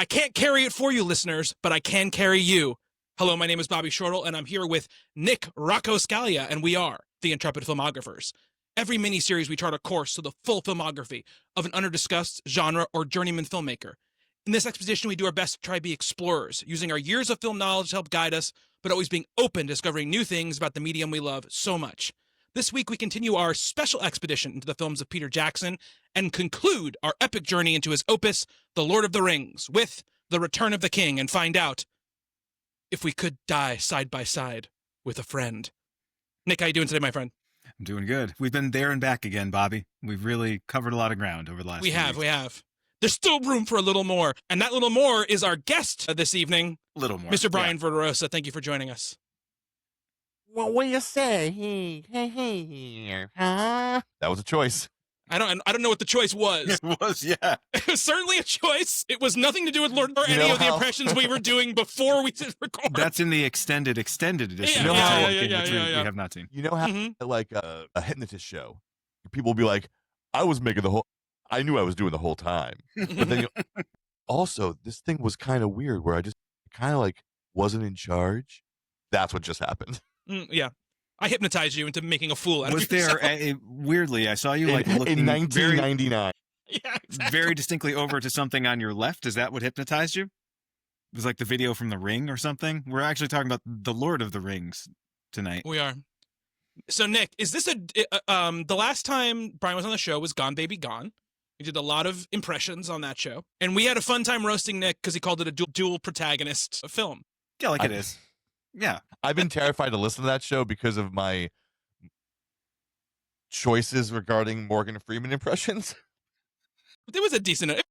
I can't carry it for you, listeners, but I can carry you. Hello, my name is Bobby Shortle, and I'm here with Nick Rocco Scalia, and we are the Intrepid Filmographers. Every mini-series, we chart a course to the full filmography of an under-discussed genre or journeyman filmmaker. In this expedition, we do our best to try to be explorers, using our years of film knowledge to help guide us, but always being open to discovering new things about the medium we love so much. This week, we continue our special expedition into the films of Peter Jackson and conclude our epic journey into his opus, The Lord of the Rings, with The Return of the King, and find out if we could die side by side with a friend. Nick, how you doing today, my friend? I'm doing good. We've been there and back again, Bobby. We've really covered a lot of ground over the last We few have. weeks. There's still room for a little more, and that little more is our guest this evening, A little more. Mr. Brian Verderosa. Thank you for joining us. Well, what do you say? Hey, huh? That was a choice. I don't know what the choice was. It was, yeah. It was certainly a choice. It was nothing to do with Lord or any of the impressions we were doing before we did record. That's in the extended edition. Yeah, which yeah. we have not seen. You know how, like a hypnotist show, people will be like, I knew I was doing the whole time. But then also, this thing was kind of weird where I just kind of like wasn't in charge. That's what just happened. Yeah. I hypnotized you into making a fool out of Was yourself. there, weirdly, I saw you like looking in 1999. Yeah, exactly. very distinctly over to something on your left. Is that what hypnotized you? It was like the video from The Ring or something? We're actually talking about The Lord of the Rings tonight. We are. So, Nick, is this the last time Brian was on the show was Gone Baby Gone. We did a lot of impressions on that show. And we had a fun time roasting Nick because he called it a dual protagonist film. Yeah, like it is. Yeah. I've been terrified to listen to that show because of my choices regarding Morgan Freeman impressions. It was a decent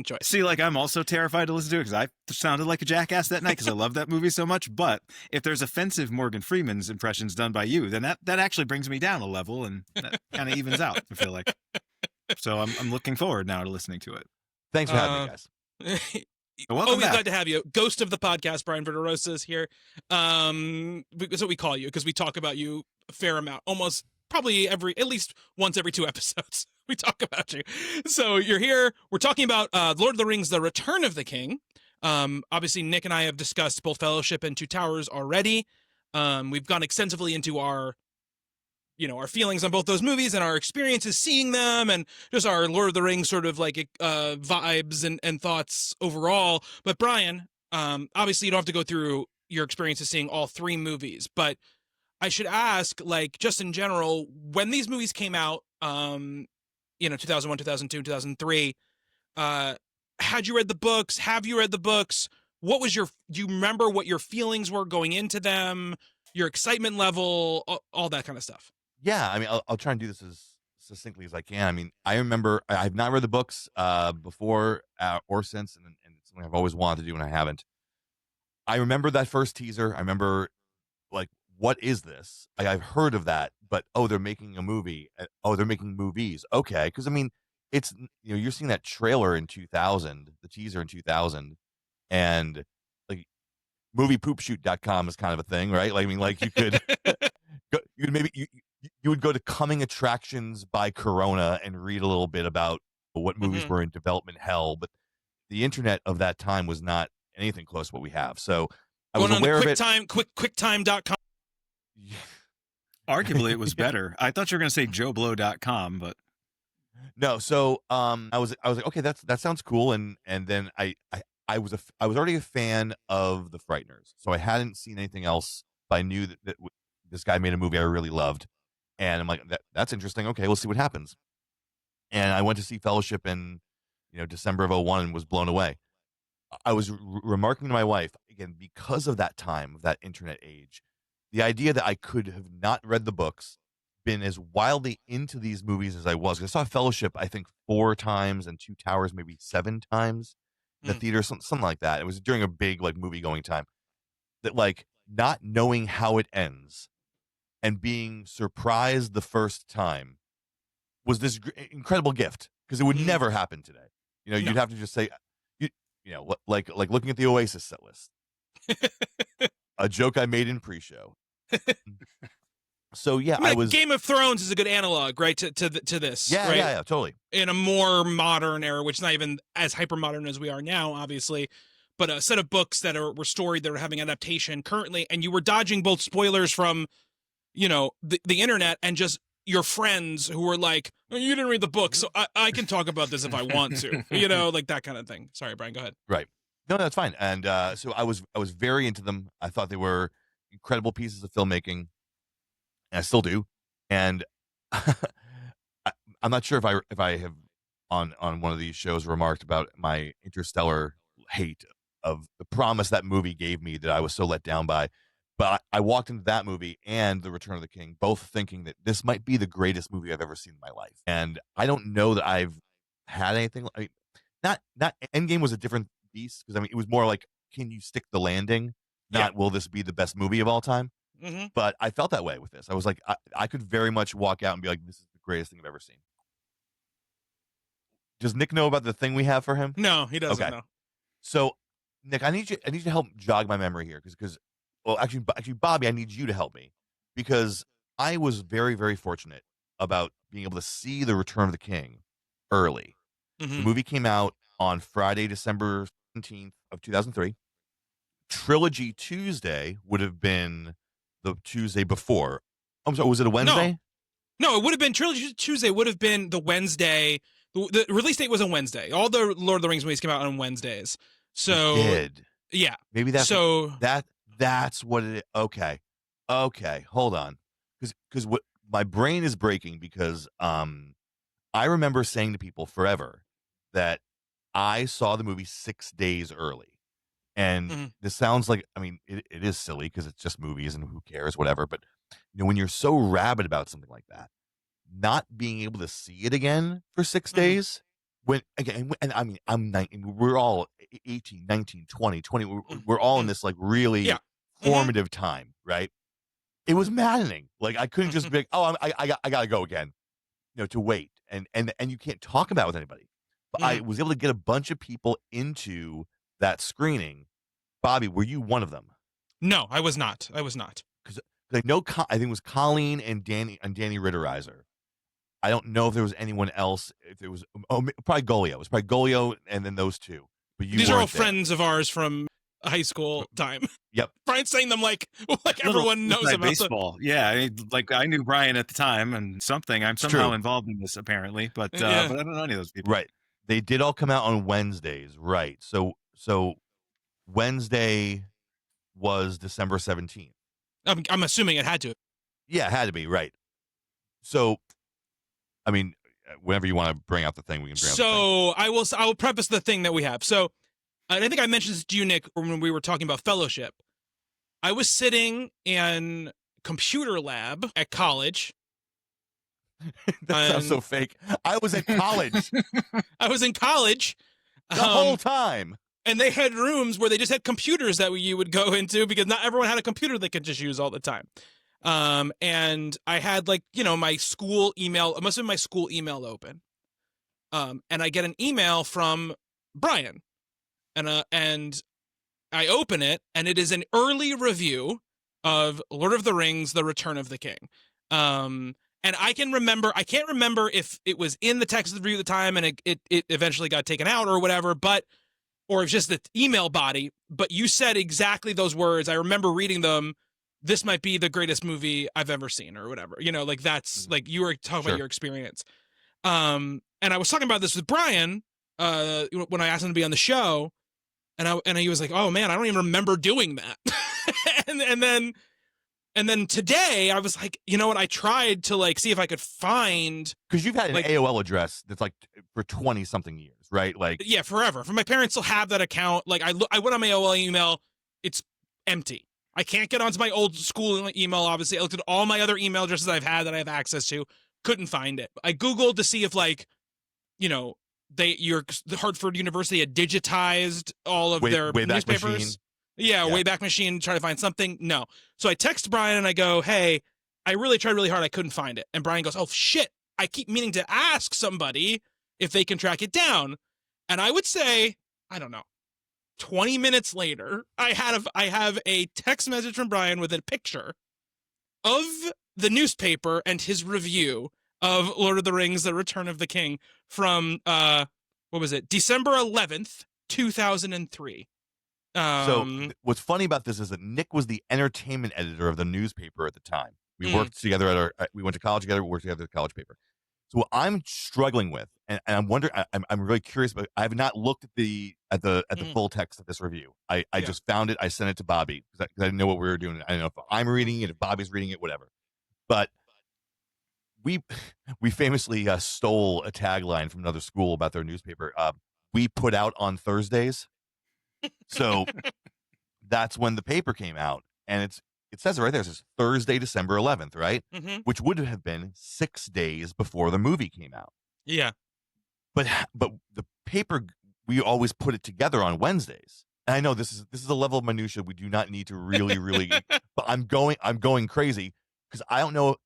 choice. See, like, I'm also terrified to listen to it because I sounded like a jackass that night because I love that movie so much. But if there's offensive Morgan Freeman's impressions done by you, then that actually brings me down a level and that kind of evens out, I feel like. So I'm looking forward now to listening to it. Thanks for having me, guys. Welcome back. Glad to have you. Ghost of the podcast, Brian Verderosa is here. That's what we call you because we talk about you a fair amount, almost probably at least once every 2 episodes. We talk about you. So you're here. We're talking about Lord of the Rings, The Return of the King. Obviously, Nick and I have discussed both Fellowship and Two Towers already. We've gone extensively into our feelings on both those movies and our experiences seeing them and just our Lord of the Rings sort of like vibes and thoughts overall. But Brian, obviously you don't have to go through your experiences seeing all 3 movies, but I should ask, like, just in general, when these movies came out, 2001, 2002, 2003, had you read the books? Have you read the books? Do you remember what your feelings were going into them, your excitement level, all that kind of stuff? Yeah, I mean, I'll try and do this as succinctly as I can. I mean, I remember I've not read the books before or since, and it's something I've always wanted to do, and I haven't. I remember that first teaser. I remember, like, what is this? I've heard of that, but they're making a movie. They're making movies. Okay, because I mean, it's you're seeing that trailer in 2000, the teaser in 2000, and like moviepoopshoot.com is kind of a thing, right? Like, I mean, like you could you would go to Coming Attractions by Corona and read a little bit about what movies were in development hell, but the internet of that time was not anything close to what we have. So I was aware of it. QuickTime.com. Yeah. Arguably, it was better. I thought you were going to say JoeBlow.com, but no. So I was like, okay, that sounds cool, and then I was already a fan of The Frighteners, so I hadn't seen anything else, but I knew that this guy made a movie I really loved. And I'm like, that's interesting. Okay, we'll see what happens. And I went to see Fellowship in, December of 2001 and was blown away. I was remarking to my wife, again, because of that time, of that internet age, the idea that I could have not read the books, been as wildly into these movies as I was. I saw Fellowship, I think, 4 times and Two Towers maybe 7 times in the theater, something like that. It was during a big, like, movie-going time. That, like, not knowing how it ends and being surprised the first time was this incredible gift, because it would never happen today. You'd have to just say, like looking at the Oasis set list, a joke I made in pre-show. So yeah, I mean, I was Game of Thrones is a good analog, right, to this. yeah, right? yeah, totally. In a more modern era, which is not even as hyper modern as we are now, obviously, but a set of books that were storied that are having adaptation currently, and you were dodging both spoilers from, the internet and just your friends who were like, oh, you didn't read the book, so I can talk about this if I want to, like that kind of thing. Sorry, Brian, go ahead. Right. No, that's fine. And so I was very into them. I thought they were incredible pieces of filmmaking, and I still do. And I'm not sure if I have on one of these shows remarked about my Interstellar hate of the promise that movie gave me that I was so let down by. But I walked into that movie and The Return of the King both thinking that this might be the greatest movie I've ever seen in my life. And I don't know that I've had anything. I mean, not Endgame was a different beast, because I mean it was more like, can you stick the landing? Not will this be the best movie of all time? Mm-hmm. But I felt that way with this. I was like, I could very much walk out and be like, this is the greatest thing I've ever seen. Does Nick know about the thing we have for him? No, he doesn't Okay. know. So, Nick, I need you to help jog my memory here, because well, actually, Bobby, I need you to help me, because I was very, very fortunate about being able to see The Return of the King early. Mm-hmm. The movie came out on Friday, December 17th of 2003. Trilogy Tuesday would have been the Tuesday before. I'm sorry, was it a Wednesday? No, it would have been Trilogy Tuesday. Would have been the Wednesday. The release date was on Wednesday. All the Lord of the Rings movies came out on Wednesdays. So It did. Yeah. Maybe that's so that's what it is. Okay, hold on, because what my brain is breaking, because I remember saying to people forever that I saw the movie 6 days early. And this sounds like, I mean, it is silly because it's just movies and who cares, whatever. But when you're so rabid about something like that, not being able to see it again for 6 days, when again, and I mean, I'm 19, we're all 18, 19, 20, we're all in this like really formative time, right? It was maddening. Like I couldn't just be like, oh, I gotta go again, to wait, and you can't talk about it with anybody. But I was able to get a bunch of people into that screening. Bobby, were you one of them? No, I was not. Because I know, I think it was Colleen and Danny Ritterizer. I don't know if there was anyone else. If it was probably Golio. It was probably Golio and then those two. But these are all friends of ours from high school time. Yep. Brian's saying them like everyone knows about baseball. Yeah, I knew Brian at the time, and I'm somehow involved in this apparently, but I don't know any of those people. Right. They did all come out on Wednesdays, right? So Wednesday was December 17th. I'm assuming it had to. Yeah, it had to be, right. So, I mean, whenever you want to bring out the thing, we can bring out the thing. I will preface the thing that we have. So, I think I mentioned this to you, Nick, when we were talking about fellowship. I was sitting in computer lab at college. That sounds so fake. I was at college. I was in college. The whole time. And they had rooms where they just had computers that you would go into, because not everyone had a computer they could just use all the time. And I had my school email. It must have been my school email open. And I get an email from Brian, and I open it, and it is an early review of Lord of the Rings: The Return of the King. And I can't remember if it was in the text of the review at the time and it eventually got taken out or whatever, or it's just the email body. But you said exactly those words. I remember reading them. This might be the greatest movie I've ever seen, or whatever. That's like you were talking about your experience. And I was talking about this with Brian when I asked him to be on the show, and he was like, "Oh man, I don't even remember doing that." And then today I was like, you know what? I tried to see if I could find, because you've had an AOL address that's for 20 something years, right? Yeah, forever. For my parents still have that account. I went on my AOL email, it's empty. I can't get onto my old school email. Obviously, I looked at all my other email addresses I've had that I have access to, couldn't find it. I Googled to see if the Hartford University had digitized all of their newspapers. Machine. Yeah, Wayback Machine, try to find something. No. So I text Brian and I go, hey, I really tried really hard. I couldn't find it. And Brian goes, oh, shit. I keep meaning to ask somebody if they can track it down. And I would say, I don't know, 20 minutes later, I have a text message from Brian with a picture of the newspaper and his review of Lord of the Rings: The Return of the King from what was it? December 11th, 2003. What's funny about this is that Nick was the entertainment editor of the newspaper at the time. We worked together we went to college together. We worked together at the college paper. So what I'm struggling with, and I'm wondering, I'm really curious, but I have not looked at the full text of this review. I just found it. I sent it to Bobby because I didn't know what we were doing. I didn't know if I'm reading it, if Bobby's reading it, whatever. But we famously stole a tagline from another school about their newspaper. We put out on Thursdays. So that's when the paper came out, and it says it right there. It says Thursday, December 11th, right? Mm-hmm. Which would have been 6 days before the movie came out. Yeah. But the paper, we always put it together on Wednesdays. And I know this is a level of minutia we do not need to really, but I'm going crazy because I don't know.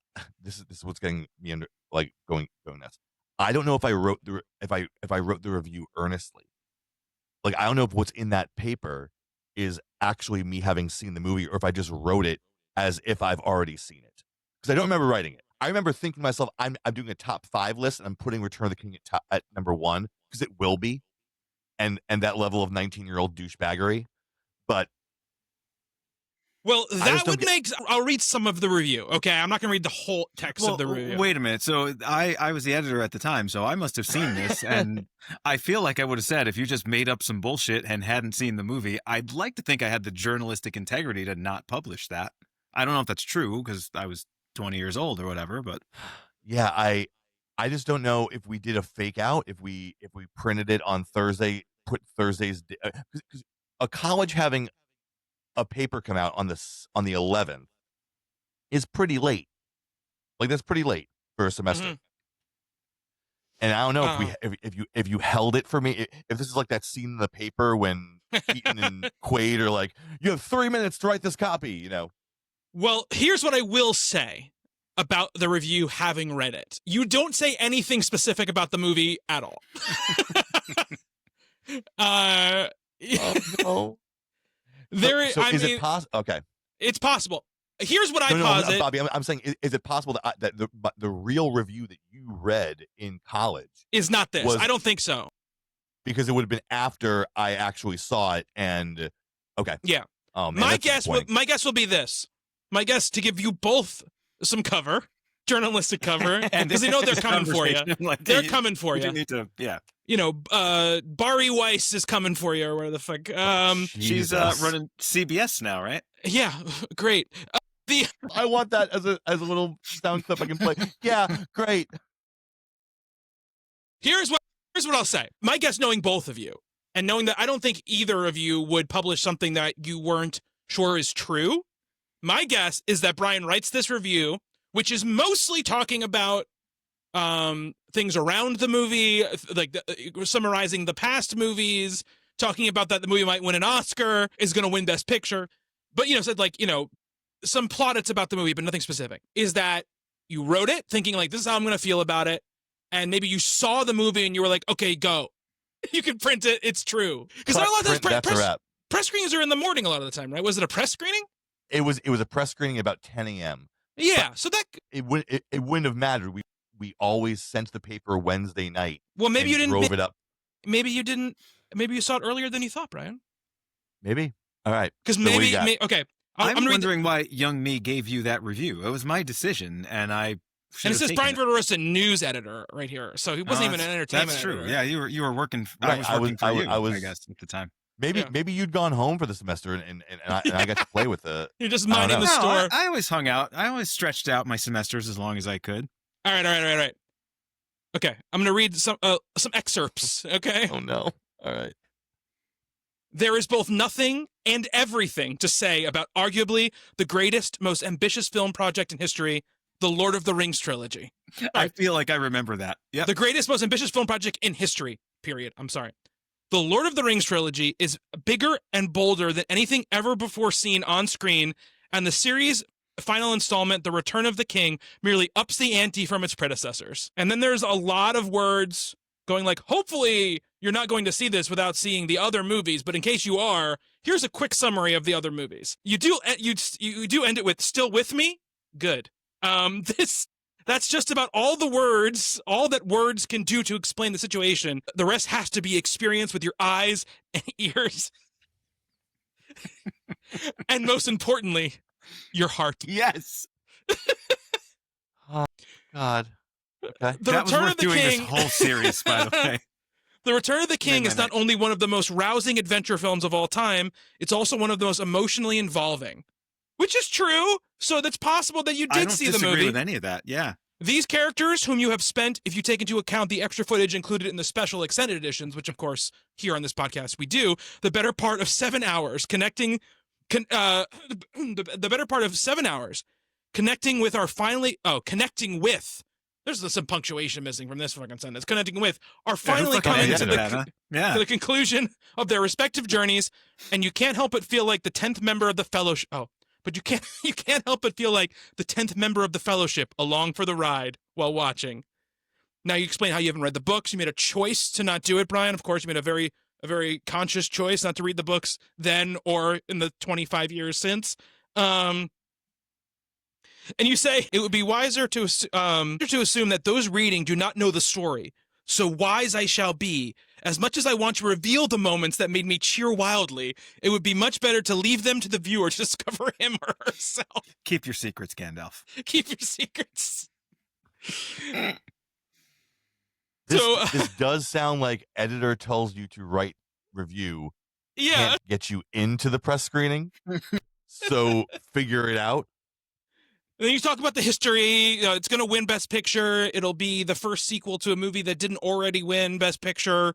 This is what's getting me under, like going nuts. I don't know if I wrote if I wrote the review earnestly. Like, I don't know if what's in that paper is actually me having seen the movie or if I just wrote it as if I've already seen it. Because I don't remember writing it. I remember thinking to myself, I'm doing a top 5 list and I'm putting Return of the King at number 1 because it will be. And that level of 19-year-old douchebaggery. But well, that would make. I'll read some of the review. Okay, I'm not going to read the whole text of the review. Wait a minute. So I was the editor at the time, so I must have seen this, and I feel like I would have said if you just made up some bullshit and hadn't seen the movie, I'd like to think I had the journalistic integrity to not publish that. I don't know if that's true because I was 20 years old or whatever, but yeah, I just don't know if we did a fake out, if we printed it on Thursday, put Thursday's because a college having a paper come out on the 11th is pretty late. Like, that's pretty late for a semester. Mm-hmm. And I don't know if you held it for me, if this is like that scene in the paper when Keaton and Quaid are like, you have 3 minutes to write this copy, you know. Well, here's what I will say about the review having read it. You don't say anything specific about the movie at all. Oh, no. Is it possible? Okay, it's possible. Here's what I posit, Bobby. I'm saying, is it possible that the real review that you read in college is not this? I don't think so, because it would have been after I actually saw it. And okay, yeah. Oh man, my guess will be this. My guess, to give you both some cover, journalistic cover, because they know they're coming for you. Like, they're coming for you. Need to, yeah. You know, Bari Weiss is coming for you, or where the fuck. She's running CBS now, right? Yeah, great. I want that as a little sound clip I can play. Yeah, great. Here's what I'll say. My guess, knowing both of you, and knowing that I don't think either of you would publish something that you weren't sure is true, my guess is that Brian writes this review, which is mostly talking about things around the movie, like summarizing the past movies, talking about that the movie might win an Oscar, is going to win Best Picture, but said like some plaudits about the movie, but nothing specific. Is that you wrote it thinking like, this is how I'm going to feel about it, and maybe you saw the movie and you were like, okay, go, you can print it, it's true, because not a lot of times press screenings are in the morning a lot of the time, right? Was it a press screening? It was a press screening about 10 a.m. Yeah, but so that it wouldn't have mattered. We always sent the paper Wednesday night. Well, maybe you didn't drove it up. Maybe you didn't. Maybe you saw it earlier than you thought, Brian. Maybe. All right. Because so okay. I'm wondering why young me gave you that review. It was my decision, and I. And it says Brian Verderosa, news editor, right here. So he wasn't even an entertainment. That's true. Editor. Yeah, you were working. Right. I was working for you. I guess at the time. Maybe you'd gone home for the semester and I got to play with the. You're just minding the store. I always hung out. I always stretched out my semesters as long as I could. All right. Okay, I'm gonna read some excerpts. Okay. Oh no. All right. There is both nothing and everything to say about arguably the greatest, most ambitious film project in history, the Lord of the Rings trilogy. I feel like I remember that. Yeah. The greatest, most ambitious film project in history. Period. I'm sorry. The Lord of the Rings trilogy is bigger and bolder than anything ever before seen on screen, and the series' final installment, The Return of the King, merely ups the ante from its predecessors. And then there's a lot of words going like, hopefully you're not going to see this without seeing the other movies, but in case you are, here's a quick summary of the other movies. You do end it with "Still with me?" good. That's just about all that words can do to explain the situation. The rest has to be experienced with your eyes and ears. And most importantly, your heart. Yes. Oh, God. Okay. The That was Return worth of the doing King. this whole series, by the way. The Return of the King Made is my not only one of the most rousing adventure films of all time, it's also one of the most emotionally involving. Which is true. So that's possible that you I did don't see the disagree movie. with any of that. Yeah. These characters, whom you have spent, if you take into account the extra footage included in the special extended editions, which of course here on this podcast we do, the better part of 7 hours connecting with our connecting with. There's some punctuation missing from this fucking sentence. Connecting with are finally coming to the conclusion of their respective journeys, and you can't help but feel like the 10th member of the fellowship. Oh, but you can't help but feel like the 10th member of the fellowship along for the ride while watching. Now you explain how you haven't read the books. You made a choice to not do it, Brian. Of course, you made a very conscious choice not to read the books then or in the 25 years since. And you say it would be wiser to assume that those reading do not know the story. So wise I shall be. As much as I want to reveal the moments that made me cheer wildly, it would be much better to leave them to the viewer to discover him or herself. Keep your secrets, Gandalf. Keep your secrets. This does sound like editor tells you to write review. Yeah. Can't get you into the press screening. So figure it out. And then you talk about the history. It's going to win Best Picture. It'll be the first sequel to a movie that didn't already win Best Picture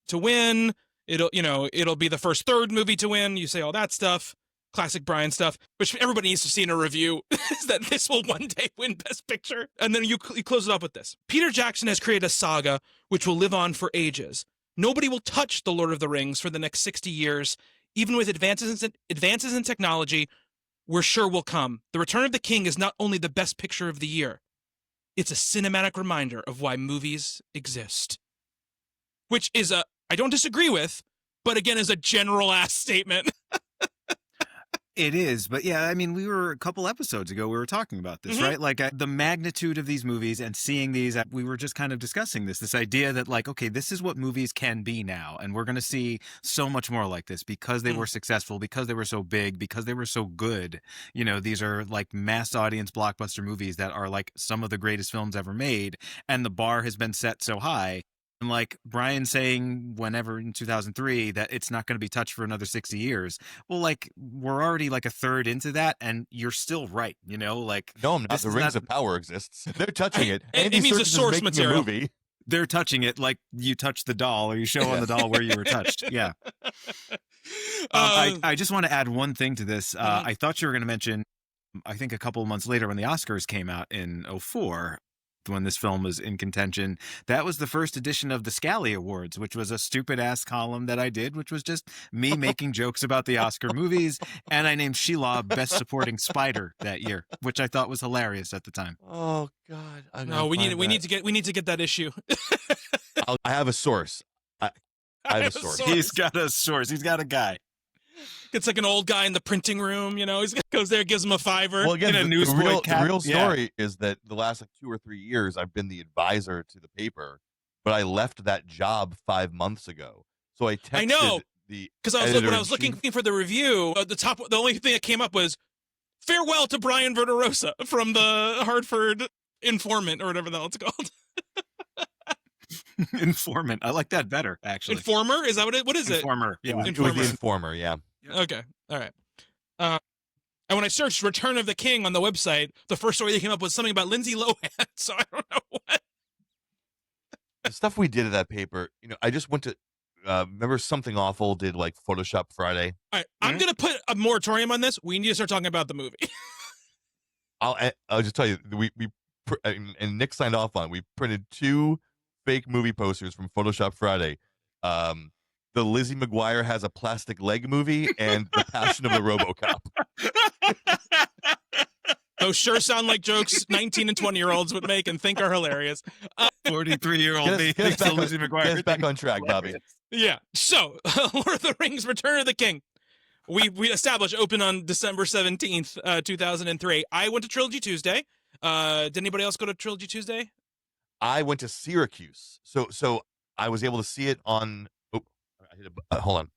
to win. It'll be the first third movie to win. You say all that stuff, classic Brian stuff, which everybody needs to see in a review, is that this will one day win Best Picture. And then you close it up with this. Peter Jackson has created a saga which will live on for ages. Nobody will touch The Lord of the Rings for the next 60 years. Even with advances in technology, we're sure will come. The Return of the King is not only the best picture of the year, it's a cinematic reminder of why movies exist. Which is I don't disagree with, but again, is a general ass statement. It is, but yeah, I mean, we were a couple episodes ago, we were talking about this, right? Like the magnitude of these movies and seeing these, we were just kind of discussing this idea that like, okay, this is what movies can be now. And we're going to see so much more like this because they were successful, because they were so big, because they were so good. You know, these are like mass audience blockbuster movies that are like some of the greatest films ever made. And the bar has been set so high. And like Brian saying whenever in 2003 that it's not going to be touched for another 60 years. Well, like we're already like a third into that and you're still right. You know, like. No, I'm not. The Rings of Power exists. They're touching it. It means the source material. Movie. They're touching it like you touch the doll or you show on the doll where you were touched. Yeah. I just want to add one thing to this. I thought you were going to mention, I think a couple of months later when the Oscars came out in 2004, when this film was in contention, that was the first edition of the Scalia Awards, which was a stupid ass column that I did, which was just me making jokes about the Oscar movies. And I named Shelob Best Supporting Spider that year, which I thought was hilarious at the time. Oh God! No, we need to get that issue. I have a source. I have a source. He's got a source. He's got a guy. It's like an old guy in the printing room, you know. He goes there, gives him a $5. Well, again, in a the newsboy cap. real story is that the last like 2 or 3 years, I've been the advisor to the paper, but I left that job 5 months ago. So I texted because when I was looking for the review, the only thing that came up was farewell to Brian Verderosa from the Hartford Informant or whatever the hell it's called. Informant. I like that better, actually. Informer? Is that what is it? Informer. Yeah. It was the Informer, yeah. Okay. All right. And when I searched Return of the King on the website, the first story that came up was something about Lindsay Lohan. So I don't know what. The stuff we did at that paper, you know, I just went to, remember Something Awful did like Photoshop Friday? All right. I'm going to put a moratorium on this. We need to start talking about the movie. I'll just tell you, and Nick signed off on it. We printed 2 fake movie posters from Photoshop Friday. The Lizzie McGuire Has a Plastic Leg movie and The Passion of the RoboCop. Those sure sound like jokes 19 and 20-year-olds would make and think are hilarious. 43-year-old me. Get us Lizzie McGuire. back on track, Bobby. Yeah. So, Lord of the Rings, Return of the King. we established open on December 17th, 2003. I went to Trilogy Tuesday. Did anybody else go to Trilogy Tuesday? I went to Syracuse, so I was able to see it on. Oh, I hit hold on.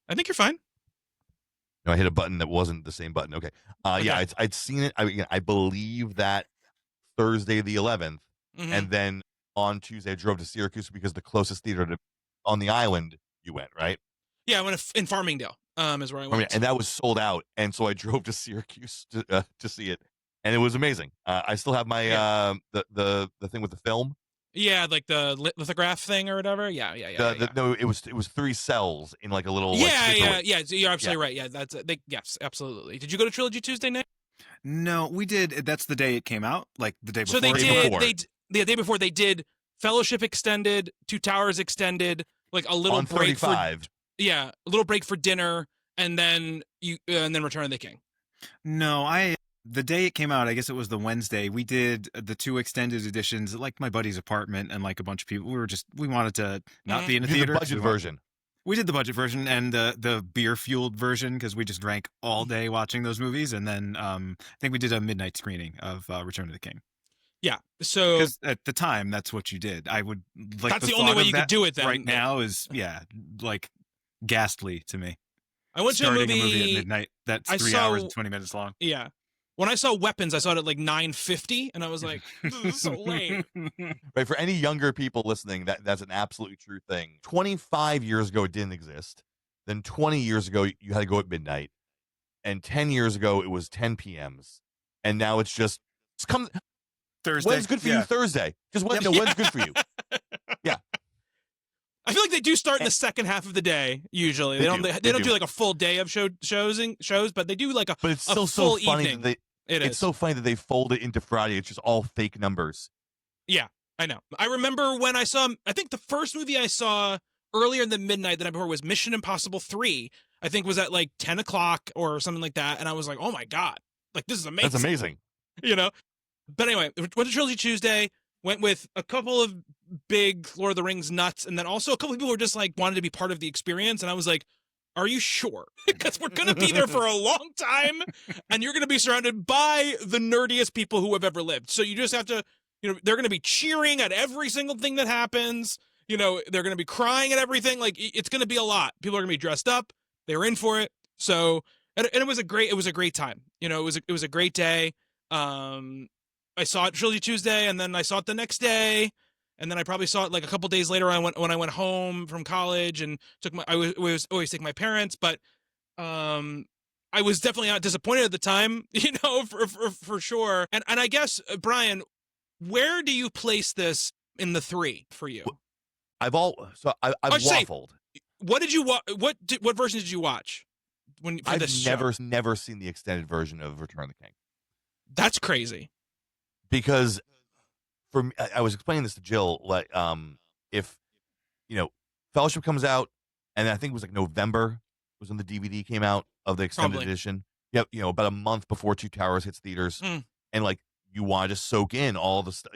I think you're fine. No, I hit a button that wasn't the same button. Okay. Okay. Yeah, I'd seen it. I believe that Thursday the 11th, Mhm. and then on Tuesday I drove to Syracuse because the closest theater on the island you went, right? Yeah, I went in Farmingdale. Is where I went. And that was sold out, and so I drove to Syracuse to see it, and it was amazing. I still have my the thing with the film. Yeah, like the lithograph thing or whatever. Yeah. No, it was 3 cells in like a little. Yeah. Like, You're absolutely right. Yeah, that's yes, absolutely. Did you go to Trilogy Tuesday, Nick? No, we did. That's the day it came out, like the day before. So they did. before. The day before they did Fellowship extended, Two Towers extended, like a little on break 35. a little break for dinner, and then Return of the King. No, the day it came out, I guess it was the Wednesday, we did the 2 extended editions at like my buddy's apartment and like a bunch of people. We wanted to not be in a You did theater. the budget version. We did the budget version and the beer fueled version because we just drank all day watching those movies. And then I think we did a midnight screening of Return of the King. Yeah. So Because at the time, that's what you did. I would like that's the only way you could do it. Then right now is like ghastly to me. I went Starting to a movie at midnight. That's I 3 saw- hours and 20 minutes long. Yeah. When I saw Weapons, I saw it at like 9:50, and I was like, "This is so late." Right, for any younger people listening, that's an absolutely true thing. 25 years ago, it didn't exist. Then 20 years ago, you had to go at midnight, and 10 years ago, it was 10 p.m.s, and now it's come. Thursday. When's good for you? Thursday. Just when's good for you? Yeah. I feel like they do start in the second half of the day. Usually, they don't do like a full day of shows, but they do like a. But it's a still full so funny evening. that it's so funny that they fold it into Friday. It's just all fake numbers. Yeah, I know. I remember when I think the first movie I saw earlier than midnight the night before was Mission Impossible 3. I think was at like 10 o'clock or something like that, and I was like, oh my god, like this is amazing. That's amazing. You know. But anyway, went to Trilogy Tuesday. Went with a couple of big Lord of the Rings nuts, and then also a couple of people who were just like wanted to be part of the experience. And I was like, "Are you sure? Because we're gonna be there for a long time, and you're gonna be surrounded by the nerdiest people who have ever lived. So you just have to, they're gonna be cheering at every single thing that happens. They're gonna be crying at everything. Like it's gonna be a lot. People are gonna be dressed up. They were in for it. So and it was a great time. It was a great day. I saw it Trilogy Tuesday, and then I saw it the next day, and then I probably saw it like a couple days later. When I went home from college and I was always taking my parents, but I was definitely not disappointed at the time, for sure. And I guess Brian, where do you place this in the 3 for you? I've waffled. What did you what version did you watch? I've never seen the extended version of Return of the King. That's crazy. Because for me, I was explaining this to Jill, like, if, Fellowship comes out, and I think it was like November was when the DVD came out of the extended edition. Yep, about a month before Two Towers hits theaters, and like you want to just soak in all the stuff.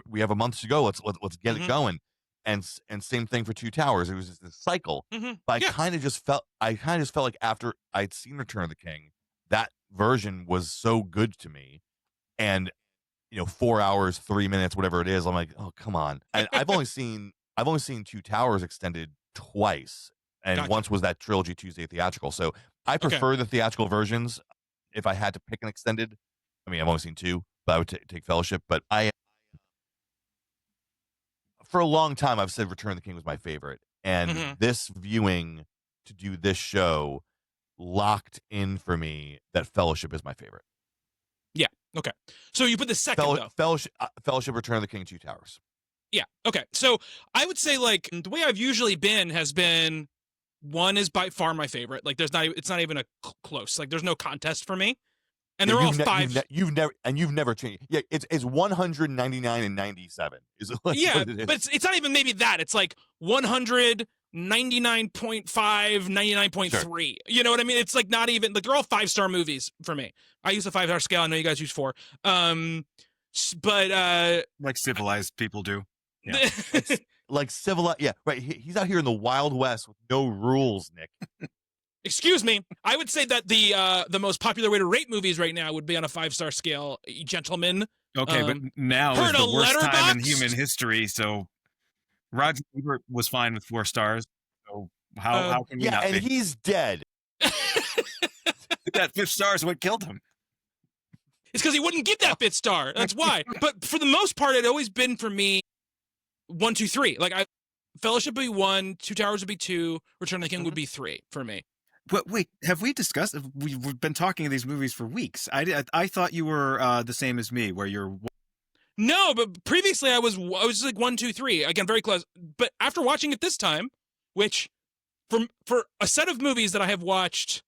We have a month to go. Let's get it going, and same thing for Two Towers. It was just this cycle. But I kind of just felt like after I'd seen Return of the King, that version was so good to me, and 4 hours, 3 minutes, whatever it is. I'm like, oh, come on. And I've only seen Two Towers extended twice. And Gotcha. Once was that Trilogy Tuesday theatrical. So I prefer the theatrical versions. If I had to pick an extended, I've only seen 2, but I would take Fellowship. But for a long time, I've said Return of the King was my favorite. And this viewing to do this show locked in for me that Fellowship is my favorite. Okay. So you put the second though. Fellowship, Return of the King, Two Towers. Yeah. Okay. So I would say like the way I've usually been has been 1 is by far my favorite. Like it's not even a close. Like there's no contest for me. And they're all 5. You've never changed. Yeah. It's 199 and 97. But it's not even maybe that. It's like 100. 99.5, 99.3. Sure. You know what I mean? It's like not even like they're all 5-star movies for me. I use a 5-star scale. I know you guys use 4. But like civilized people do. Yeah. Like civilized. Yeah, right. He's out here in the Wild West with no rules, Nick. Excuse me. I would say that the most popular way to rate movies right now would be on a 5-star scale. Gentlemen. Okay, but now is heard the a worst time in Letterboxd? human history. So Roger Ebert was fine with 4 stars. So how can we Yeah, not and be? he's dead. That 5th star is what killed him. It's because he wouldn't give that 5th star. That's why. But for the most part, it always been for me 1, 2, 3. Like Fellowship would be 1, Two Towers would be 2, Return of the King would be 3 for me. But wait, have we discussed? We've been talking of these movies for weeks. I thought you were the same as me, where you're. No, but previously I was like 1, 2, 3. Again, very close. But after watching it this time, which for a set of movies that I have watched,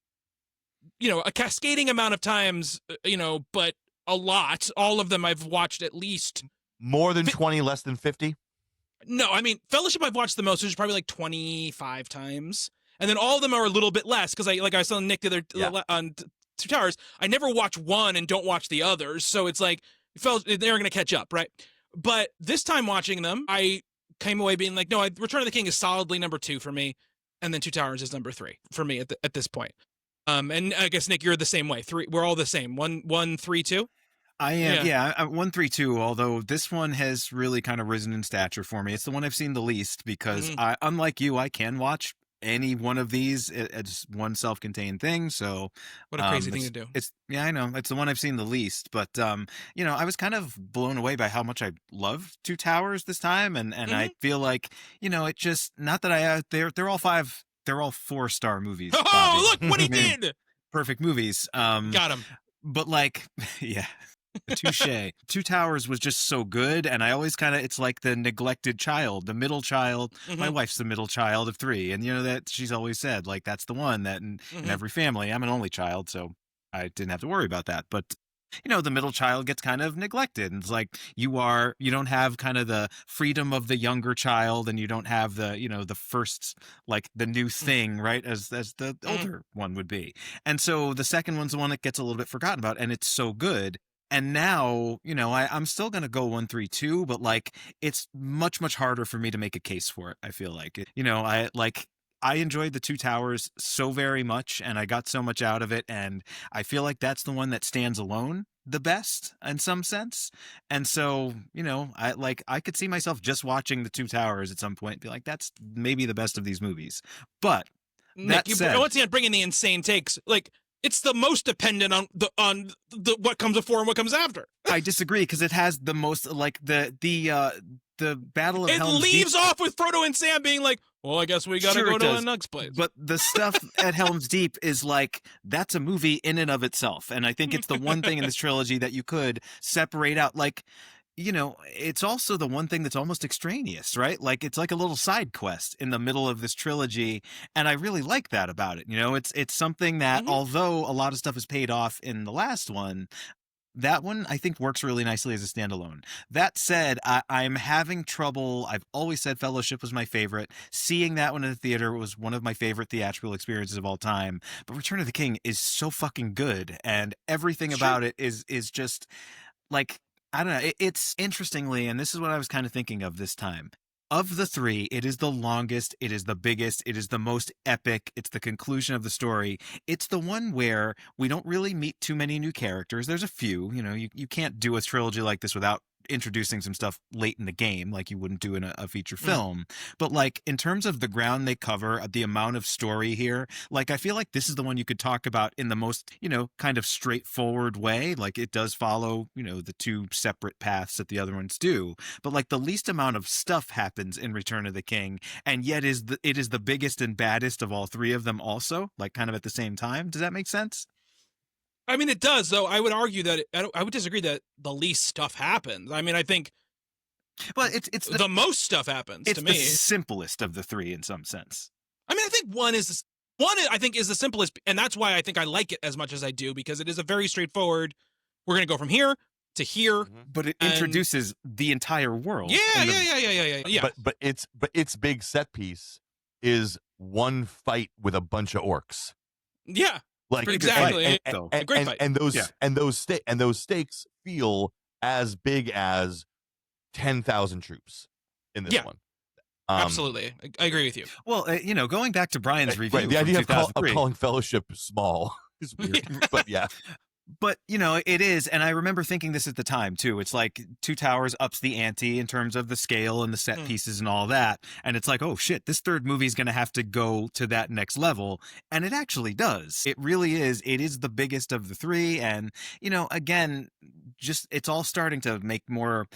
a cascading amount of times, but a lot. All of them I've watched at least More than 20, less than 50? No, I mean, Fellowship I've watched the most, which is probably like 25 times. And then all of them are a little bit less, because I was telling Nick the other on Two Towers, I never watch one and don't watch the others. So it's like, they're going to catch up, right? But this time watching them, I came away being like, no, Return of the King is solidly number 2 for me. And then Two Towers is number 3 for me at this point. And I guess, Nick, you're the same way. 3, we're all the same. 1, 3, 2? I am, yeah, 1, 3, 2. Although this one has really kind of risen in stature for me. It's the one I've seen the least because, unlike you, I can watch any one of these. It's one self-contained thing. So, what a crazy thing to do. I know it's the one I've seen the least. But I was kind of blown away by how much I love Two Towers this time, and I feel like it just not that they're all 5. They're all 4-star movies. Oh, Bobby. look what he did! Perfect movies. Got him. But yeah. Touche. Two Towers was just so good, and I always it's like the neglected child, the middle child. My wife's the middle child of 3, and that she's always said, like, that's the one that in every family. I'm an only child, so I didn't have to worry about that. But the middle child gets kind of neglected, and it's like you don't have kind of the freedom of the younger child, and you don't have the the first, like, the new thing, right, as the older one would be. And so the second one's the one that gets a little bit forgotten about, and it's so good. And now, I'm still going to go 1, 3, 2, but like, it's much, much harder for me to make a case for it. I feel like, I enjoyed the Two Towers so very much, and I got so much out of it. And I feel like that's the one that stands alone the best in some sense. And so, I could see myself just watching the Two Towers at some point and be like, that's maybe the best of these movies. But Nick, once again, bringing the insane takes, like, it's the most dependent on the what comes before and what comes after. I disagree, because it has the most, like, the Battle of Helm's Deep. It leaves off with Frodo and Sam being like, well, I guess we gotta go to a Nug's place. But the stuff at Helm's Deep is like, that's a movie in and of itself. And I think it's the one thing in this trilogy that you could separate out. Like, it's also the one thing that's almost extraneous, right? Like, it's like a little side quest in the middle of this trilogy. And I really like that about it. It's something that, although a lot of stuff is paid off in the last one, that one I think works really nicely as a standalone. That said, I'm having trouble. I've always said Fellowship was my favorite. Seeing that one in the theater was one of my favorite theatrical experiences of all time. But Return of the King is so fucking good, and everything about it is just like, I don't know. It's interestingly, and this is what I was kind of thinking of this time. Of the 3, it is the longest, it is the biggest, it is the most epic, it's the conclusion of the story. It's the one where we don't really meet too many new characters. There's a few, you can't do a trilogy like this without introducing some stuff late in the game, like you wouldn't do in a feature film. But like, in terms of the ground they cover, the amount of story here, like, I feel like this is the one you could talk about in the most, kind of straightforward way. Like, it does follow, the 2 separate paths that the other ones do. But like, the least amount of stuff happens in Return of the King, and yet it is the biggest and baddest of all 3 of them also, like, kind of at the same time. Does that make sense? I mean, it does, though. I would argue that I would disagree that the least stuff happens. I mean, I think, but it's the most stuff happens to me. It's the simplest of the 3 in some sense. I mean, I think one is the simplest, and that's why I think I like it as much as I do, because it is a very straightforward. We're gonna go from here to here, but it introduces the entire world. Yeah. But its big set piece is one fight with a bunch of orcs. Yeah. Like, exactly, a great fight, and those stakes feel as big as 10,000 troops in this one. Absolutely. I agree with you. Well, going back to Brian's review, Right, the from idea of 2003, calling Fellowship small is weird, but yeah. But, it is. And I remember thinking this at the time, too. It's like Two Towers ups the ante in terms of the scale and the set pieces and all that. And it's like, oh, shit, this third movie is going to have to go to that next level. And it actually does. It really is. It is the biggest of the three. And, again, just it's all starting to make more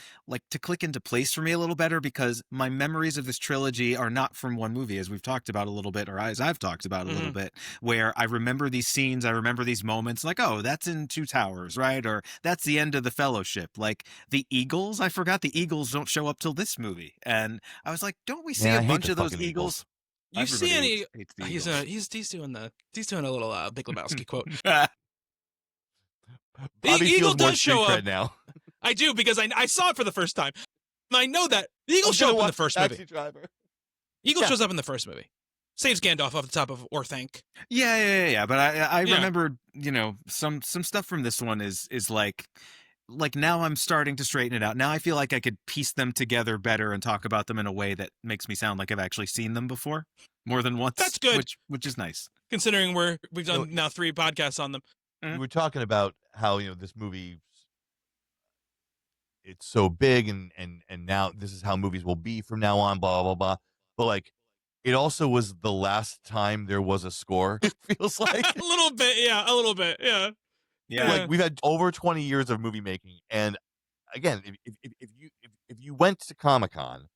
to click into place for me a little better, because my memories of this trilogy are not from one movie, as we've talked about a little bit, or as I've talked about a little bit, where I remember these scenes, I remember these moments, like, oh, that's in Two Towers, right? Or that's the end of the Fellowship. Like the Eagles, I forgot the Eagles don't show up till this movie, and I was like, don't we see a bunch of those Eagles? You see any? He's doing a little Big Lebowski quote. Bobby the Eagle feels more does show street up cred now. I do, because I saw it for the first time. I know that the Eagle show up in the first movie. Eagle shows up in the first movie. Saves Gandalf off the top of Orthanc. Yeah. But I remember, some stuff from this one is like now I'm starting to straighten it out. Now I feel like I could piece them together better and talk about them in a way that makes me sound like I've actually seen them before more than once. That's good. Which is nice. Considering we've done now 3 podcasts on them. We were talking about how, this movie, it's so big and now this is how movies will be from now on, blah, blah, blah. But it also was the last time there was a score, it feels like. A little bit, yeah. Yeah. We've had over 20 years of movie making. And again, if you went to Comic-Con,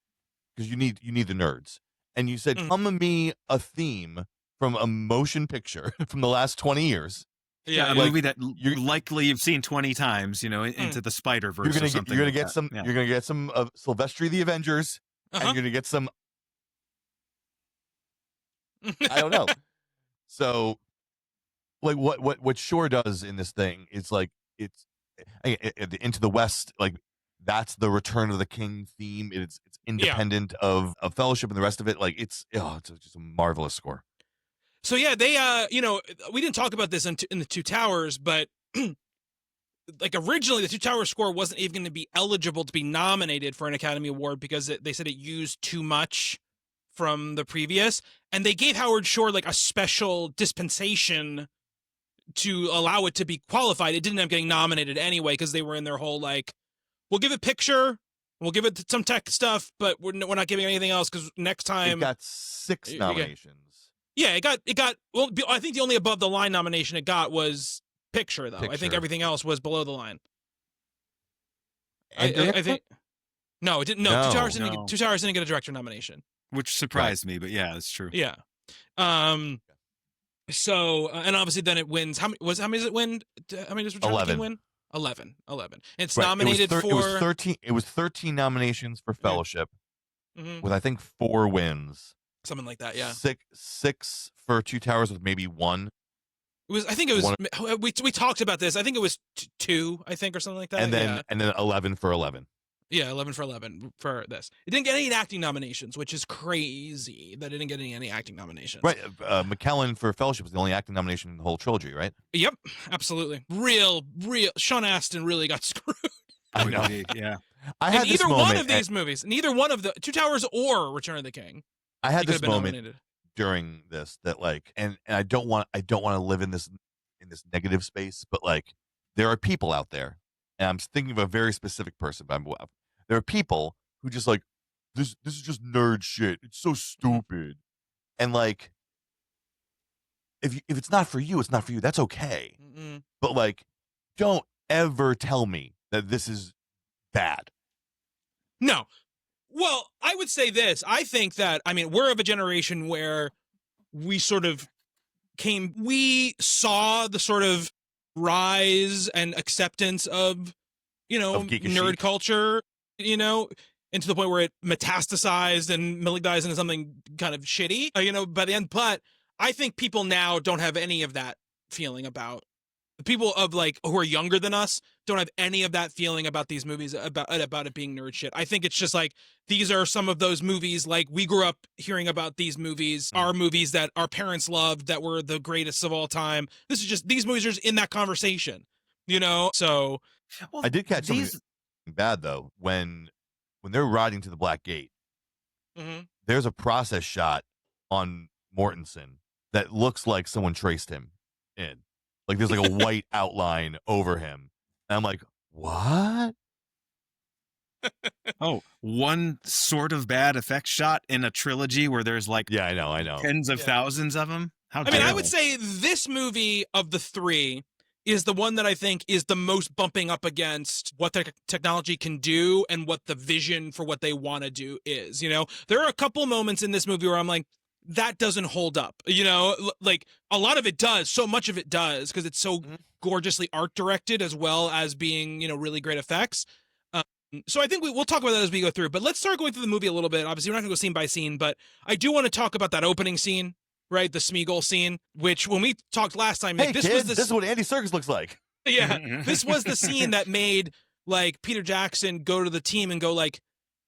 because you need the nerds, and you said, come to me a theme from a motion picture from the last 20 years. Yeah, a movie that you've seen 20 times, into the Spider-Verse or something. You're gonna get some of Sylvester the Avengers, and you're gonna get some. I don't know. So, what Shore does in this thing is it's Into the West, that's the Return of the King theme. It's independent of Fellowship and the rest of it. It's just a marvelous score. So yeah, they we didn't talk about this in the Two Towers, but originally the Two Towers score wasn't even going to be eligible to be nominated for an Academy Award because they said it used too much from the previous, and they gave Howard Shore a special dispensation to allow it to be qualified. It didn't end up getting nominated anyway because they were in their whole we'll give it picture, we'll give it some tech stuff, but we're not giving anything else because next time it got 6 nominations. Yeah, it got. Well, I think the only above the line nomination it got was picture, though. I think everything else was below the line. I think. No, it didn't. No, Two Towers didn't get a director nomination, which surprised me. But yeah, that's true. Yeah. So and obviously then it wins. How many does it win? How many does Return of the King win? 11. It's nominated for. It was 13 nominations for Fellowship, with I think 4 wins. Something like that, yeah. 6 for Two Towers with maybe 1. I think it was. We talked about this. I think it was 2. I think or something like that. And then 11 for 11. Yeah, 11 for 11 for this. It didn't get any acting nominations, which is crazy that it didn't get any acting nominations. Right, McKellen for Fellowship was the only acting nomination in the whole trilogy, right? Yep, absolutely. Real. Sean Astin really got screwed. I know. Yeah. I had neither one of these movies, neither one of the Two Towers or Return of the King. I had this moment during this that and I don't want to live in this negative space, but there are people out there, and I'm thinking of a very specific person, but there are people who just this is just nerd shit. It's so stupid. And if it's not for you, it's not for you. That's okay. Mm-mm. But don't ever tell me that this is bad. No. Well, I would say this. I think that, we're of a generation where we saw the sort of rise and acceptance of nerd culture, and to the point where it metastasized and malignized into something kind of shitty, by the end. But I think people now don't have any of that feeling about the people of who are younger than us don't have any of that feeling about these movies, about it being nerd shit. I think it's just these are some of those movies, we grew up hearing about these movies, our movies that our parents loved, that were the greatest of all time. This is just, these movies are just in that conversation, so. Well, I did catch something bad though, when they're riding to the Black Gate Mhm. there's a process shot on Mortensen that looks like someone traced him in. Like there's like a white outline over him. And I'm like, what? Oh, one sort of bad effect shot in a trilogy where there's like Yeah, I know. tens of Yeah. thousands of them. How I mean, I dare would they? say this movie of the three is the one that I think is the most bumping up against what the technology can do and what the vision for what they want to do is. You know, there are a couple moments in this movie where I'm like, that doesn't hold up. You know, like a lot of it does. So much of it does because it's so gorgeously art directed as well as being, you know, really great effects. So I think we'll talk about that as we go through. But let's start going through the movie a little bit. Obviously, we're not going to go scene by scene, but I do want to talk about that opening scene, right? The Smeagol scene, which when we talked last time, Hey, Nick, this kids, was this is what Andy Serkis looks like. yeah, this was the scene that made like Peter Jackson go to the team and go like,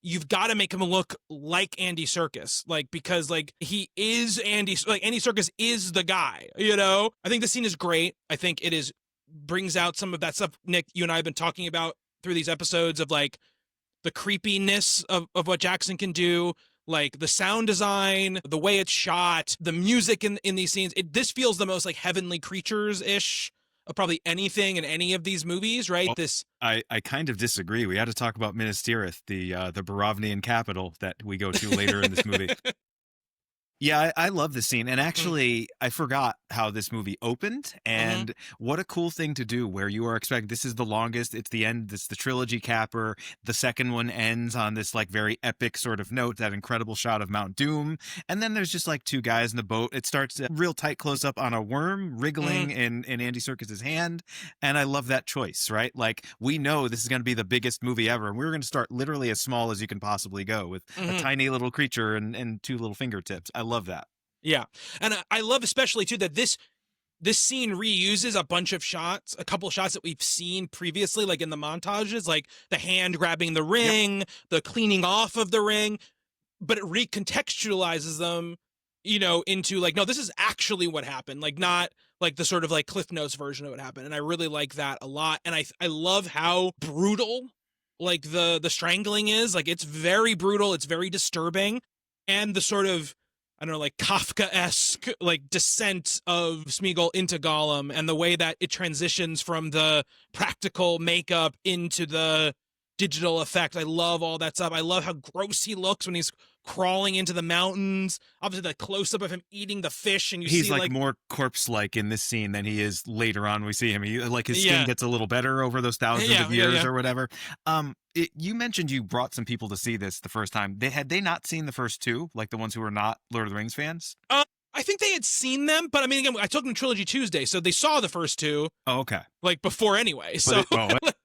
you've got to make him look like Andy Serkis, like because like he is Andy Serkis is the guy, you know. I think the scene is great. I think it is brings out some of that stuff, Nick, you and I have been talking about through these episodes of like the creepiness of what Jackson can do, like the sound design, the way it's shot, the music in these scenes. This feels the most like heavenly creatures-ish of probably anything in any of these movies, right? Well, This I kind of disagree. We had to talk about Minas Tirith, the Barovnian capital that we go to later in this movie. Yeah, I love this scene. And actually, I forgot how this movie opened. And what a cool thing to do where you are expecting this is the longest. It's the end. It's the trilogy capper. The second one ends on this like very epic sort of note, that incredible shot of Mount Doom. And then there's just like two guys in the boat. It starts a real tight close up on a worm wriggling in Andy Serkis's hand. And I love that choice, right? Like we know this is going to be the biggest movie ever. And we're going to start literally as small as you can possibly go with a tiny little creature and two little fingertips. I love that. Yeah. And I love especially too that this scene reuses a bunch of shots, a couple shots that we've seen previously, like in the montages, like the hand grabbing the ring, the cleaning off of the ring, but it recontextualizes them, you know, into like, no, this is actually what happened, like not like the sort of like Cliff Notes version of what happened. And I really like that a lot. And I love how brutal like the strangling is. Like it's very brutal. It's very disturbing. And the sort of, I don't know, like Kafka-esque like descent of Smeagol into Gollum and the way that it transitions from the practical makeup into the digital effect. I love all that stuff. I love how gross he looks when he's crawling into the mountains. Obviously, the close-up of him eating the fish, and he's see like more corpse-like in this scene than he is later on. We see him. He like his skin gets a little better over those thousands of years or whatever. You mentioned you brought some people to see this the first time. Had they not seen the first two, like the ones who were not Lord of the Rings fans? I think they had seen them, but I mean, again, I took them Trilogy Tuesday, so they saw the first two. Oh, okay. Like before anyway. So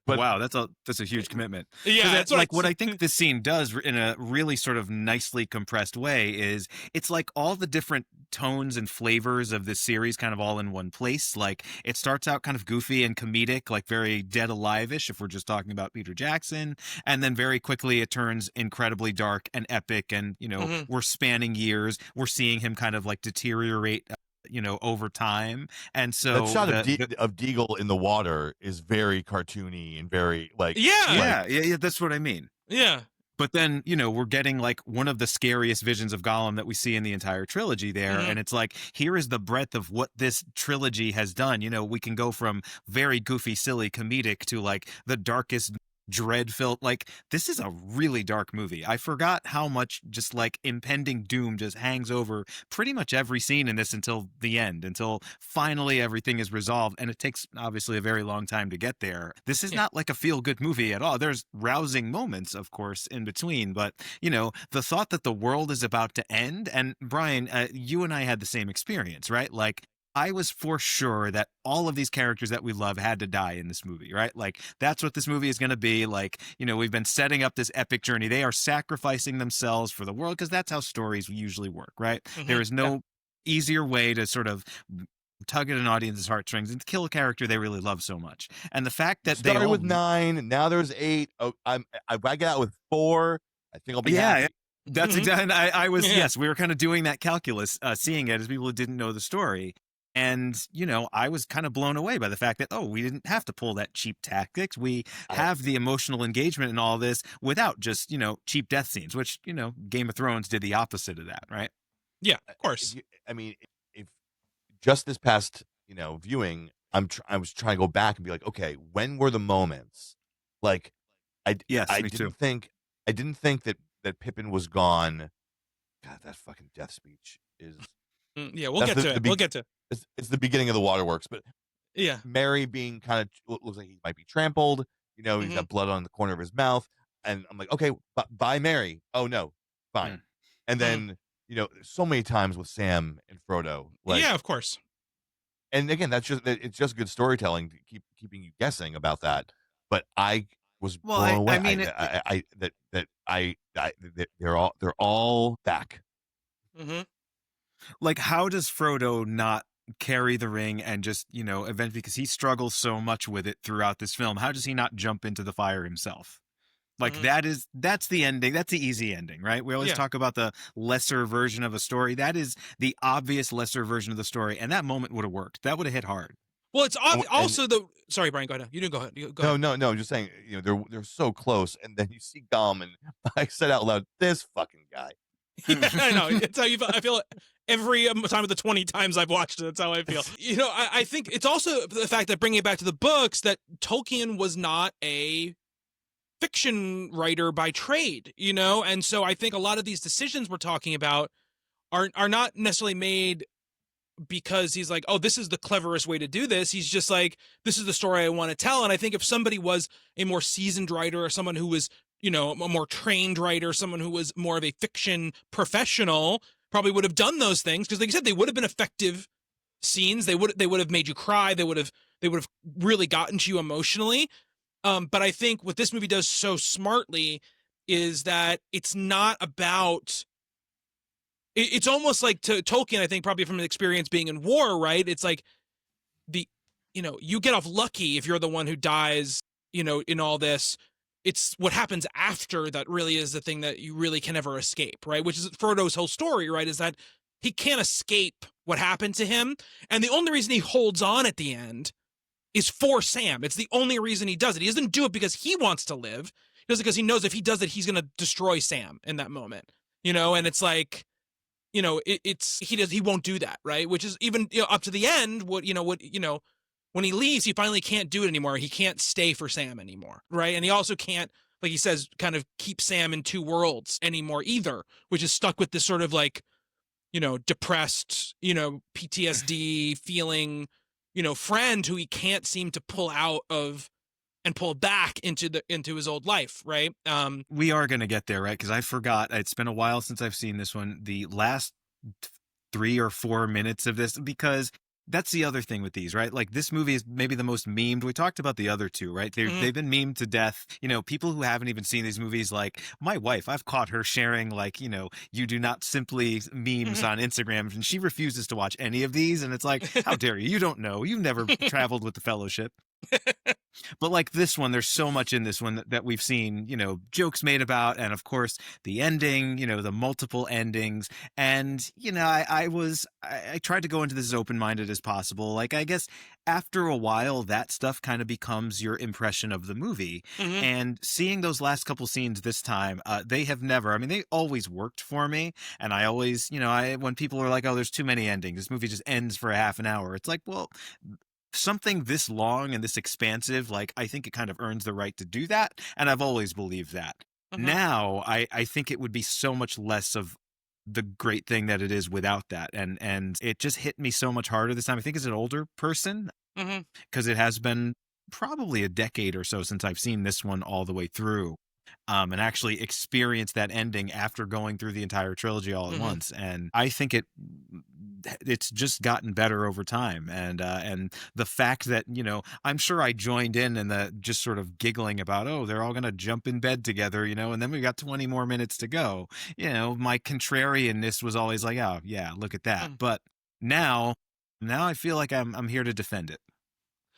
wow, that's a huge commitment. Yeah, that's like what I think this scene does in a really sort of nicely compressed way is it's like all the different tones and flavors of this series kind of all in one place. Like it starts out kind of goofy and comedic, like very Dead Alive-ish if we're just talking about Peter Jackson, and then very quickly it turns incredibly dark and epic, and you know we're spanning years. We're seeing him kind of like deteriorate over time. And so that shot of Deagle in the water is very cartoony and very like yeah, that's what I mean. Yeah. But then, we're getting like one of the scariest visions of Gollum that we see in the entire trilogy there. And it's like, here is the breadth of what this trilogy has done. We can go from very goofy, silly, comedic to like the darkest dread-filled. Like this is a really dark movie. I forgot how much just like impending doom just hangs over pretty much every scene in this until the end, until finally everything is resolved, and it takes obviously a very long time to get there. This is not like a feel-good movie at all. There's rousing moments, of course, in between, but the thought that the world is about to end, and Brian, you and I had the same experience, right? Like I was for sure that all of these characters that we love had to die in this movie, right? Like, that's what this movie is going to be. Like, we've been setting up this epic journey. They are sacrificing themselves for the world because that's how stories usually work, right? There is no easier way to sort of tug at an audience's heartstrings and kill a character they really love so much. And the fact that started with 9, now there's 8. Oh, I get out with 4. I think I'll be happy. That's exactly. I was, yes, we were kind of doing that calculus, seeing it as people who didn't know the story. And, I was kind of blown away by the fact that, we didn't have to pull that cheap tactics. We have the emotional engagement in all this without just, cheap death scenes, which, Game of Thrones did the opposite of that, right? Yeah, of course. If just this past, viewing, I was trying to go back and be like, okay, when were the moments? Like, I didn't think that Pippin was gone. God, that fucking death speech is. Yeah, we'll get to it. We'll get to. It's the beginning of the waterworks, but yeah, Merry being kind of looks like he might be trampled. He's got blood on the corner of his mouth, and I'm like, okay, bye, Merry. Oh no, fine. And then so many times with Sam and Frodo, like, yeah, of course. And again, it's just good storytelling to keeping you guessing about that. But I was blown away. They're all back. Like, how does Frodo not carry the ring and just, eventually, because he struggles so much with it throughout this film, how does he not jump into the fire himself? Like, that's the ending. That's the easy ending, right? We always talk about the lesser version of a story. That is the obvious lesser version of the story. And that moment would have worked. That would have hit hard. Well, it's also sorry, Brian, go ahead. You didn't go ahead. No. I'm just saying, they're so close. And then you see Gollum, and I said out loud, this fucking guy. Yeah, I know. It's how you feel. I feel every time of the 20 times I've watched it, that's how I feel. I think it's also the fact that, bringing it back to the books, that Tolkien was not a fiction writer by trade, and so I think a lot of these decisions we're talking about are not necessarily made because he's like, oh, this is the cleverest way to do this. He's just like, this is the story I want to tell. And I think if somebody was a more seasoned writer, or someone who was a more trained writer, someone who was more of a fiction professional, probably would have done those things, because like you said, they would have been effective scenes. They would have made you cry. They would have really gotten to you emotionally. But I think what this movie does so smartly is that it's not about. It's almost like, to Tolkien, I think, probably from an experience being in war, right? It's like you get off lucky if you're the one who dies, in all this. It's what happens after that really is the thing that you really can never escape, right? Which is Frodo's whole story, right? Is that he can't escape what happened to him. And the only reason he holds on at the end is for Sam. It's the only reason he does it. He doesn't do it because he wants to live. He does it because he knows if he does it, he's going to destroy Sam in that moment, and it's like, he won't do that, right? Which is even up to the end. When he leaves, he finally can't do it anymore. He can't stay for Sam anymore, right? And he also can't, like he says, kind of keep Sam in two worlds anymore either, which is stuck with this sort of like, depressed, PTSD feeling, friend who he can't seem to pull out of and pull back into his old life, right? We are going to get there, right? Because I forgot. It's been a while since I've seen this one. The last 3 or 4 minutes of this, because that's the other thing with these, right? Like, this movie is maybe the most memed. We talked about the other two, right? They've been memed to death. People who haven't even seen these movies, like my wife, I've caught her sharing, like, you do not simply memes on Instagram, and she refuses to watch any of these. And it's like, how dare you? You don't know. You've never traveled with the Fellowship. But like this one, there's so much in this one that we've seen, jokes made about. And of course, the ending, the multiple endings. And, I tried to go into this as open-minded as possible. Like, I guess after a while, that stuff kind of becomes your impression of the movie. And seeing those last couple scenes this time, they have never, they always worked for me. And I always, when people are like, oh, there's too many endings, this movie just ends for a half an hour. It's like, well, something this long and this expansive, like, I think it kind of earns the right to do that. And I've always believed that. Now, I think it would be so much less of the great thing that it is without that. And it just hit me so much harder this time. I think as an older person, because it has been probably a decade or so since I've seen this one all the way through. And actually experience that ending after going through the entire trilogy all at once. And I think it's just gotten better over time. And the fact that, I'm sure I joined in the just sort of giggling about, oh, they're all going to jump in bed together, and then we got 20 more minutes to go. My contrarianness was always like, oh, yeah, look at that. But now I feel like I'm here to defend it.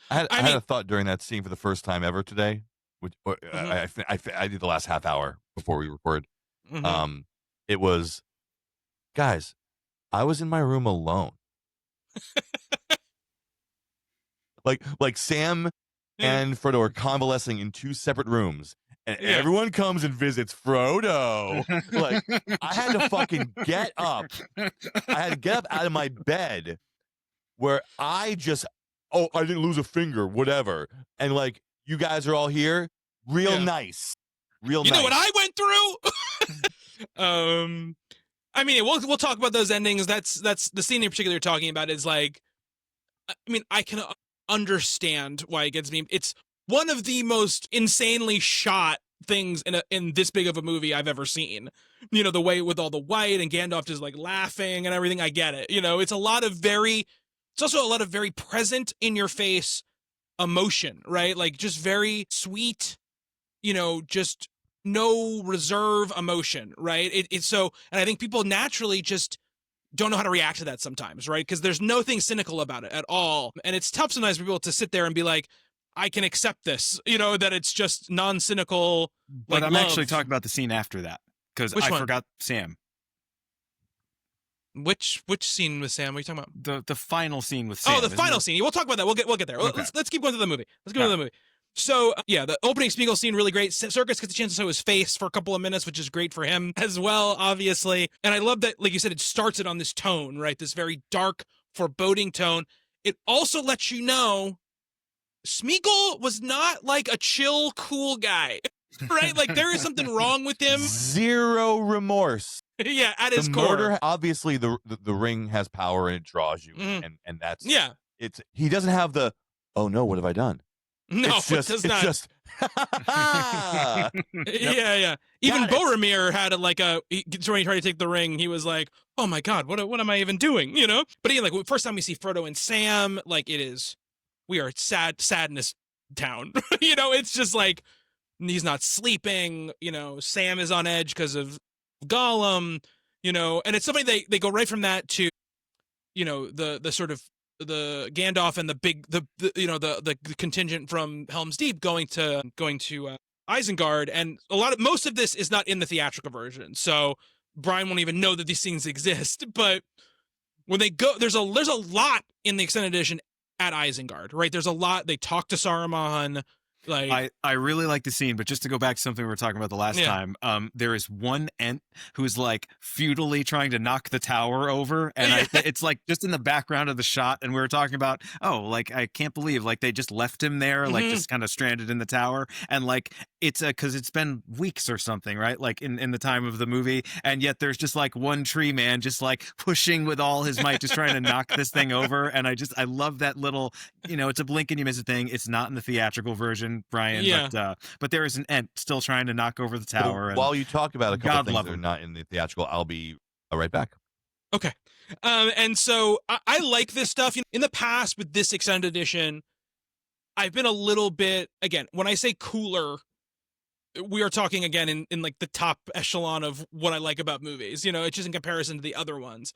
I had a thought during that scene for the first time ever today. I did the last half hour before we record. It was, guys, I was in my room alone. Like Sam and Frodo are convalescing in 2 separate rooms, and everyone comes and visits Frodo. Like, I had to fucking get up. I had to get up out of my bed where I didn't lose a finger, whatever. And like, you guys are all here. Real nice. Real nice. You know what I went through? I mean, we'll talk about those endings. That's the scene in particular you're talking about is like, I mean, I can understand why it gets memed. It's one of the most insanely shot things in this big of a movie I've ever seen. You know, the way with all the white and Gandalf just like laughing and everything. I get it. You know, it's also a lot of very present in your face emotion, right? Like just very sweet, you know, just no reserve emotion, right? It's so, and I think people naturally just don't know how to react to that sometimes, right? Because there's nothing cynical about it at all. And it's tough sometimes for people to sit there and be like, I can accept this, you know, that it's just non-cynical. But I'm actually talking about the scene after that because I forgot Sam. Which scene with Sam? What are you talking about? The final scene with Sam. Oh, the final scene. We'll talk about that. We'll get there. Okay. Let's keep going to the movie. Let's go to the movie. So, the opening Spiegel scene, really great. Circus gets a chance to show his face for a couple of minutes, which is great for him as well, obviously. And I love that, like you said, it starts it on this tone, right? This very dark, foreboding tone. It also lets you know Smeagol was not like a chill, cool guy, right? Like there is something wrong with him. Zero remorse. Yeah, at his core. Murder, obviously, the ring has power and it draws you, and that's he doesn't have the oh no, what have I done? No, it does not. Just yeah. Even Boromir had when he tried to take the ring, he was like, "Oh my god, what am I even doing?" You know. But again, like first time we see Frodo and Sam, like we are sadness town. You know, it's just like he's not sleeping. You know, Sam is on edge because of Gollum. You know, and it's something they go right from that to, you know, the sort of the Gandalf and the contingent from Helm's Deep going to Isengard, and most of this is not in the theatrical version, so Brian won't even know that these scenes exist. But when they go, there's a lot in the extended edition at Isengard, right? There's a lot. They talk to Saruman. Like I really like the scene, but just to go back to something we were talking about the last time, there is one Ent who's like futilely trying to knock the tower over, and it's like just in the background of the shot, and we were talking about, like I can't believe like they just left him there, like just kind of stranded in the tower, and like it's because it's been weeks or something, right? Like in the time of the movie, and yet there's just like one tree man just like pushing with all his might, just trying to knock this thing over, and I love that little, you know, it's a blink and you miss a thing. It's not in the theatrical version, Brian, but there is an Ent still trying to knock over the tower. While you talk about a couple things that are not in the theatrical, I'll be right back. Okay. And so I like this stuff. You know, in the past with this extended edition, I've been a little bit, again, when I say cooler, we are talking again in like the top echelon of what I like about movies. You know, it's just in comparison to the other ones.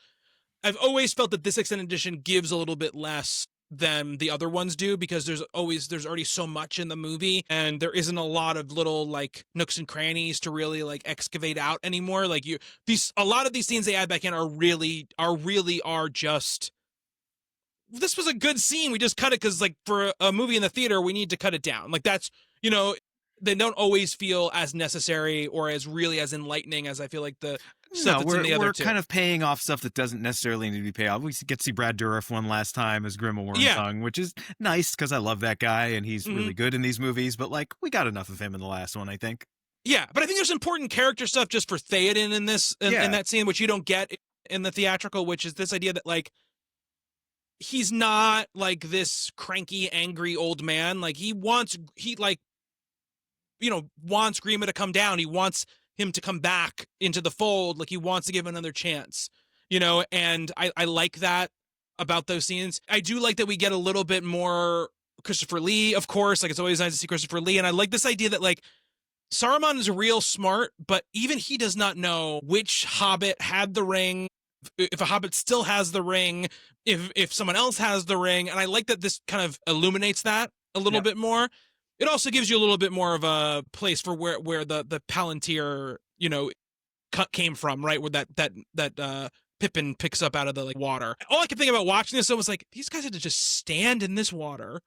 I've always felt that this extended edition gives a little bit less than the other ones do, because there's already so much in the movie, and there isn't a lot of little like nooks and crannies to really like excavate out anymore. Like a lot of these scenes they add back in are really just, this was a good scene, we just cut it because like for a movie in the theater we need to cut it down. Like that's, you know, they don't always feel as necessary or as really as enlightening as I feel like the stuff that's in the other two. We're kind of paying off stuff that doesn't necessarily need to be paid off. We get to see Brad Dourif one last time as Grim Wormtongue, which is nice because I love that guy and he's really good in these movies. But like, we got enough of him in the last one, I think. Yeah, but I think there's important character stuff just for Theoden in this in that scene, which you don't get in the theatrical, which is this idea that like he's not like this cranky, angry old man. Like he wants Grima to come down. He wants him to come back into the fold. Like he wants to give him another chance, you know, and I like that about those scenes. I do like that we get a little bit more Christopher Lee, of course. Like it's always nice to see Christopher Lee. And I like this idea that like Saruman is real smart, but even he does not know which hobbit had the ring, if a hobbit still has the ring, if someone else has the ring. And I like that this kind of illuminates that a little bit more. It also gives you a little bit more of a place for where the Palantir, you know, came from, right? Where that Pippin picks up out of the like water. All I could think about watching this was like, these guys had to just stand in this water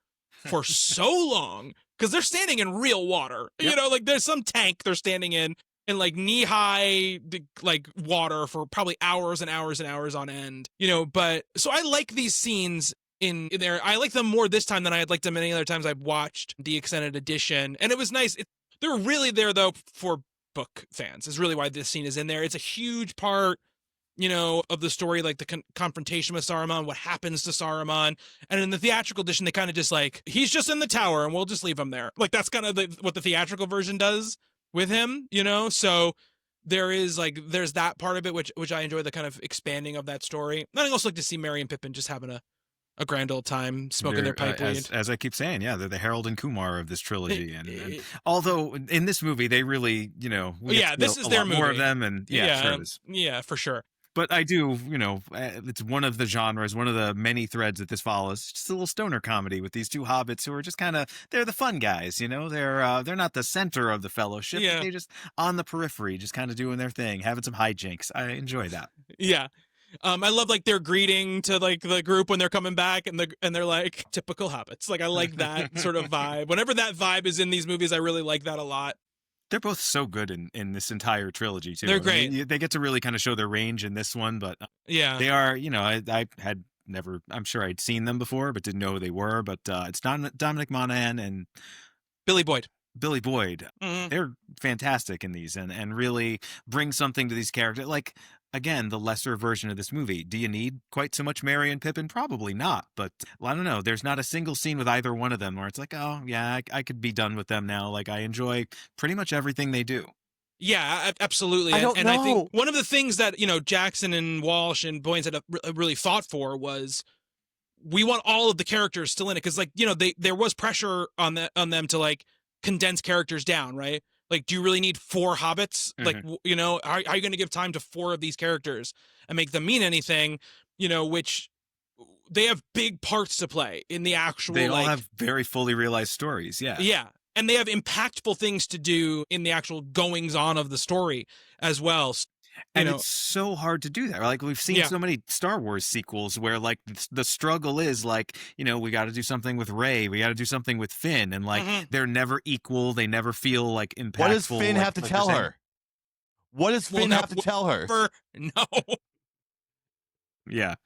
for so long because they're standing in real water. Yep. You know, like there's some tank they're standing in like knee-high like water for probably hours and hours and hours on end. You know, but so I like these scenes in there. I like them more this time than I had liked them any other times I've watched the extended edition, and it was nice. They're really there though for book fans. Is really why this scene is in there. It's a huge part, you know, of the story, like the confrontation with Saruman, what happens to Saruman. And in the theatrical edition, they kind of just like, he's just in the tower and we'll just leave him there. Like that's kind of what the theatrical version does with him, you know? So there's that part of it, which I enjoy, the kind of expanding of that story. And I also like to see Merry and Pippin just having a grand old time smoking their pipe weed. As I keep saying, yeah, they're the Harold and Kumar of this trilogy. And although in this movie, they really, you know, this is their movie. More of them. And sure it is. Yeah, for sure. But I do, you know, it's one of the genres, one of the many threads that this follows. Just a little stoner comedy with these two hobbits who are just kind of, they're the fun guys, you know. They're not the center of the fellowship. Yeah. They're just on the periphery, just kind of doing their thing, having some hijinks. I enjoy that. Yeah. I love like their greeting to like the group when they're coming back and they're like typical hobbits. Like I like that sort of vibe. Whenever that vibe is in these movies, I really like that a lot. They're both so good in this entire trilogy too. They're great. I mean, they get to really kind of show their range in this one, but yeah, they are. You know, I had never. I'm sure I'd seen them before, but didn't know who they were. But it's Dominic Monaghan and Billy Boyd. Mm-hmm. They're fantastic in these, and really bring something to these characters. Like again, the lesser version of this movie. Do you need quite so much Merry and Pippin? Probably not. But well, I don't know. There's not a single scene with either one of them where it's like, oh yeah, I could be done with them now. Like I enjoy pretty much everything they do. Yeah, absolutely. I don't know. I think one of the things that, you know, Jackson and Walsh and Boyens had really fought for was we want all of the characters still in it. Cause like, you know, there was pressure on them to like condense characters down, right? Like, do you really need 4 hobbits? Mm-hmm. Like, you know, are you going to give time to 4 of these characters and make them mean anything? You know, which they have big parts to play in the actual. They all have very fully realized stories. Yeah. Yeah. And they have impactful things to do in the actual goings on of the story as well. And it's so hard to do that. Like we've seen so many Star Wars sequels where like the struggle is like, you know, we got to do something with Rey, we got to do something with Finn, and like they're never equal. They never feel like impactful. What does Finn have to tell her? What does Finn have to tell her? No. Yeah.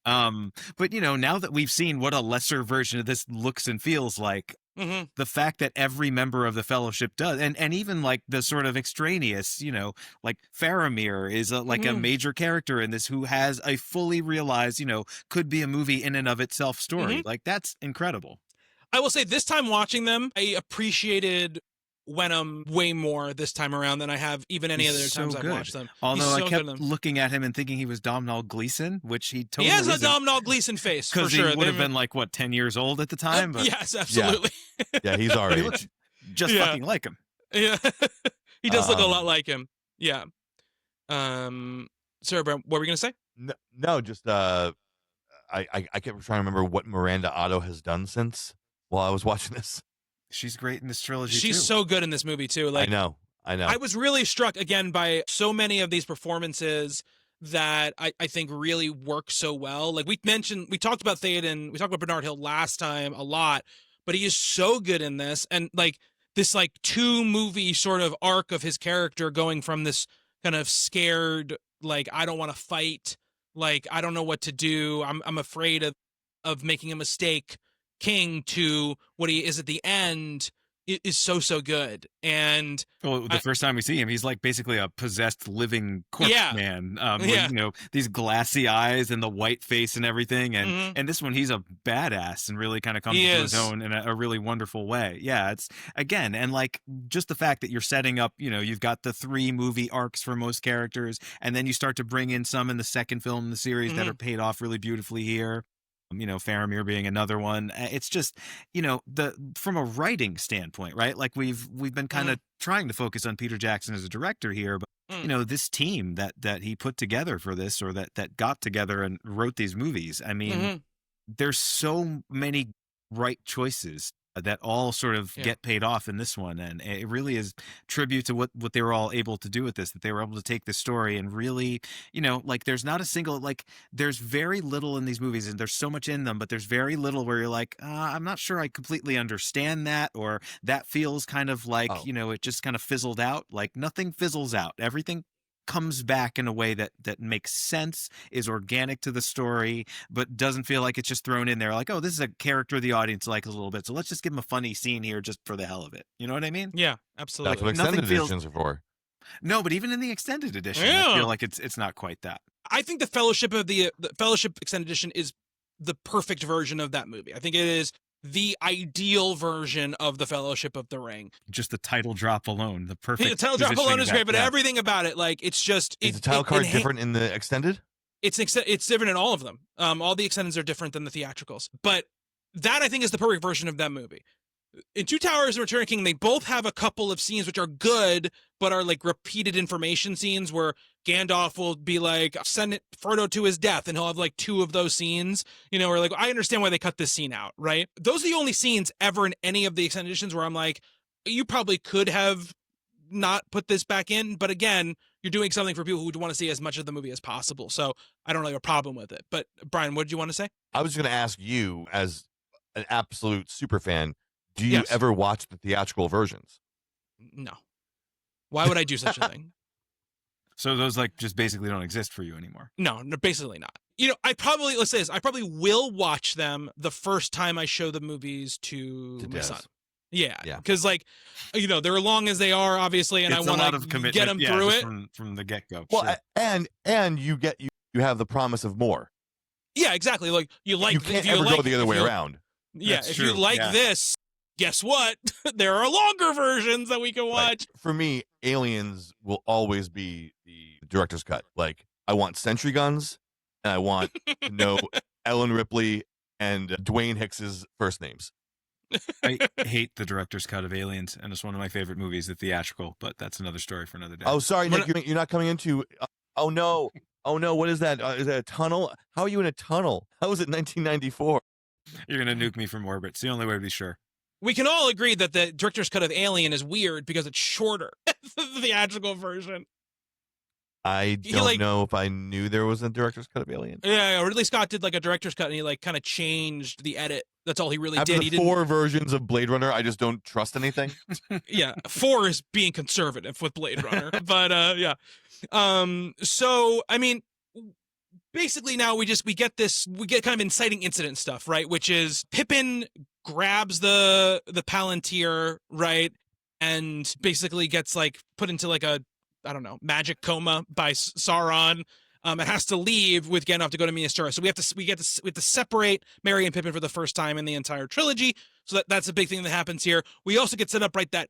But you know, now that we've seen what a lesser version of this looks and feels like, the fact that every member of the Fellowship does, and even like the sort of extraneous, you know, like Faramir is a major character in this who has a fully realized, you know, could be a movie in and of itself story. Like that's incredible. I will say this time watching them, I appreciated Wenham way more this time around than I have even any other times I've watched them. Although I kept looking at him and thinking he was Domhnall Gleeson, which he totally has a Domhnall Gleeson face for sure. He would have been like what 10 years old at the time. But yes, absolutely. Yeah, he's our age. Just fucking like him. Yeah, he does look a lot like him. Yeah. Sorry, Brent, what were we gonna say? No, just I kept trying to remember what Miranda Otto has done since while I was watching this. She's great in this trilogy. She's so good in this movie too. Like I know. I was really struck again by so many of these performances that I think really work so well. Like we talked about Theoden, we talked about Bernard Hill last time a lot, but he is so good in this, and like this like 2 movie sort of arc of his character going from this kind of scared, like I don't want to fight, like I don't know what to do, I'm afraid of making a mistake, king, to what he is at the end is so good. And the first time we see him, he's like basically a possessed living corpse man. With, you know, these glassy eyes and the white face and everything. And and this one, he's a badass and really kind of comes to his own in a really wonderful way. Yeah, it's again, and like just the fact that you're setting up, you know, you've got the 3 movie arcs for most characters, and then you start to bring in some in the second film in the series that are paid off really beautifully here. You know, Faramir being another one. It's just, you know, from a writing standpoint, right? Like we've been kind of trying to focus on Peter Jackson as a director here, but you know, this team that he put together for this, or that got together and wrote these movies. I mean, there's so many right choices that all sort of get paid off in this one. And it really is tribute to what they were all able to do with this, that they were able to take this story and really, like there's not a single, like there's very little in these movies and there's so much in them, but there's very little where you're like, I'm not sure I completely understand that, or that feels kind of like, it just kind of fizzled out. Like nothing fizzles out. Everything comes back in a way that makes sense, is organic to the story, but doesn't feel like it's just thrown in there like, oh, this is a character the audience likes a little bit, so let's just give him a funny scene here just for the hell of it. You know what I mean? Yeah, absolutely. That's what extended editions are for. No, but even in the extended edition, I feel like it's not quite that. I think the Fellowship of the Fellowship Extended Edition is the perfect version of that movie. I think it is the ideal version of the Fellowship of the Ring. Just the title drop alone, the perfect. The title drop alone is great, but everything about it, like it's just. Is the title card different in the extended? It's different in all of them. All the extendeds are different than the theatricals, but that I think is the perfect version of that movie. In Two Towers and Return of the King, they both have a couple of scenes which are good, but are like repeated information scenes where Gandalf will be like, send Frodo to his death, and he'll have like two of those scenes, or like, I understand why they cut this scene out, right? Those are the only scenes ever in any of the extended editions where I'm like, you probably could have not put this back in, but again, you're doing something for people who want to see as much of the movie as possible, so I don't really have a problem with it. But Brian, what did you want to say? I was going to ask you, as an absolute super fan, do you ever watch the theatrical versions? No. Why would I do such a thing? So those like just basically don't exist for you anymore? No, basically not. I probably, let's say this, I probably will watch them the first time I show the movies to my son. Yeah. Because like, they're long as they are, obviously, and it's I want to get them through it. From the get-go. Well, sure. and you have the promise of more. Yeah, exactly. Like, you can't ever go the other way around. Yeah, That's if true. you like this, guess what? There are longer versions that we can watch. Right. For me, Aliens will always be the director's cut. Like, I want sentry guns, and I want to know Ellen Ripley and Dwayne Hicks's first names. I hate the director's cut of Aliens, and it's one of my favorite movies, the theatrical, but that's another story for another day. Oh, sorry, Nick, you're not coming into... oh, no. What is that? Is that a tunnel? How are you in a tunnel? How was it 1994? You're going to nuke me from orbit. It's the only way to be sure. We can all agree that the director's cut of Alien is weird because it's shorter than the theatrical version. I don't know if I knew there was a director's cut of Alien. Yeah, Ridley Scott did like a director's cut, and he like kind of changed the edit. That's all he really After did. The four versions of Blade Runner, I just don't trust anything. Yeah, 4 is being conservative with Blade Runner, but yeah. So I mean, basically now we get kind of inciting incident stuff, right? Which is Pippin grabs the Palantir, right, and basically gets like put into like a, I don't know, magic coma by Sauron. It has to leave with Gandalf to go to Minas Tirith. So we have to separate Merry and Pippin for the first time in the entire trilogy. So that's a big thing that happens here. We also get set up right that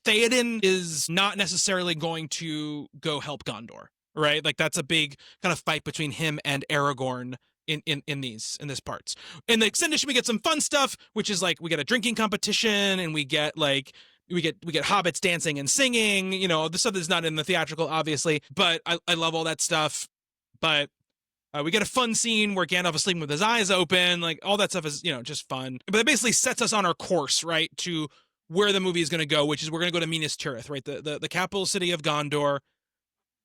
Theoden is not necessarily going to go help Gondor, right? Like that's a big kind of fight between him and Aragorn in this parts. In the extended edition, we get some fun stuff, which is like we get a drinking competition, and we get hobbits dancing and singing, the stuff that's not in the theatrical, obviously, but I love all that stuff. But we get a fun scene where Gandalf is sleeping with his eyes open, like all that stuff is, just fun. But it basically sets us on our course, right, to where the movie is going to go, which is we're going to go to Minas Tirith, right, the capital city of Gondor.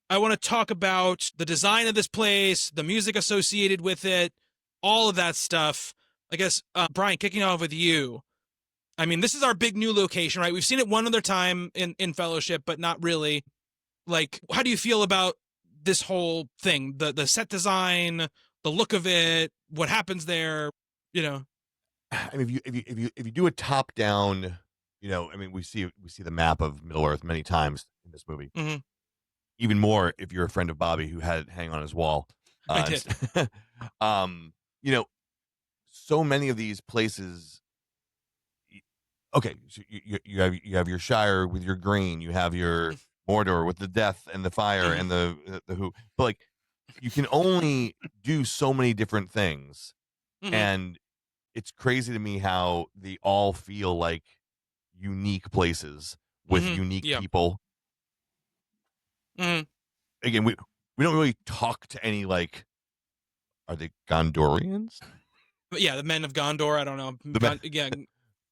I want to talk about the design of this place, the music associated with it, all of that stuff. I guess, Brian, kicking off with you. I mean, this is our big new location, right? We've seen it one other time in Fellowship, but not really. Like, how do you feel about this whole thing? The set design, the look of it, what happens there, I mean, if you do a top down, I mean, we see the map of Middle Earth many times in this movie. Mm-hmm. Even more if you're a friend of Bobby who had it hang on his wall. I did. So many of these places. Okay, so you have your Shire with your green, you have your Mordor with the death and the fire and the who, but like you can only do so many different things, and it's crazy to me how they all feel like unique places with unique people. Again, we don't really talk to any like, are they Gondorians? But yeah, the men of Gondor. I don't know.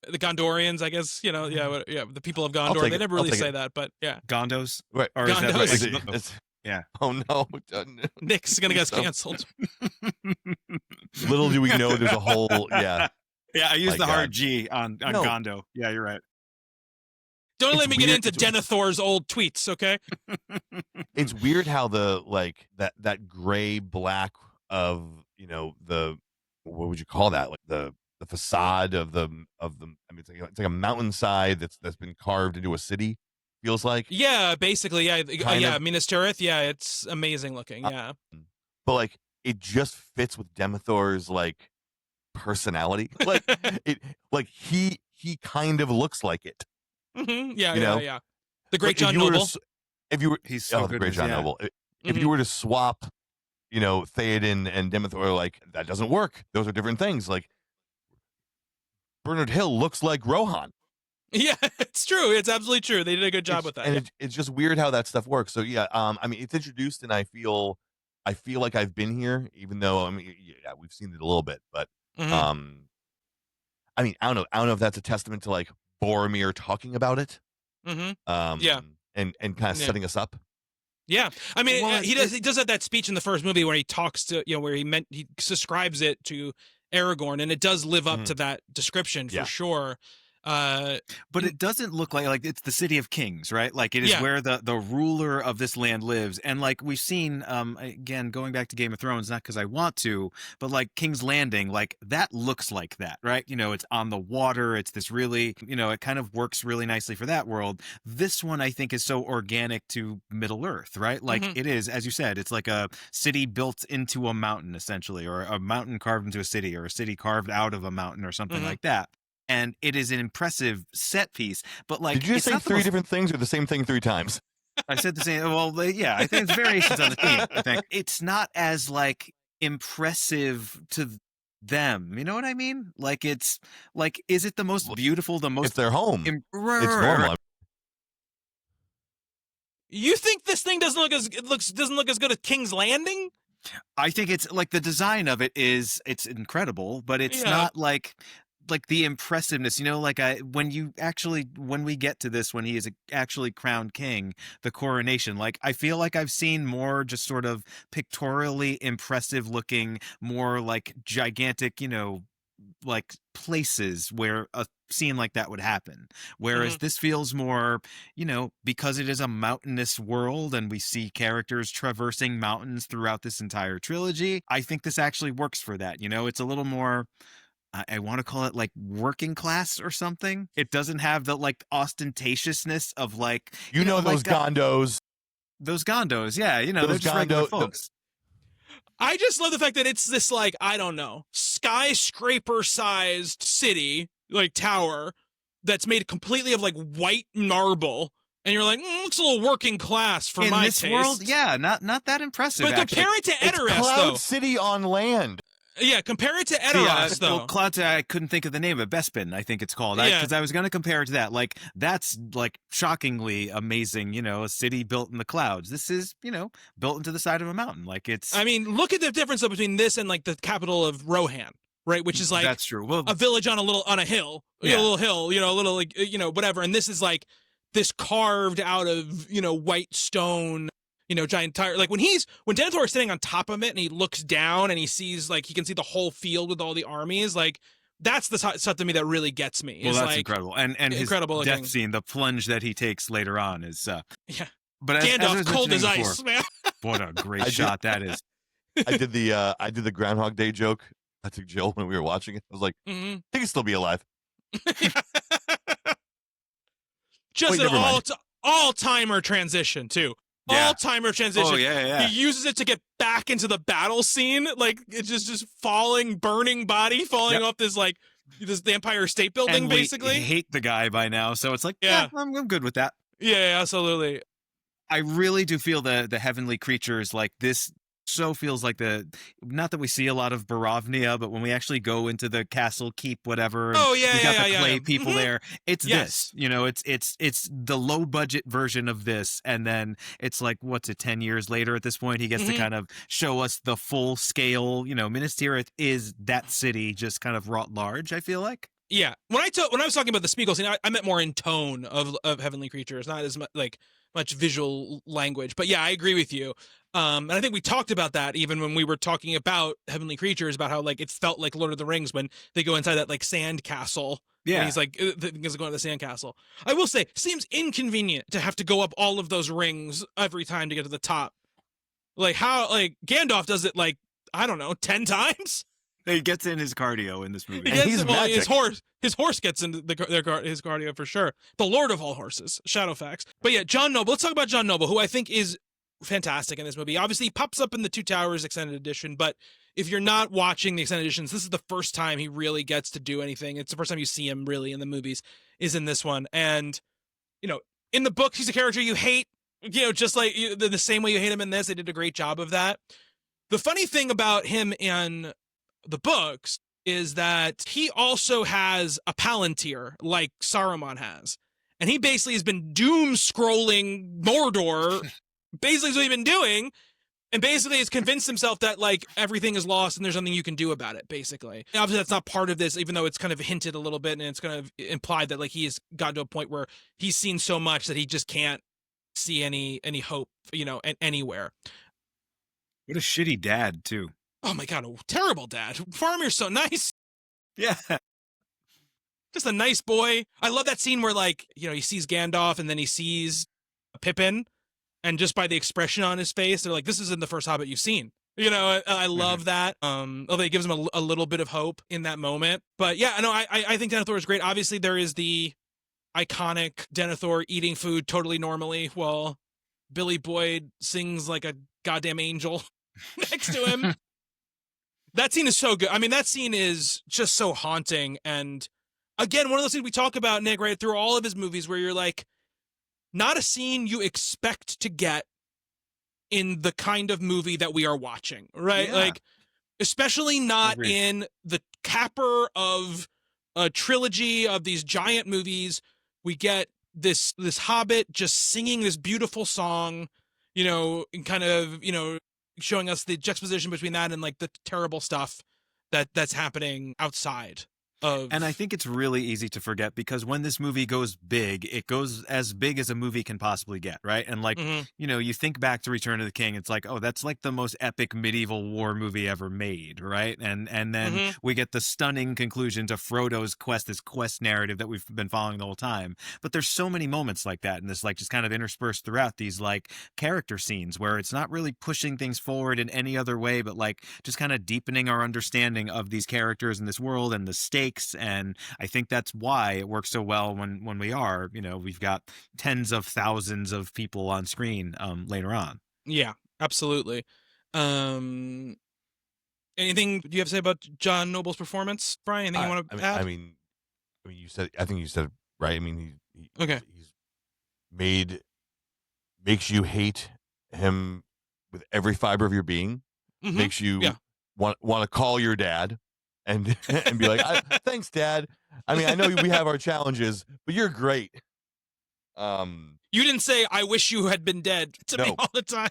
The Gondorians, I guess, yeah, the people of I'll Gondor. take They it. never I'll really take say it. that, but yeah. Gondos? Right. Or is that Gondos. Is like, it- it's- yeah. Oh no. Nick's gonna get So- canceled. Little do we know there's a whole yeah. Yeah, I used My the hard God. G on No. Gondo. Yeah, you're right. Don't It's let me get weird- into it's- Denethor's old tweets, okay? It's weird how the like that gray black of the what would you call that, like the facade of the I mean it's like a mountainside that's been carved into a city, feels like. Yeah, basically, yeah, Kind yeah. of. Minas Tirith, yeah, it's amazing looking. Yeah, But like it just fits with Denethor's like personality. Like he kind of looks like it. yeah, You know? yeah. The Great Like, John Noble. If you were He's so the good. Great as- John yeah. Noble. If Mhm. you were to swap, Theoden and Denethor, like that doesn't work. Those are different things. Like Bernard Hill looks like Rohan. Yeah, it's true. It's absolutely true. They did a good job with that. And yeah. it's just weird how that stuff works. So yeah, I mean, it's introduced, and I feel like I've been here, even though I mean, yeah, we've seen it a little bit, but Mhm. I mean, I don't know if that's a testament to like Boromir talking about it, Mhm. yeah, and kind of Yeah. setting us up. Yeah, I mean, Well, he does have that speech in the first movie where he talks to where he describes it to Aragorn, and it does live up to that description for Yeah. sure. But it doesn't look like it's the city of kings, right? Like it is Yeah. where the ruler of this land lives. And like we've seen, again, going back to Game of Thrones, not because I want to, but like King's Landing, like that looks like that, right? It's on the water. It's this really, it kind of works really nicely for that world. This one I think is so organic to Middle Earth, right? Like Mhm. it is, as you said, it's like a city built into a mountain essentially, or a mountain carved into a city, or a city carved out of a mountain or something Mhm. like that. And it is an impressive set piece, but like Did you it's just say not the three most- different things or the same thing 3 times? I said the same. Well, yeah, I think it's variations on the theme. I think it's not as like impressive to them. You know what I mean? Like it's like, is it the most Well, beautiful? The It's most their home. It's normal. You think this thing doesn't look as good as King's Landing? I think it's like the design of it it's incredible, but it's Yeah. not like the impressiveness, like when we get to this, when he is actually crowned king, the coronation, like I feel like I've seen more just sort of pictorially impressive looking, more like gigantic, like places where a scene like that would happen. Whereas this feels more, because it is a mountainous world and we see characters traversing mountains throughout this entire trilogy, I think this actually works for that. It's a little more, I want to call it like working class or something. It doesn't have the like ostentatiousness of like, Those like, Gondos. those Gondos. Yeah. They're Those just regular Gondo- folks. I just love the fact that it's this like, I don't know, skyscraper sized city, like tower, that's made completely of like white marble. And you're like, looks a little working class for In my this taste. world, yeah, not that impressive. But actually. compare it to It's Edoras, Cloud though. City on land. Yeah, compare it to See, Edoras, though. well, Cloud, I couldn't think of the name of Bespin, I think it's called. Yeah. Because I was going to compare it to that. Like, that's like shockingly amazing, a city built in the clouds. This is, built into the side of a mountain. Like, it's. I mean, look at the difference though, between this and like the capital of Rohan, right? Which is like that's true. Well, a village on a hill, Yeah. a little hill, a little like, whatever. And this is like this carved out of, white stone, giant tire. Like when Denethor is sitting on top of it and he looks down and he sees like, he can see the whole field with all the armies. Like that's the stuff to me that really gets me. well, is that's like, incredible. And his incredible death looking. scene, the plunge that he takes later on is. Yeah. But as I Gandalf was cold as mentioning ice, before, man. what a great I did- shot that is. I did the Groundhog Day joke. I took Jill when we were watching it. I was like, hmm he can still be alive. Just Wait, an never mind. all-timer transition too. Yeah. All-timer transition. Oh, yeah. He uses it to get back into the battle scene, like it's just falling, burning body falling Yep. off this the Empire State Building, And basically. we hate the guy by now, so it's like, Yeah. I'm good with that. Yeah, absolutely. I really do feel the heavenly creatures like this so feels like not that we see a lot of Barovnia, but when we actually go into the castle, keep whatever, and Oh, yeah, you got yeah, the yeah, clay yeah. people Mhm. there. It's Yes. this, it's the low budget version of this. And then it's like, what's it, 10 years later at this point, he gets to Mhm. kind of show us the full scale, Minas Tirith is that city just kind of wrought large, I feel like. Yeah, when I was talking about the Smeagol scene, I meant more in tone of heavenly creatures, not as much visual language. But yeah, I agree with you. And I think we talked about that even when we were talking about heavenly creatures, about how like it felt like Lord of the Rings when they go inside that like sand castle. Yeah. And he's like, he's going to the sand castle. I will say, seems inconvenient to have to go up all of those rings every time to get to the top. Like how, like Gandalf does it like, I don't know, 10 times. He gets in his cardio in this movie. He's magic. His horse gets into his cardio for sure. The Lord of all horses, Shadowfax. But yeah, John Noble. Let's talk about John Noble, who I think is fantastic in this movie. Obviously, he pops up in the Two Towers extended edition, but if you're not watching the extended editions, this is the first time he really gets to do anything. It's the first time you see him really in the movies, is in this one. And, you know, in the books, he's a character you hate, you know, just like the same way you hate him in this. They did a great job of that. The funny thing about him in the books is that he also has a Palantir like Saruman has. And he basically has been doom scrolling Mordor. Basically is what he's been doing. And basically has convinced himself that like everything is lost and there's nothing you can do about it, basically. And obviously that's not part of this, even though it's kind of hinted a little bit and it's kind of implied that like he has gotten to a point where he's seen so much that he just can't see any hope, you know, anywhere. What a shitty dad, too. Oh my God, a terrible dad. Faramir's so nice. Yeah. Just a nice boy. I love that scene where, like, you know, he sees Gandalf and then he sees Pippin, and just by the expression on his face, they're like, this isn't the first Hobbit you've seen. You know, I love that. Although it gives him a little bit of hope in that moment. But yeah, no, I think Denethor is great. Obviously, there is the iconic Denethor eating food totally normally while Billy Boyd sings like a goddamn angel next to him. That scene is so good. I mean, that scene is just so haunting. And again, one of those things we talk about, Nick, right, through all of his movies where you're like, not a scene you expect to get in the kind of movie that we are watching, right? Yeah. Like, especially not Agreed. in the capper of a trilogy of these giant movies. We get this Hobbit just singing this beautiful song, you know, and kind of, you know, showing us the juxtaposition between that and like the terrible stuff that's happening outside of. And I think it's really easy to forget because when this movie goes big, it goes as big as a movie can possibly get, right? And like, you know, you think back to Return of the King, it's like, oh, that's like the most epic medieval war movie ever made, right? And then we get the stunning conclusion to Frodo's quest, this quest narrative that we've been following the whole time. But there's so many moments like that, and this like just kind of interspersed throughout these like character scenes where it's not really pushing things forward in any other way, but like just kind of deepening our understanding of these characters in this world and the stakes. And I think that's why it works so well when we are, you know, we've got tens of thousands of people on screen later on. Yeah, absolutely. Anything do you have to say about John Noble's performance, Brian? Anything you want to add? I mean, I think you said it right. I mean, he's makes you hate him with every fiber of your being. Makes you want to call your dad. And be like, thanks, Dad. I mean, I know we have our challenges, but you're great. You didn't say, I wish you had been dead to me all the time.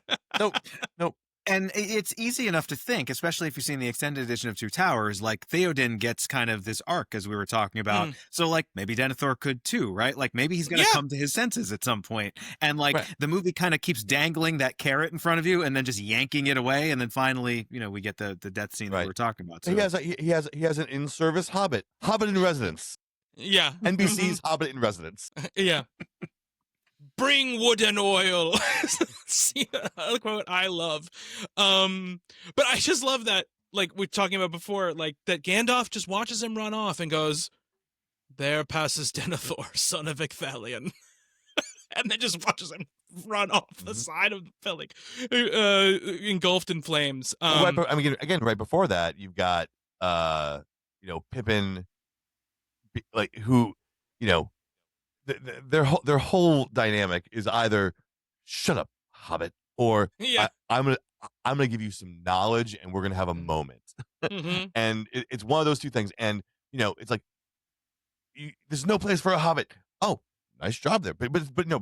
Nope. And it's easy enough to think, especially if you've seen the extended edition of Two Towers, like Theoden gets kind of this arc as we were talking about. So like maybe Denethor could too, right? Like maybe he's going to come to his senses at some point. And like the movie kind of keeps dangling that carrot in front of you and then just yanking it away. And then finally, you know, we get the death scene that we were talking about. So. He has an in-service Hobbit in residence. Yeah. NBC's Hobbit in residence. Yeah. Bring wood and oil. See, a quote I love. But I just love that, like we were talking about before, like that Gandalf just watches him run off and goes, there passes Denethor, son of Icthalion. And then just watches him run off the side of the building, engulfed in flames. I mean, again, right before that, you've got, you know, Pippin, like who, you know, their whole dynamic is either shut up, Hobbit, or I'm gonna give you some knowledge and we're gonna have a moment. And it's one of those two things. And you know, it's like there's no place for a Hobbit. Oh, nice job there, but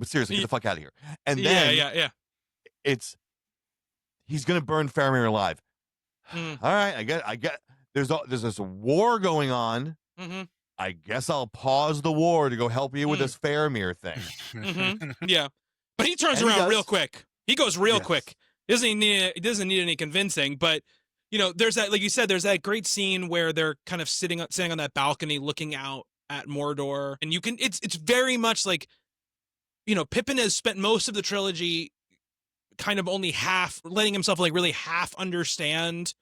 seriously, get the fuck out of here. And then he's gonna burn Faramir alive. All right, I get. There's this war going on. I guess I'll pause the war to go help you with this Faramir thing. Yeah, but he turns And he around does. real quick. He goes real Yes. quick. He doesn't need any convincing. But there's that, like you said, there's that great scene where they're kind of sitting on that balcony looking out at Mordor, and it's very much like, Pippin has spent most of the trilogy kind of only letting himself like really half understand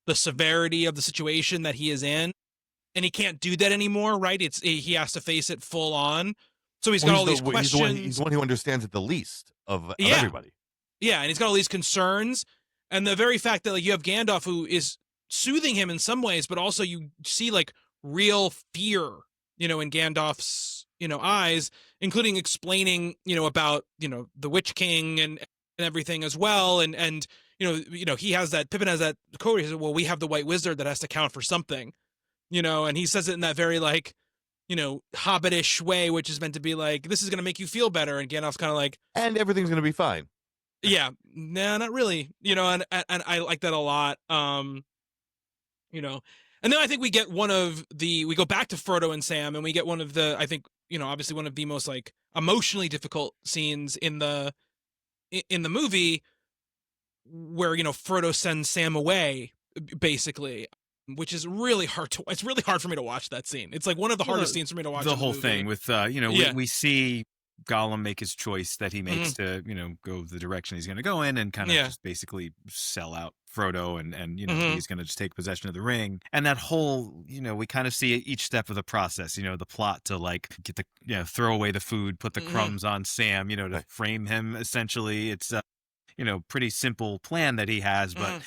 the severity of the situation that he is in, and he can't do that anymore, right? He has to face it full on. So he's got all these questions. He's the one who understands it the least of Yeah. everybody. Yeah, and he's got all these concerns, and the very fact that like you have Gandalf who is soothing him in some ways, but also you see like real fear, in Gandalf's eyes, including explaining about the Witch King and everything as well, and he has that, Pippin has that quote. He says, "Well, we have the White Wizard that has to count for something," and he says it in that very like hobbitish way, which is meant to be like, this is going to make you feel better, and Gandalf's kind of like, and everything's going to be fine. yeah, nah, not really, and I like that a lot. And then I think we get we go back to Frodo and Sam, and we get one of the, I think, obviously one of the most like emotionally difficult scenes in the movie, where Frodo sends Sam away, basically, which is really hard it's really hard for me to watch that scene. It's like one of the hardest scenes for me to watch. The whole movie. thing with we see Gollum make his choice that he makes to go the direction he's going to go in, and kind of just basically sell out Frodo, and he's going to just take possession of the ring, and that whole we kind of see each step of the process, the plot to like get the throw away the food, put the crumbs on Sam, to frame him. Essentially, it's pretty simple plan that he has, but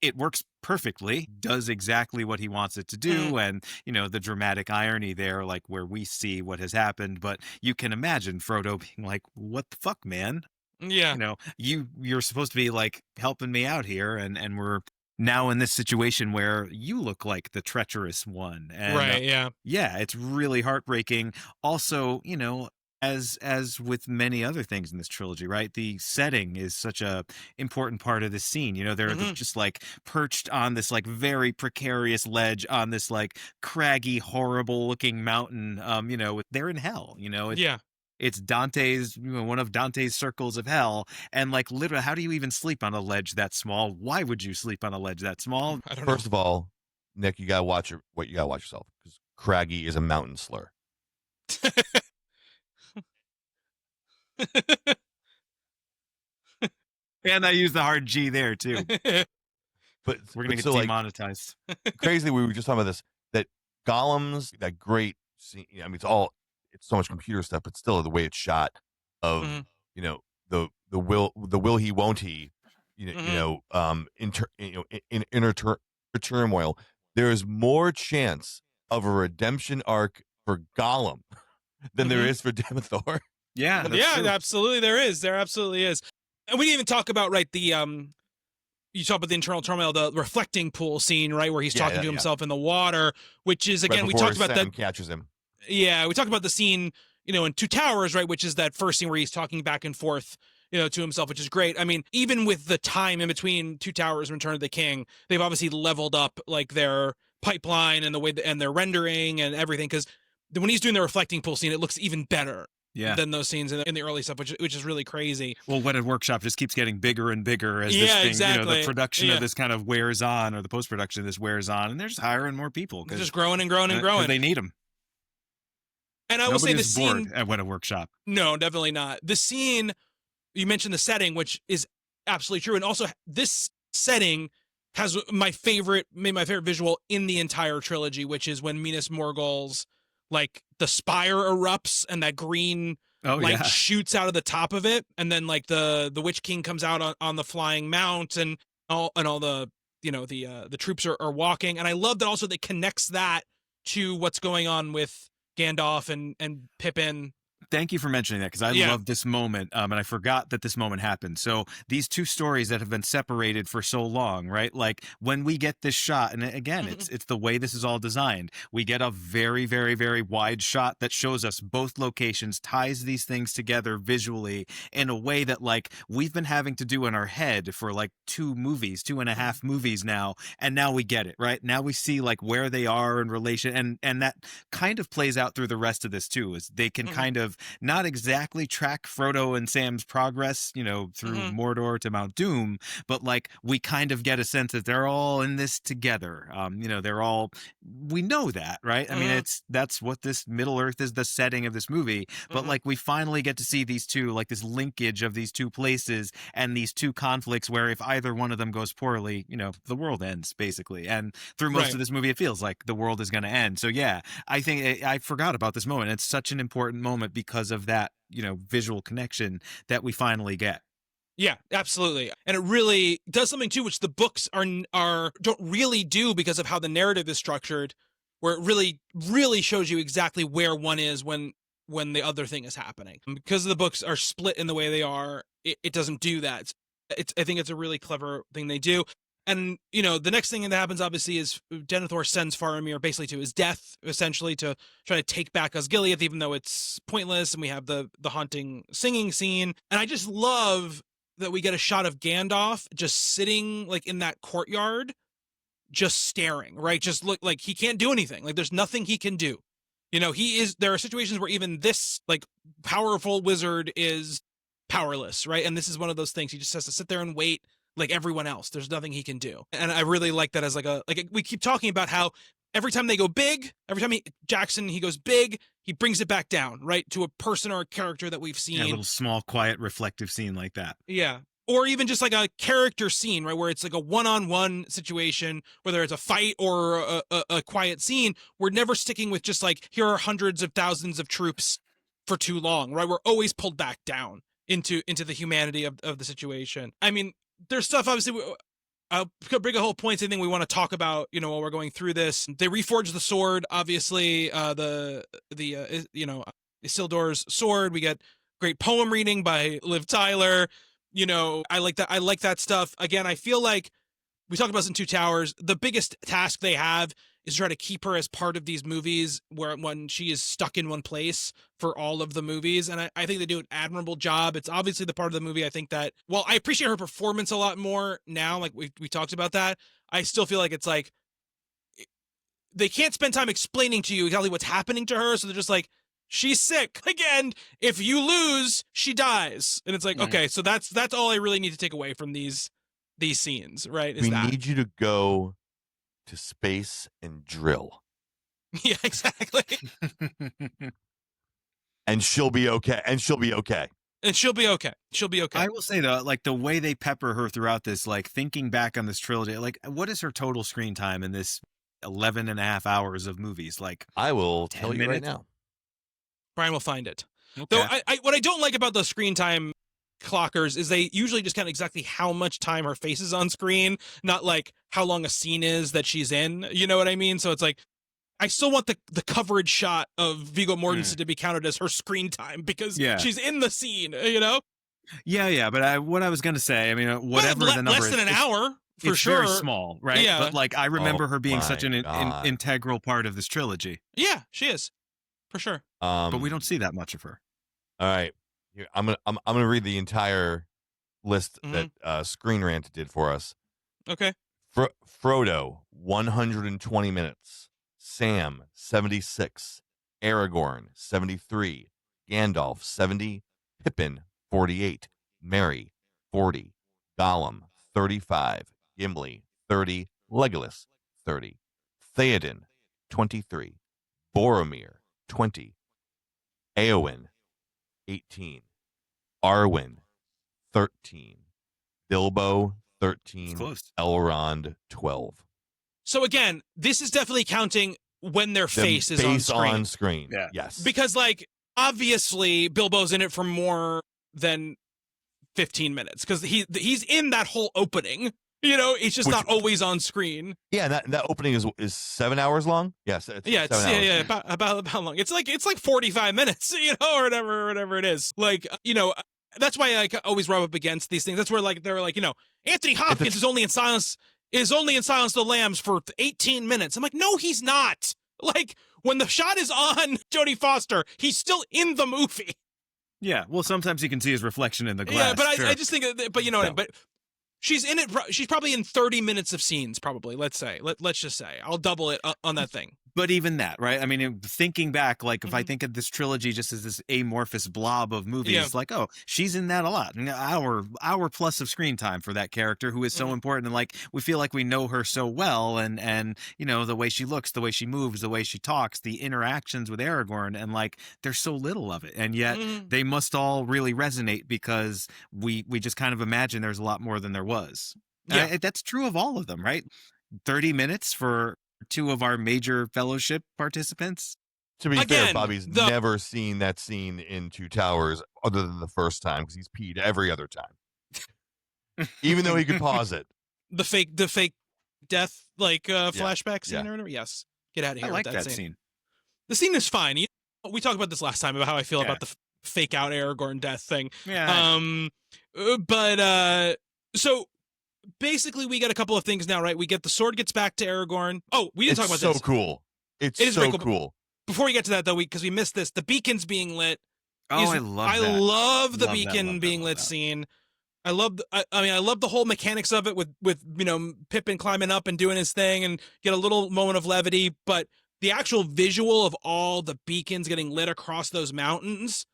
it works perfectly, does exactly what he wants it to do. And the dramatic irony there, like where we see what has happened, but you can imagine Frodo being like, what the fuck, man? Yeah. You're supposed to be like helping me out here, and we're now in this situation where you look like the treacherous one. And, right. Yeah, it's really heartbreaking. Also, as with many other things in this trilogy, right? The setting is such a important part of the scene. They're just like perched on this like very precarious ledge on this like craggy, horrible looking mountain. They're in hell, It's Dante's, one of Dante's circles of hell. And like literally, how do you even sleep on a ledge that small? Why would you sleep on a ledge that small? I don't know. First of all, Nick, you gotta watch yourself, because craggy is a mountain slur. And I use the hard G there too. But We're gonna get so, demonetized. Crazily, we were just talking about this, that Gollum's that great scene. I mean, it's so much computer stuff, but still the way it's shot of the will he won't he, in inner turmoil. There is more chance of a redemption arc for Gollum than there is for Denethor. Yeah, yeah, absolutely. There absolutely is. And we didn't even talk about, right, the you talk about the internal turmoil, the reflecting pool scene, right, where he's talking to himself in the water, which is, again, Right, we talked about Sam that. Catches him. Yeah, we talked about the scene, in Two Towers, right, which is that first scene where he's talking back and forth, to himself, which is great. I mean, even with the time in between Two Towers and Return of the King, they've obviously leveled up like their pipeline and the way and their rendering and everything, because when he's doing the reflecting pool scene, it looks even better. Yeah. Than those scenes in the early stuff, which is really crazy. Well, Wetted Workshop just keeps getting bigger and bigger as this thing, exactly. The production of this kind of wears on, or the post-production of this wears on, and they're just hiring more people. Just growing and growing and growing. They need them. And I will say the scene... at Wetted Workshop. No, definitely not. The scene, you mentioned the setting, which is absolutely true, and also this setting has my favorite visual in the entire trilogy, which is when Minas Morgul's like the spire erupts and that green light shoots out of the top of it, and then like the Witch King comes out on the flying mount, and all the the troops are walking. And I love that also that connects that to what's going on with Gandalf and Pippin Thank you for mentioning that, because I love this moment, and I forgot that this moment happened. So these two stories that have been separated for so long, right? Like when we get this shot, and again, it's the way this is all designed. We get a very, very, very wide shot that shows us both locations, ties these things together visually in a way that like we've been having to do in our head for like 2.5 movies now, and now we get it, right? Now we see like where they are in relation, and that kind of plays out through the rest of this too, is they can kind of not exactly track Frodo and Sam's progress, you know, through Mordor to Mount Doom, but like we kind of get a sense that they're all in this together. You know, they're all, we know that, right? I mean, that's what this Middle Earth is, the setting of this movie, but like we finally get to see these two, like this linkage of these two places and these two conflicts where if either one of them goes poorly, you know, the world ends basically. And through most of this movie, it feels like the world is going to end. So yeah, I think I forgot about this moment. It's such an important moment because of that, you know, visual connection that we finally get. Yeah, absolutely. And it really does something too, which the books don't really do because of how the narrative is structured, where it really, really shows you exactly where one is when the other thing is happening. Because the books are split in the way they are, it doesn't do that. I think it's a really clever thing they do. And, you know, the next thing that happens, obviously, is Denethor sends Faramir basically to his death, essentially, to try to take back Osgiliath, even though it's pointless. And we have the haunting singing scene. And I just love that we get a shot of Gandalf just sitting, like, in that courtyard, just staring, right? Just look like he can't do anything. Like, there's nothing he can do. You know, there are situations where even this, like, powerful wizard is powerless, right? And this is one of those things. He just has to sit there and wait like everyone else. There's nothing he can do. And I really like that as we keep talking about how every time they go big, every time he goes big, he brings it back down, right? To a person or a character that we've seen. Yeah, a little small, quiet, reflective scene like that. Yeah. Or even just like a character scene, right? Where it's like a one-on-one situation, whether it's a fight or a quiet scene. We're never sticking with just like, here are hundreds of thousands of troops for too long, right? We're always pulled back down into the humanity of the situation. I mean, there's stuff, obviously, I'll bring a whole point, anything we want to talk about, you know, while we're going through this. They reforge the sword, obviously, Isildur's sword. We get great poem reading by Liv Tyler. You know, I like that stuff. Again, I feel like we talked about this in Two Towers. The biggest task they have is to try to keep her as part of these movies when she is stuck in one place for all of the movies. And I think they do an admirable job. It's obviously the part of the movie I think that, while I appreciate her performance a lot more now, like we talked about that, I still feel like it's like they can't spend time explaining to you exactly what's happening to her. So they're just like, she's sick. Again, if you lose, she dies. And it's like, okay, so that's all I really need to take away from these scenes, right? We need you to go to space and drill. Yeah, exactly. And she'll be okay. And she'll be okay. I will say though, like the way they pepper her throughout this, like thinking back on this trilogy, like what is her total screen time in this 11.5 hours of movies? Like, I will tell you minutes? right now. Brian will find it. Okay. Though what I don't like about the screen time clockers is they usually just count exactly how much time her face is on screen, not like how long a scene is that she's in. You know what I mean? So it's like, I still want the coverage shot of Viggo Mortensen to be counted as her screen time because she's in the scene, you know? Yeah. But what I was going to say, I mean, whatever the number less than an hour, for it's sure. Very small, right? Yeah. But like, I remember her being such an God. integral part of this trilogy. Yeah, she is. For sure. But we don't see that much of her. All right. Here, I'm gonna read the entire list that Screen Rant did for us. Okay. Frodo, 120 minutes. Sam, 76. Aragorn, 73. Gandalf, 70. Pippin, 48. Merry, 40. Gollum, 35. Gimli, 30. Legolas, 30. Theoden, 23. Boromir, 20. Éowyn, 18. Arwen, 13. Bilbo, 13. Close. Elrond, 12. So again, this is definitely counting when their face is on screen. Yeah. Yes. Because like, obviously Bilbo's in it for more than 15 minutes because he's in that whole opening, You know, it's just Which- not always on screen. Yeah, and that opening is 7 hours long. Yes, it's 7 hours. About how long? It's like 45 minutes, you know, or whatever it is. Like, you know, that's why I always rub up against these things. That's where like they're like, you know, Anthony Hopkins is only in Silence of the Lambs for 18 minutes. I'm like, no, he's not. Like, when the shot is on Jodie Foster, he's still in the movie. Yeah, well, sometimes you can see his reflection in the glass. Yeah, but sure. I just think, but you know what I mean? But she's in it. She's probably in 30 minutes of scenes, probably. Let's say. Let's just say. I'll double it on that thing. But even that, right? I mean, thinking back, like if I think of this trilogy just as this amorphous blob of movies, it's like, oh, she's in that a lot. An hour plus of screen time for that character who is so important. And like, we feel like we know her so well. And, you know, the way she looks, the way she moves, the way she talks, the interactions with Aragorn. And like, there's so little of it. And yet they must all really resonate because we just kind of imagine there's a lot more than there was. Yeah. That's true of all of them, right? 30 minutes for 2 of our major fellowship participants. To be fair, Bobby's never seen that scene in Two Towers other than the first time because he's peed every other time. Even though he could pause it. The fake death flashback scene or whatever. Yes. Get out of here. I like with that scene. The scene is fine. We talked about this last time about how I feel about the fake out Aragorn death thing. Yeah. So basically we get a couple of things now, right? We get the sword gets back to Aragorn. Oh, we didn't talk about this. It's so cool. It is so cool. Before we get to that though, because we missed this, the beacon's being lit. Oh, I love the beacon being lit scene. I love the whole mechanics of it with you know, Pippin climbing up and doing his thing and get a little moment of levity, but the actual visual of all the beacons getting lit across those mountains,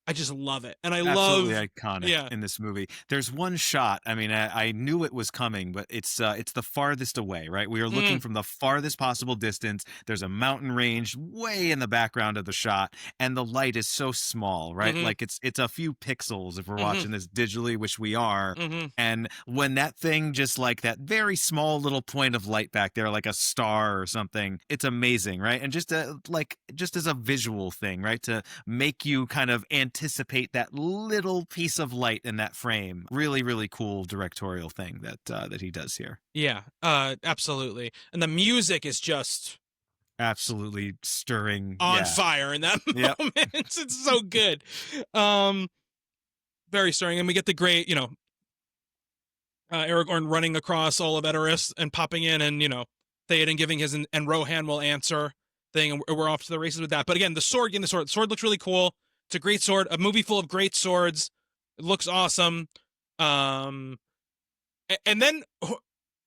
I just love it. And absolutely iconic in this movie. There's one shot. I mean, I knew it was coming, but it's the farthest away, right? We are looking from the farthest possible distance. There's a mountain range way in the background of the shot, and the light is so small, right? Like it's a few pixels if we're watching this digitally, which we are. And when that thing just like that very small little point of light back there, like a star or something, it's amazing, right? And just as a visual thing, right? To make you kind of anticipate that little piece of light in that frame. Really, really cool directorial thing that he does here. Yeah, absolutely. And the music is just absolutely stirring, on fire in that moment. It's so good. Very stirring. And we get the great, you know, Aragorn running across all of Edoras and popping in, and you know, Theoden giving his and Rohan will answer thing, and we're off to the races with that. But again, the sword looks really cool. It's a great sword, a movie full of great swords. It looks awesome. And then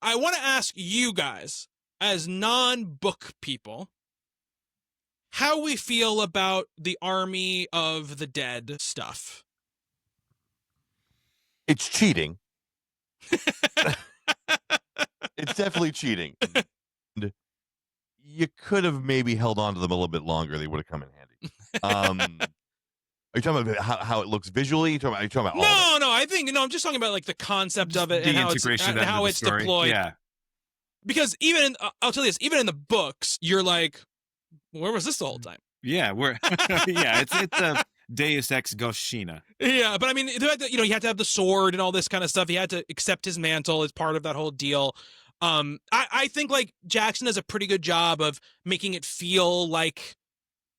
I want to ask you guys, as non-book people, how we feel about the Army of the Dead stuff. It's cheating. It's definitely cheating. You could have maybe held on to them a little bit longer. They would have come in handy. Are you talking about how it looks visually? Are you talking about all of it? No. I think I'm just talking about like the concept of it and how it's deployed. Yeah. Because I'll tell you this, even in the books, you're like, where was this the whole time? Yeah, it's a Deus Ex Machina. Yeah, but I mean, you had to have the sword and all this kind of stuff. He had to accept his mantle as part of that whole deal. I think like Jackson does a pretty good job of making it feel like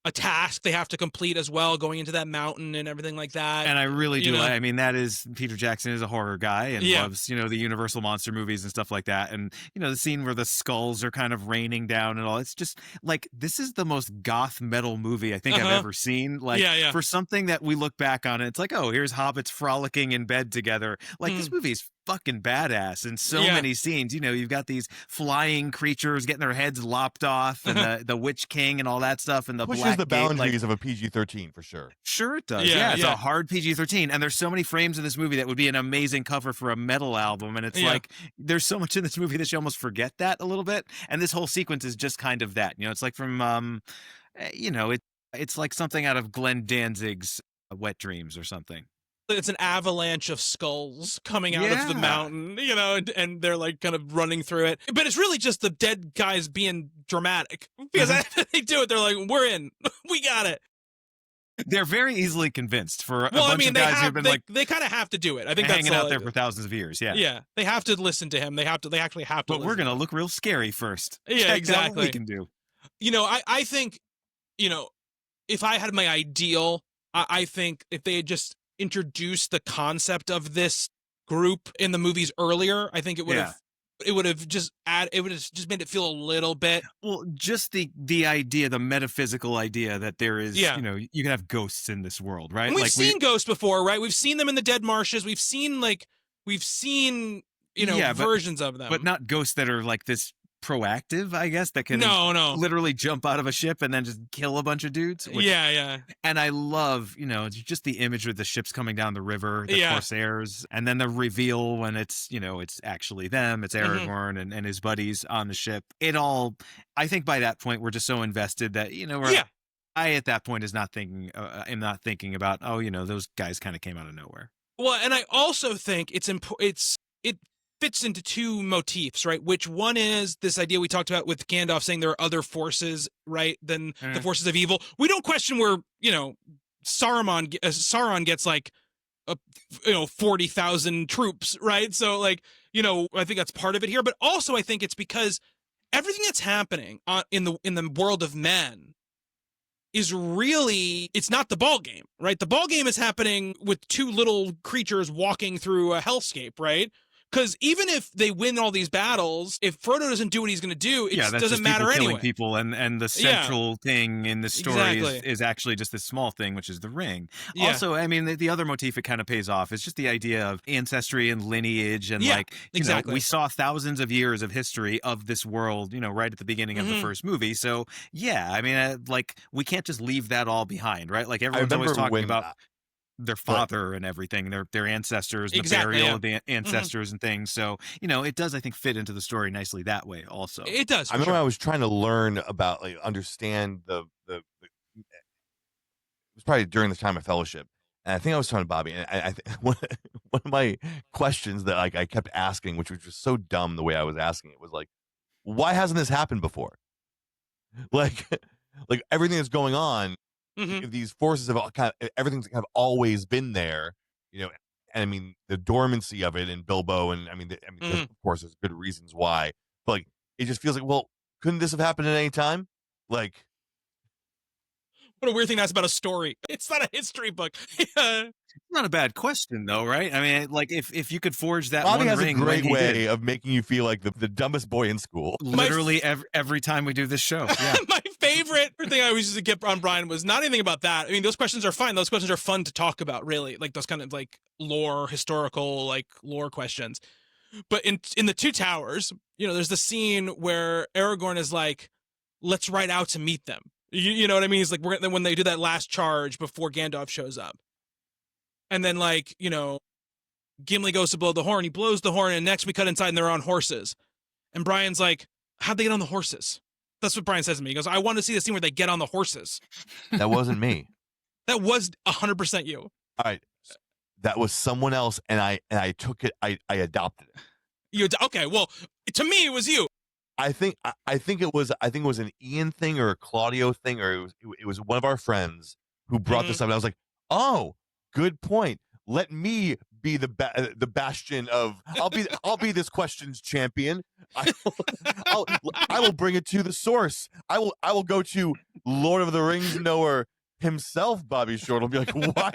a task they have to complete as well, going into that mountain and everything like that. And I really do like, I mean, that is, Peter Jackson is a horror guy and loves, you know, the Universal monster movies and stuff like that. And, you know, the scene where the skulls are kind of raining down and all, it's just like, this is the most goth metal movie I think I've ever seen. Like for something that we look back on, it's like, oh, here's hobbits frolicking in bed together. Like this movie's fucking badass in so many scenes. You know, you've got these flying creatures getting their heads lopped off and the Witch King and all that stuff and the pushes the boundaries of a PG-13 for sure. Sure it does. Yeah, it's a hard PG-13 and there's so many frames in this movie that would be an amazing cover for a metal album, and it's like there's so much in this movie that you almost forget that a little bit, and this whole sequence is just kind of that. You know, it's like from you know, it's like something out of Glenn Danzig's Wet Dreams or something. It's an avalanche of skulls coming out of the mountain, you know, and they're like kind of running through it. But it's really just the dead guys being dramatic because after they do it, they're like, we're in, we got it. They're very easily convinced for a Well, I bunch mean, of guys who've been like they kind of have to do it. I think that's hanging out there for thousands of years. Yeah. Yeah, they have to listen to him. They actually have to. But we're listen. gonna look real scary first. Yeah, Check out exactly. what we can do. I think, if I had my ideal, I think if they had just introduced the concept of this group in the movies earlier, I think it would have just made it feel a little bit. Well, just the idea, the metaphysical idea that there is, you can have ghosts in this world, right? And we've seen ghosts before, right? We've seen them in the Dead Marshes. We've seen versions of them, but not ghosts that are like this proactive, I guess, that can literally jump out of a ship and then just kill a bunch of dudes. And I love, just the image of the ships coming down the river, the Corsairs, and then the reveal when it's actually them, it's Aragorn and his buddies on the ship. I think by that point we're just so invested that, I at that point am not thinking about, those guys kind of came out of nowhere. Well, and I also think it fits into two motifs, right? Which one is this idea we talked about with Gandalf saying there are other forces, right, than the forces of evil. We don't question where, Sauron gets like 40,000 troops, right? So I think that's part of it here, but also I think it's because everything that's happening in the world of men is really, it's not the ball game, right? The ball game is happening with two little creatures walking through a hellscape, right? Because even if they win all these battles, if Frodo doesn't do what he's going to do, it doesn't matter anyway. Killing people, and the central thing in the story is actually just this small thing, which is the ring. Yeah. Also, I mean, the other motif it kind of pays off is just the idea of ancestry and lineage, and we saw thousands of years of history of this world, right at the beginning of the first movie. So I mean, we can't just leave that all behind, right? Like everyone's always talking about their father and everything, their ancestors, the burial of the ancestors and things. So, it does, I think, fit into the story nicely that way also. It does. I remember I was trying to learn about, understand it was probably during the time of fellowship. And I think I was talking to Bobby, and I one of my questions that I kept asking, which was just so dumb the way I was asking it, was like, why hasn't this happened before? Like everything that's going on, these forces have everything's kind of always been there, and I mean the dormancy of it in Bilbo, and I mean, of course there's good reasons why, but it just feels like, well, couldn't this have happened at any time? What a weird thing that's about a story. It's not a history book. It's not a bad question, though, right? I mean, if you could forge that Bobby one has ring, a great way of making you feel like the dumbest boy in school. Literally every time we do this show. Yeah. My favorite thing I always used to get on Brian was not anything about that. I mean, those questions are fine. Those questions are fun to talk about, really. Like those kind of historical lore questions. But in the Two Towers, there's the scene where Aragorn is like, let's ride out to meet them. You know what I mean? He's like, when they do that last charge before Gandalf shows up. And then Gimli goes to blow the horn. He blows the horn, and next we cut inside and they're on horses. And Brian's like, how'd they get on the horses? That's what Brian says to me. He goes, I want to see the scene where they get on the horses. That wasn't me. That was 100% you. All right. That was someone else, and I took it, I adopted it. Okay, well, to me it was you. I think it was an Ian thing or a Claudio thing, or it was one of our friends who brought this up, and I was like, oh, good point. Let me be the bastion of. I'll be this question's champion. I will bring it to the source. I will go to Lord of the Rings knower himself, Bobby Shortle, be like, why?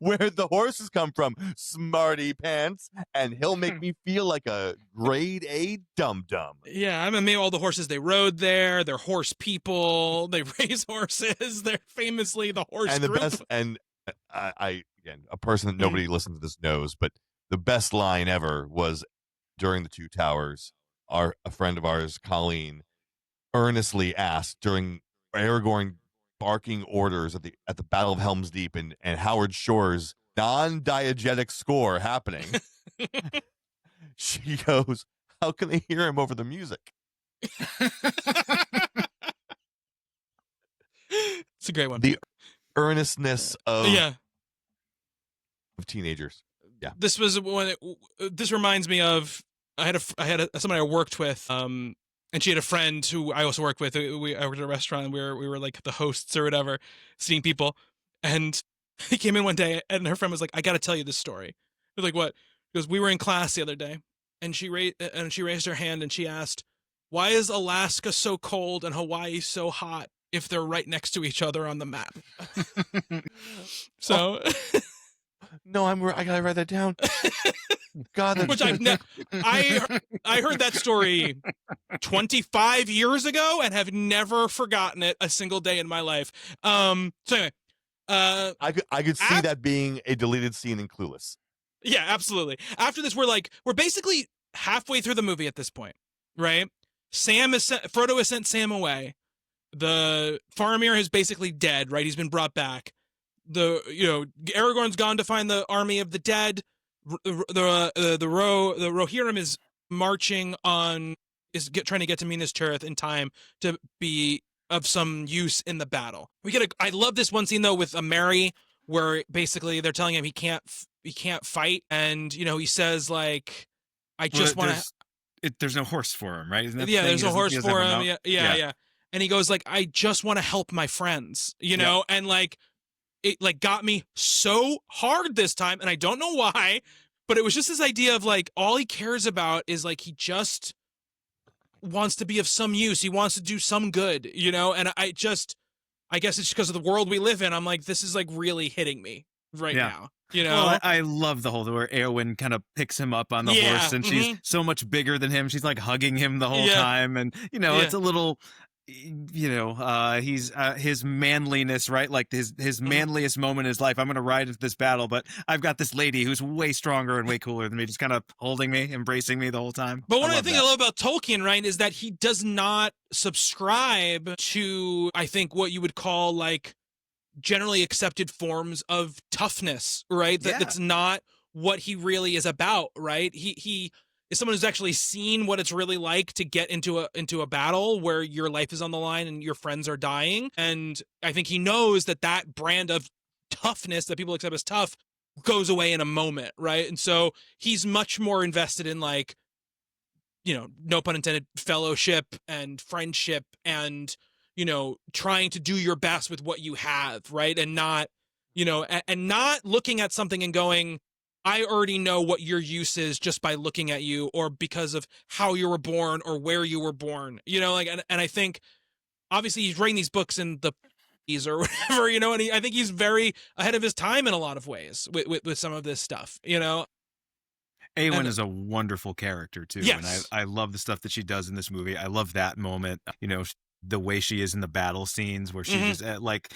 Where'd the horses come from, smarty pants? And he'll make me feel like a grade A dum-dum. Yeah, I mean, all the horses they rode there. They're horse people. They raise horses. They're famously the horse and the group. Best. And I again, a person that nobody listens to this knows, but the best line ever was during the Two Towers. A friend of ours, Colleen, earnestly asked during Aragorn barking orders at the Battle of Helm's Deep and Howard Shore's non-diegetic score happening. She goes, how can they hear him over the music? It's a great one. The earnestness of teenagers. Yeah. This was when this reminds me of I had somebody I worked with and she had a friend who I also worked with. I worked at a restaurant and we were like the hosts or whatever, seeing people. And he came in one day, and her friend was like, "I got to tell you this story." I was like, "What?" Because we were in class the other day, and she raised her hand and she asked, "Why is Alaska so cold and Hawaii so hot if they're right next to each other on the map?" So, No, I gotta write that down. God, that's which I heard that story 25 years ago and have never forgotten it a single day in my life. So anyway, I could see that being a deleted scene in Clueless. yeah, absolutely. After this, we're basically halfway through the movie at this point, right? Frodo has sent Sam away. The Faramir is basically dead, right? He's been brought back. Aragorn's gone to find the army of the dead. The Rohirrim is marching on, trying to get to Minas Tirith in time to be of some use in the battle. I love this one scene though with a Merry, where basically they're telling him he can't fight, and he says like, "I just want to." There's no horse for him, right? Isn't that There's no horse for him. Yeah. And he goes like, "I just want to help my friends," and like, it like got me so hard this time, and I don't know why, but it was just this idea of like, all he cares about is like, he just wants to be of some use. He wants to do some good, and I guess it's because of the world we live in. I'm like, this is like really hitting me right now. Well, I love the whole where Éowyn kind of picks him up on the horse, and she's so much bigger than him. She's like hugging him the whole time, and it's a little, he's his manliness, right? Like his manliest moment in his life. I'm going to ride into this battle, but I've got this lady who's way stronger and way cooler than me, just kind of holding me, embracing me the whole time. But one of the things I love about Tolkien, right, is that he does not subscribe to, I think, what you would call like generally accepted forms of toughness, right? That's not what he really is about, right? He is someone who's actually seen what it's really like to get into a battle where your life is on the line and your friends are dying. And I think he knows that brand of toughness that people accept as tough goes away in a moment, right? And so he's much more invested in like, no pun intended, fellowship and friendship and trying to do your best with what you have, right? And not, and not looking at something and going, I already know what your use is just by looking at you, or because of how you were born or where you were born, and I think obviously he's writing these books in the or whatever, and I think he's very ahead of his time in a lot of ways with some of this stuff, Éowyn is a wonderful character too. Yes. And I love the stuff that she does in this movie. I love that moment, the way she is in the battle scenes where she just like,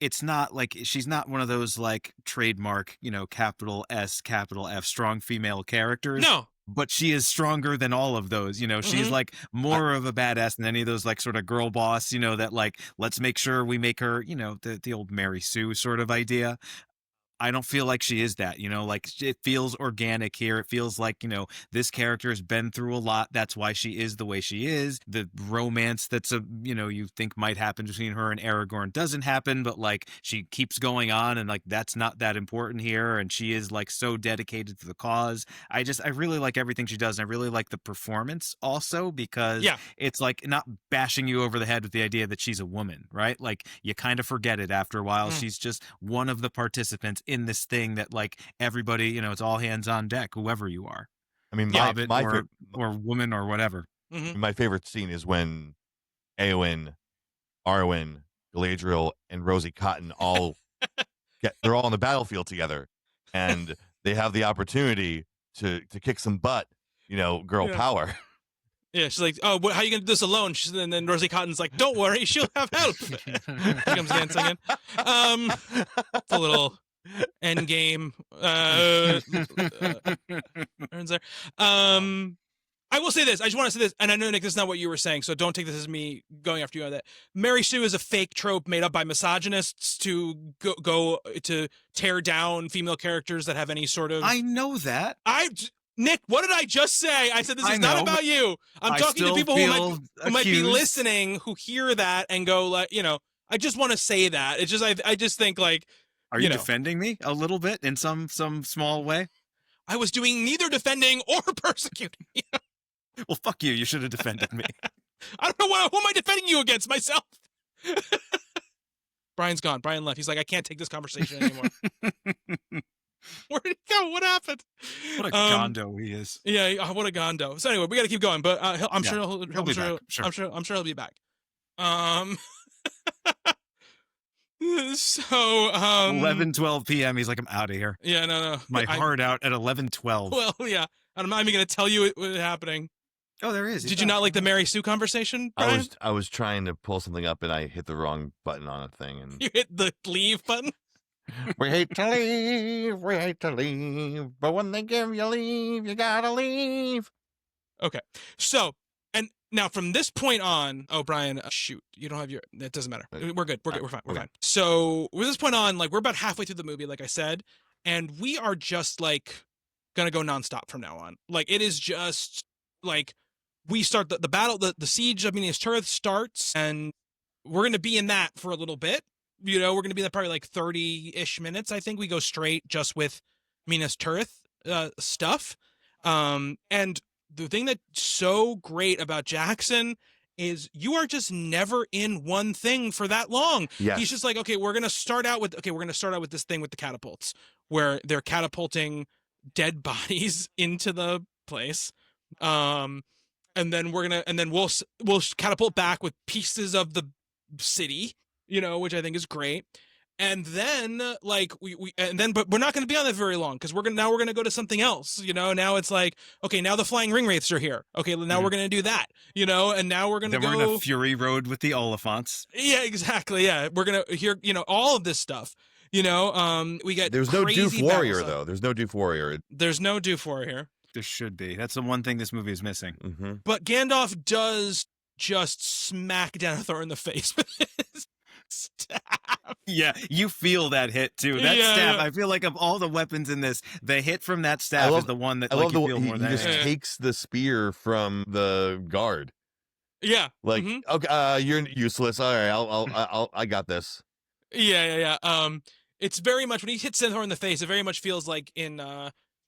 it's not like she's not one of those like trademark, capital S, capital F, strong female characters. No. But she is stronger than all of those, she's like more of a badass than any of those like sort of girl boss, that like, let's make sure we make her, the old Mary Sue sort of idea. I don't feel like she is that, like it feels organic here. It feels like, this character has been through a lot. That's why she is the way she is. The romance that's you think might happen between her and Aragorn doesn't happen, but like she keeps going on and like, that's not that important here. And she is like so dedicated to the cause. I really like everything she does. And I really like the performance also because it's like not bashing you over the head with the idea that she's a woman, right? Like you kind of forget it after a while. She's just one of the participants in this thing that like everybody, it's all hands on deck, whoever you are. I mean, Hobbit or woman or whatever. My favorite scene is when Éowyn, Arwen, Galadriel, and Rosie Cotton they're all on the battlefield together, and they have the opportunity to kick some butt, girl power. Yeah, she's like, "Oh, how are you gonna do this alone?" And then Rosie Cotton's like, "Don't worry, she'll have help." She comes dancing in. It's a little end game. I will say this. I just want to say this, and I know, Nick, this is not what you were saying, so don't take this as me going after you on that. Mary Sue is a fake trope made up by misogynists to go to tear down female characters that have any sort of. I know that. Nick, what did I just say? I said this is not about you. I'm talking to people who might be listening, who hear that and go like, I just want to say that. It's just I just think like. Are you defending me a little bit in some small way? I was doing neither defending or persecuting you. Well, fuck you. You should have defended me. I don't know who am I defending you against, myself? Brian's gone. Brian left. He's like, I can't take this conversation anymore. Where did he go? What happened? What a gondo he is. Yeah, what a gondo. So anyway, we got to keep going, but I'm sure he'll be back. Sure. I'm sure he'll be back. So 11:12 p.m. He's like, I'm out of here. Yeah, no. My heart out at 11:12. Well, yeah. I'm not even going to tell you what was happening. Oh, there is. Did you not like the Mary Sue conversation, Brian? I was trying to pull something up and I hit the wrong button on a thing. And You hit the leave button? we hate to leave, but when they give you leave, you gotta leave. Okay. So, and now from this point on, oh, Brian, shoot, you don't have your, it doesn't matter. We're good. We're fine. We're fine. So, with this point on, like, we're about halfway through the movie, like I said, and we are just, like, gonna go nonstop from now on. Like, it is just, like, we start the battle, the siege of Minas Tirith starts, and we're gonna be in that for a little bit. You know, we're going to be there probably like 30-ish minutes. I think we go straight just with Minas Tirith stuff. And the thing that's so great about Jackson is you are just never in one thing for that long. Yes. He's just like, okay, we're going to start out with this thing with the catapults where they're catapulting dead bodies into the place. And then we'll catapult back with pieces of the city, you know, which I think is great. And then like but we're not going to be on that very long because we're going to go to something else, you know. Now it's like, okay, now the flying ring wraiths are here. Okay, now we're going to do that, you know, and now we're going to go. Then we're in a Fury Road with the Oliphants. Yeah, exactly. Yeah, we're going to hear, you know, all of this stuff. You know, we get There's no Doof Warrior though. There's no Doof Warrior. There's no Doof Warrior here. There should be. That's the one thing this movie is missing. Mm-hmm. But Gandalf does just smack Denethor in the face with his staff. Yeah, you feel that hit too. That staff, I feel like of all the weapons in this, the hit from that staff is the one that like, you feel more than anything. He just takes the spear from the guard. Yeah. Like, okay, you're useless. All right, I got this. Yeah. It's very much when he hits Denethor in the face, it very much feels like in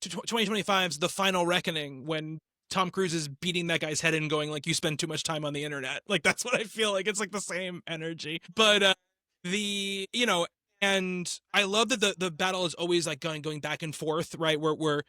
2025's The Final Reckoning when Tom Cruise is beating that guy's head in going like, you spend too much time on the internet. Like, that's what I feel like. It's like the same energy. But you know, and I love that the battle is always like going back and forth, right? Where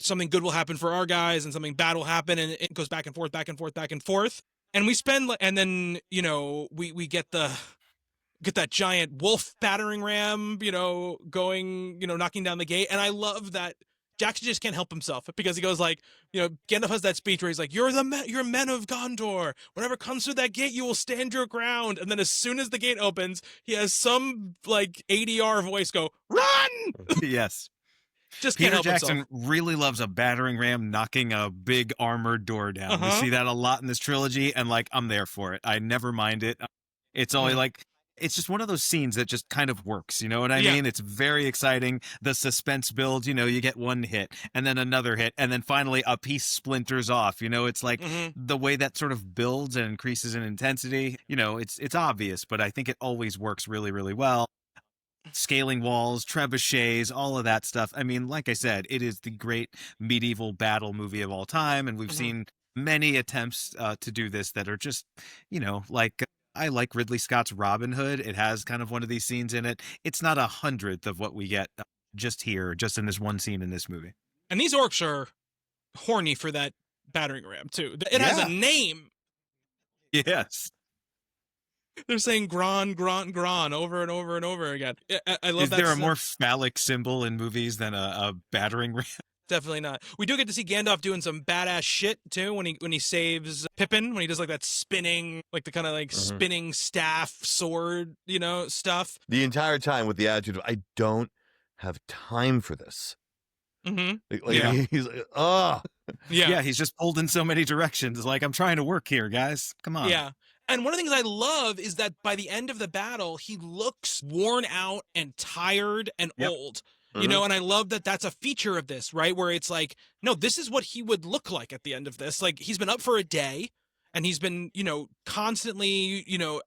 something good will happen for our guys and something bad will happen, and it goes back and forth. And we spend, and then, you know, we get that giant wolf battering ram, you know, going, you know, knocking down the gate. And I love that Jackson just can't help himself because he goes like, you know, Gandalf has that speech where he's like, you're men of Gondor. Whatever comes through that gate, you will stand your ground. And then as soon as the gate opens, he has some like ADR voice go, run! Yes. Just can't Peter help Jackson himself. really loves a battering ram knocking a big armored door down. We see that a lot in this trilogy, and like, I'm there for it. I never mind it. It's always like, it's just one of those scenes that just kind of works. You know what I mean? It's very exciting. The suspense builds, you know, you get one hit and then another hit. And then finally a piece splinters off. You know, it's like the way that sort of builds and increases in intensity. You know, it's obvious, but I think it always works really, really well. Scaling walls, trebuchets, all of that stuff. I mean, like I said, it is the great medieval battle movie of all time. And we've seen many attempts to do this that are just, you know, like... I like Ridley Scott's Robin Hood. It has kind of one of these scenes in it. It's not 100th of what we get just in this one scene in this movie. And these orcs are horny for that battering ram too. It has a name. Yes. They're saying Gron, Gron, Gron over and over and over again. I love that. Is there a more phallic symbol in movies than a battering ram? Definitely not. We do get to see Gandalf doing some badass shit too when he saves Pippin, when he does like that spinning, like the kind of like spinning staff sword, you know, stuff. The entire time with the attitude of, I don't have time for this. He's like, oh. Yeah, he's just pulled in so many directions. Like, I'm trying to work here, guys. Come on. Yeah. And one of the things I love is that by the end of the battle, he looks worn out and tired and old. You know, and I love that that's a feature of this, right? Where it's like, no, this is what he would look like at the end of this. Like, he's been up for a day and he's been, you know, constantly, you know,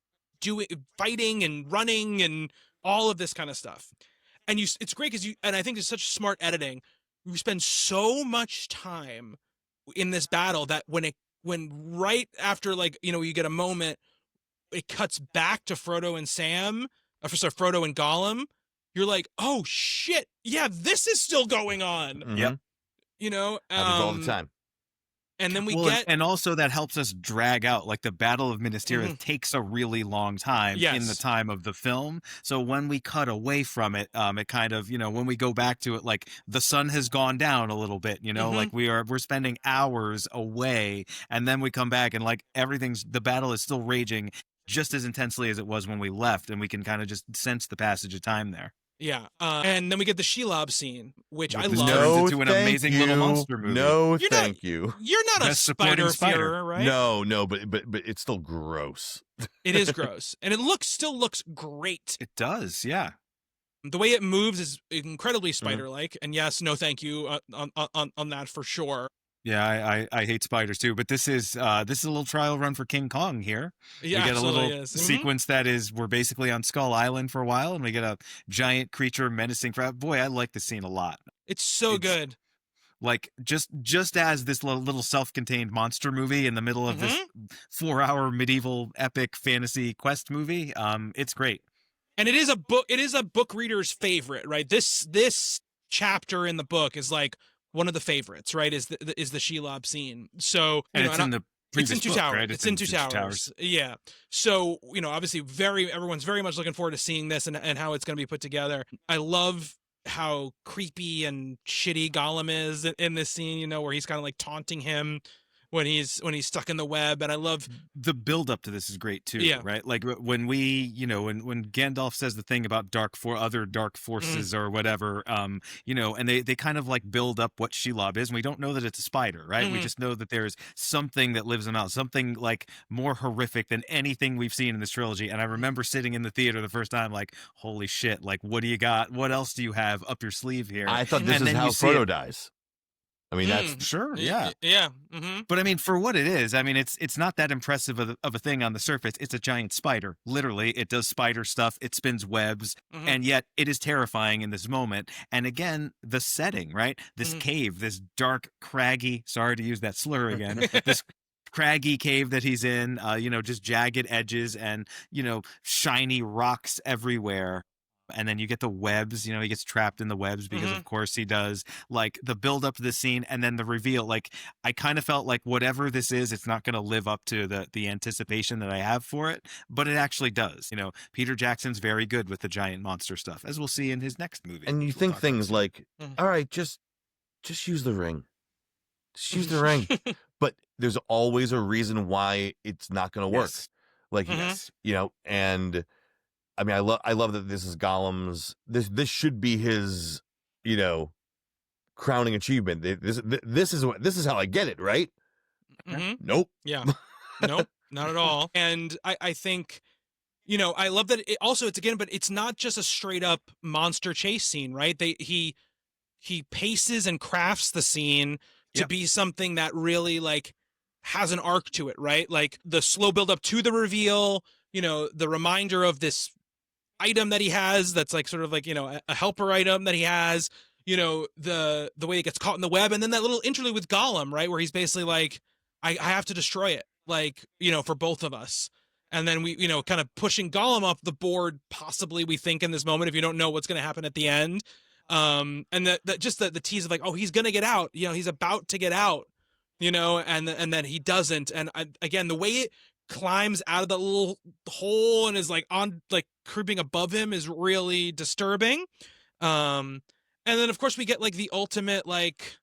fighting and running and all of this kind of stuff. And it's great because and I think it's such smart editing. We spend so much time in this battle that when right after, like, you know, you get a moment, it cuts back to Frodo and Sam Frodo and Gollum, you're like, oh shit, yeah, this is still going on. Yep. You know, Happens all the time. And then we Well, get, and also that helps us drag out, like, the Battle of Minas Tirith takes a really long time in the time of the film. So when we cut away from it, it kind of, you know, when we go back to it, like, the sun has gone down a little bit, you know, like we're spending hours away, and then we come back and, like, the battle is still raging just as intensely as it was when we left, and we can kind of just sense the passage of time there. Yeah, and then we get the Shelob scene, which I love. Turns into an amazing little monster movie. No, thank you. You're not a spider, right? No, but it's still gross. It is gross, and it still looks great. It does, yeah. The way it moves is incredibly spider-like, and yes, no, thank you on that for sure. Yeah, I hate spiders too, but this is a little trial run for King Kong here. Yeah, we get a little sequence that is, we're basically on Skull Island for a while, and we get a giant creature menacing. Boy, I like this scene a lot. It's good. Like, just as this little self-contained monster movie in the middle of this 4-hour medieval epic fantasy quest movie, it's great. And it is a book reader's favorite, right? This chapter in the book is like one of the favorites, right? Is the Shelob scene. So, and it's in the previous it's in Two book, Towers. right? It's in Two Towers. Yeah. So, you know, obviously everyone's very much looking forward to seeing this and how it's going to be put together. I love how creepy and shitty Gollum is in this scene, you know, where he's kind of like taunting him when he's stuck in the web. And I love the build up to this is great too, right? Like when when Gandalf says the thing about other dark forces or whatever, you know, and they kind of like build up what Shelob is, and we don't know that it's a spider, right? We just know that there's something that lives in out, something like more horrific than anything we've seen in this trilogy. And I remember sitting in the theater the first time, like, holy shit, like, what do you got? What else do you have up your sleeve here? I thought this is how Frodo dies. I mean, that's sure, yeah. But I mean, for what it is, I mean, it's not that impressive of a thing on the surface. It's a giant spider. Literally, it does spider stuff. It spins webs, and yet it is terrifying in this moment. And again, the setting, right? This cave, this dark, craggy. Sorry to use that slur again. This craggy cave that he's in. You know, just jagged edges and, you know, shiny rocks everywhere. And then you get the webs, you know, he gets trapped in the webs because of course he does. Like, the build up to the scene and then the reveal, like, I kind of felt like whatever this is, it's not going to live up to the anticipation that I have for it, but it actually does. You know, Peter Jackson's very good with the giant monster stuff, as we'll see in his next movie. And you think things like, all right, just use the ring. Just use the ring. But there's always a reason why it's not going to work. Like, you know, and I mean, I love that this is Gollum's. This should be his, you know, crowning achievement. This is how I get it, right? Nope. Yeah. Nope. Not at all. And I think, you know, I love that. But it's not just a straight up monster chase scene, right? He paces and crafts the scene to be something that really like has an arc to it, right? Like the slow build up to the reveal. You know, the reminder of this item that he has that's like sort of like, you know, a helper item that he has, you know, the way it gets caught in the web, and then that little interlude with Gollum, right, where he's basically like, I have to destroy it, like, you know, for both of us. And then we, you know, kind of pushing Gollum off the board, possibly, we think, in this moment, if you don't know what's going to happen at the end. And the tease of like, oh, he's going to get out, you know, he's about to get out, you know, and then he doesn't. And again, the way it climbs out of the little hole and is like on, like, creeping above him is really disturbing. And then of course we get like the ultimate, like,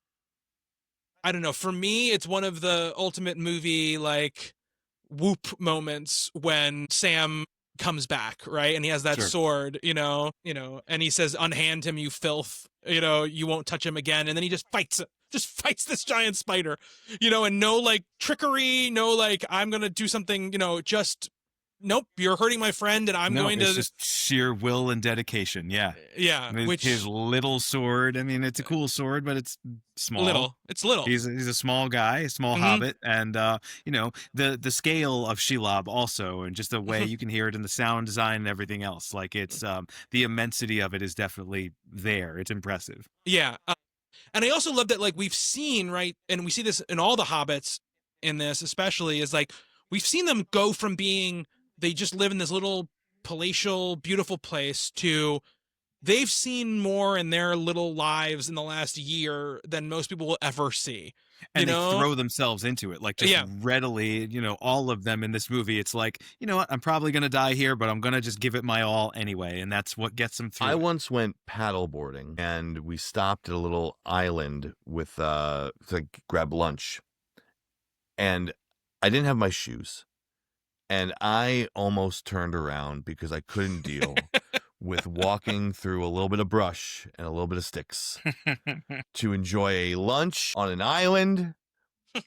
I don't know, for me it's one of the ultimate movie like whoop moments when Sam comes back, right? And he has that sword, you know, and he says, unhand him, you filth, you know, you won't touch him again. And then he just fights this giant spider, you know, and no like trickery, no like, I'm going to do something, you know, just, nope, you're hurting my friend and I'm going to. It's just sheer will and dedication. Yeah. Yeah. Which his little sword. I mean, it's a cool sword, but it's small. It's little. He's a small guy, a small hobbit. And, you know, the scale of Shelob also, and just the way you can hear it in the sound design and everything else. Like, it's, the immensity of it is definitely there. It's impressive. Yeah. And I also love that, like, we've seen, right, and we see this in all the hobbits in this especially, is like, we've seen them go from being, they just live in this little palatial, beautiful place to they've seen more in their little lives in the last year than most people will ever see. And they throw themselves into it, like just Yeah. readily, all of them in this movie. It's like, you know what, I'm probably going to die here, but I'm going to just give it my all anyway. And that's what gets them through. I once went paddleboarding and we stopped at a little island with to grab lunch. And I didn't have my shoes. And I almost turned around because I couldn't deal with walking through a little bit of brush and a little bit of sticks to enjoy a lunch on an island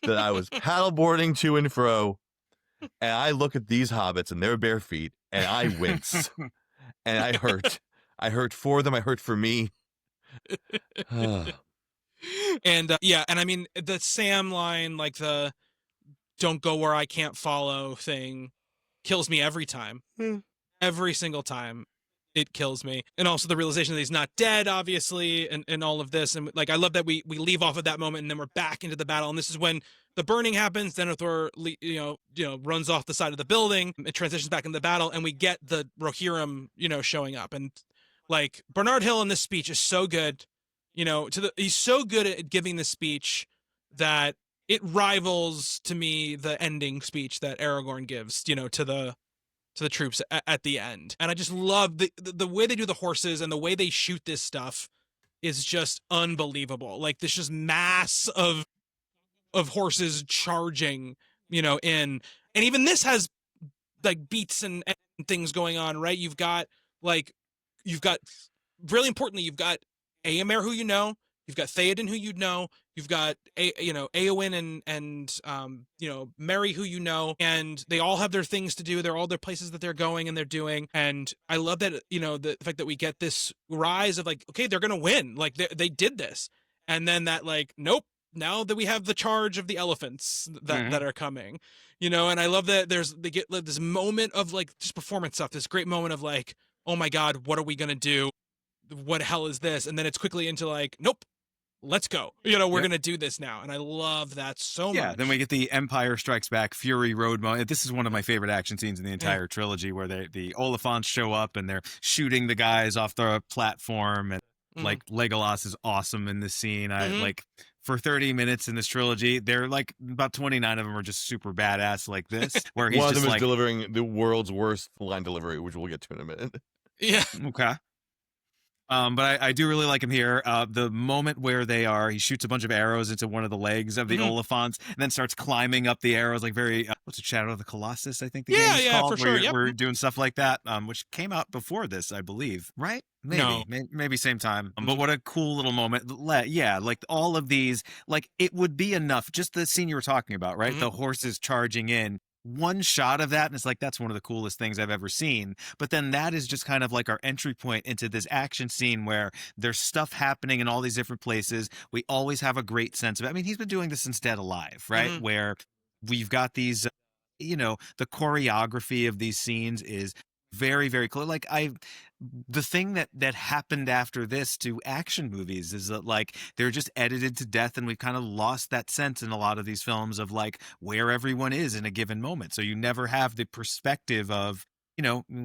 that I was paddleboarding to and fro. And I look at these hobbits and their bare feet and I wince and I hurt. I hurt for them. I hurt for me. And and I mean, the Sam line, like the "don't go where I can't follow" thing, kills me every time. Every single time it kills me. And also the realization that he's not dead, obviously, and all of this. And like, I love that we leave off at that moment and then we're back into the battle. And this is when the burning happens. Denethor, runs off the side of the building. It transitions back into the battle, and we get the Rohirrim, showing up. And like, Bernard Hill in this speech is so good. He's so good at giving this speech that it rivals to me the ending speech that Aragorn gives, to the troops at the end. And I just love the way they do the horses and the way they shoot this stuff is just unbelievable. Like, this just mass of horses charging, and even this has like beats and things going on, right? You've got really importantly, you've got Éomer, who you've got Theoden, who you've got Éowyn and Merry, who and they all have their things to do. They're all their places that they're going and they're doing. And I love that, the fact that we get this rise of like, okay, they're going to win. Like they did this. And then that like, nope, now that we have the charge of the elephants that are coming, and I love that they get this moment of like just performance stuff, this great moment of like, oh my God, what are we going to do? What the hell is this? And then it's quickly into like, nope, let's go. We're going to do this now. And I love that so much. Yeah, then we get the Empire Strikes Back Fury Road moment. This is one of my favorite action scenes in the entire trilogy, where the Oliphants show up and they're shooting the guys off the platform. And like, Legolas is awesome in this scene. I like, for 30 minutes in this trilogy, they're like about 29 of them are just super badass like this, where he's one of just them like is delivering the world's worst line delivery, which we'll get to in a minute. Yeah. Okay. But I do really like him here. The moment where he shoots a bunch of arrows into one of the legs of the Oliphants and then starts climbing up the arrows, like very, what's it, Shadow of the Colossus, I think the game is called, for sure. We're doing stuff like that, which came out before this, I believe, right? Maybe, No. maybe same time. But what a cool little moment. Yeah, like all of these, like it would be enough, just the scene you were talking about, right? The horses charging in. One shot of that and it's like, that's one of the coolest things I've ever seen. But then that is just kind of like our entry point into this action scene where there's stuff happening in all these different places. We always have a great sense of it. I mean, he's been doing this since Dead Alive, right? Where we've got these, the choreography of these scenes is very, very close. Like the thing that happened after this to action movies is that like they're just edited to death, and we've kind of lost that sense in a lot of these films of like where everyone is in a given moment. So you never have the perspective of,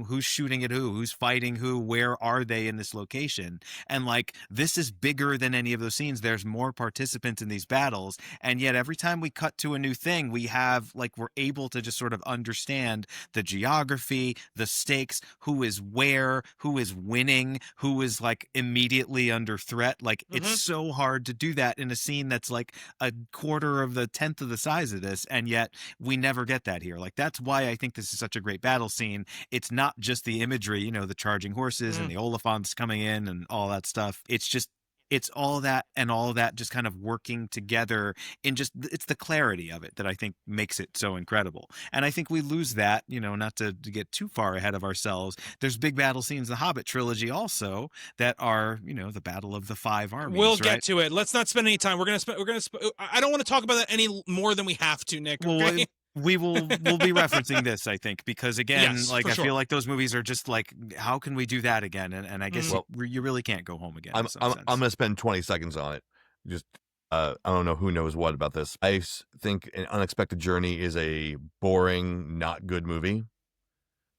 who's shooting at who's fighting who, where are they in this location. And like, this is bigger than any of those scenes. There's more participants in these battles. And yet every time we cut to a new thing, we're able to just sort of understand the geography, the stakes, who is where, who is winning, who is like immediately under threat. Like it's so hard to do that in a scene that's like a quarter of the 10th of the size of this. And yet we never get that here. Like, that's why I think this is such a great battle scene. It's not just the imagery, the charging horses and the Oliphants coming in and all that stuff. It's all that and all of that just kind of working together in it's the clarity of it that I think makes it so incredible. And I think we lose that, not to get too far ahead of ourselves. There's big battle scenes in the Hobbit trilogy also that are, the battle of the five armies. We'll get to it. Let's not spend any time. I don't want to talk about that any more than we have to, Nick. Okay? We'll be referencing this, I think, because again, Yes, I sure. feel like those movies are just like, how can we do that again? And I guess you really can't go home again. I'm going to spend 20 seconds on it. Just I don't know who knows what about this. I think An Unexpected Journey is a boring, not good movie.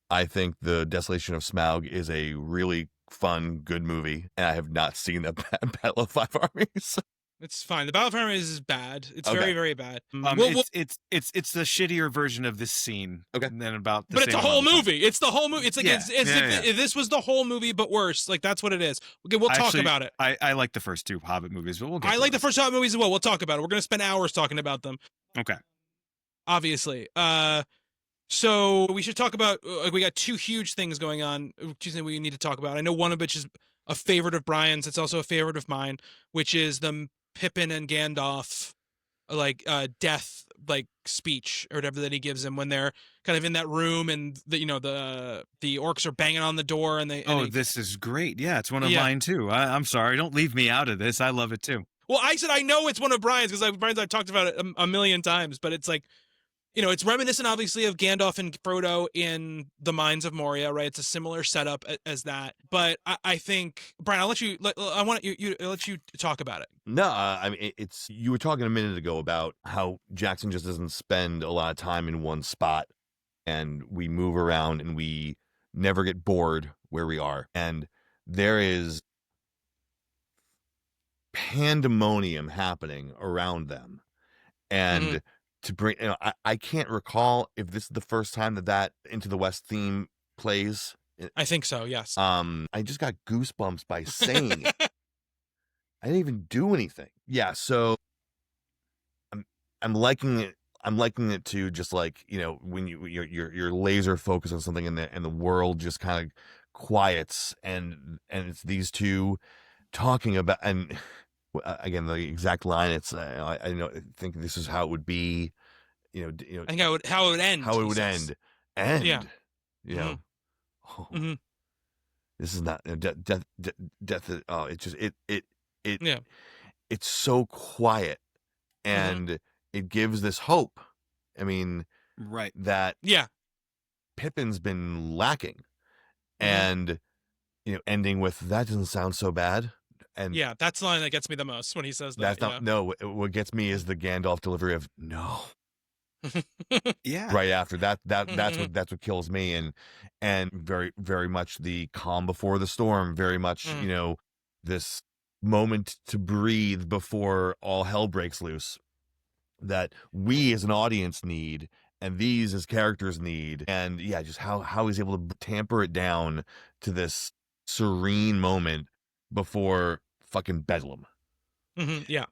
I think The Desolation of Smaug is a really fun, good movie, and I have not seen the Battle of Five Armies. It's fine. The Battle of Armies is bad. It's Okay. very, very bad. Well, It's the shittier version of this scene. Okay. Than about the but it's a same whole amount of time. movie. It's the whole movie. It's like Yeah. if this was the whole movie but worse. Like that's what it is. Okay, we'll talk Actually, about it. I like the first two Hobbit movies, but we'll get I to like the those. first Hobbit movies as well. We'll talk about it. We're gonna spend hours talking about them. Okay. Obviously. So we should talk about. We got two huge things going on. Which we need to talk about. I know one of which is a favorite of Brian's. It's also a favorite of mine, which is the Pippin and Gandalf, death speech or whatever that he gives him when they're kind of in that room and the orcs are banging on the door and they. This is great. Yeah, it's one of mine too. I'm sorry, don't leave me out of this. I love it too. Well, I said I know it's one of Brian's because Brian's I've talked about it a million times, but it's like. It's reminiscent, obviously, of Gandalf and Frodo in the Mines of Moria, right? It's a similar setup as that. But I think, Brian, I'll let you. I want you to let you talk about it. No, I mean it's. You were talking a minute ago about how Jackson just doesn't spend a lot of time in one spot, and we move around and we never get bored where we are. And there is pandemonium happening around them, and. To bring, I can't recall if this is the first time that Into the West theme plays. I think so. Yes. I just got goosebumps by saying it. I didn't even do anything. Yeah. So I'm liking it. I'm liking it to just like when you're laser focused on something and the world just kind of quiets and it's these two talking about and. Again, the exact line. It's I think this is how it would be. I think how it would end. How it would end. Yeah. Oh, this is not death. Oh, it's just Yeah. It's so quiet, and it gives this hope. I mean, right. That Pippin's been lacking, and ending with that doesn't sound so bad. And yeah, that's the line that gets me the most when he says that. That's not no. What gets me is the Gandalf delivery of no. Yeah. Right after that's what kills me, and very very much the calm before the storm. Very much this moment to breathe before all hell breaks loose. That we as an audience need, and these as characters need, and just how he's able to tamper it down to this serene moment before fucking bedlam. Yeah.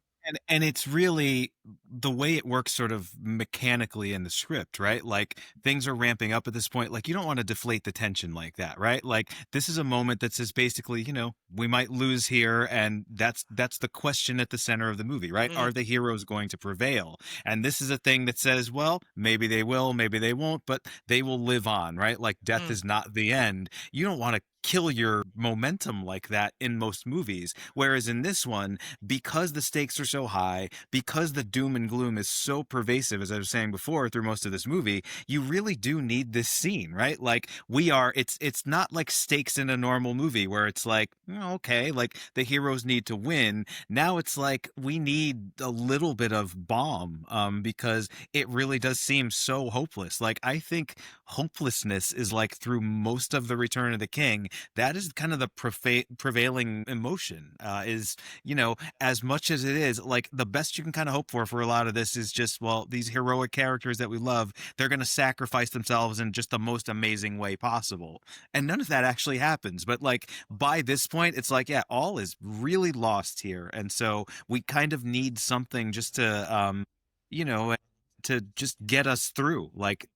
And it's really the way it works sort of mechanically in the script, right? Like things are ramping up at this point. Like you don't want to deflate the tension like that, right? Like this is a moment that says basically, we might lose here. And that's the question at the center of the movie, right? Are the heroes going to prevail? And this is a thing that says, well, maybe they will, maybe they won't, but they will live on, right? Like death is not the end. You don't want to kill your momentum like that in most movies. Whereas in this one, because the stakes are so high, because the doom and gloom is so pervasive, as I was saying before, through most of this movie, you really do need this scene, right? Like it's not like stakes in a normal movie where it's like, okay, like the heroes need to win. Now it's like we need a little bit of balm, because it really does seem so hopeless. Like I think hopelessness is like through most of the Return of the King. That is kind of the prevailing emotion, is, as much as it is like the best you can kind of hope for a lot of this is just, well, these heroic characters that we love, they're going to sacrifice themselves in just the most amazing way possible. And none of that actually happens. But like by this point, it's like, all is really lost here. And so we kind of need something just to, to just get us through. Like,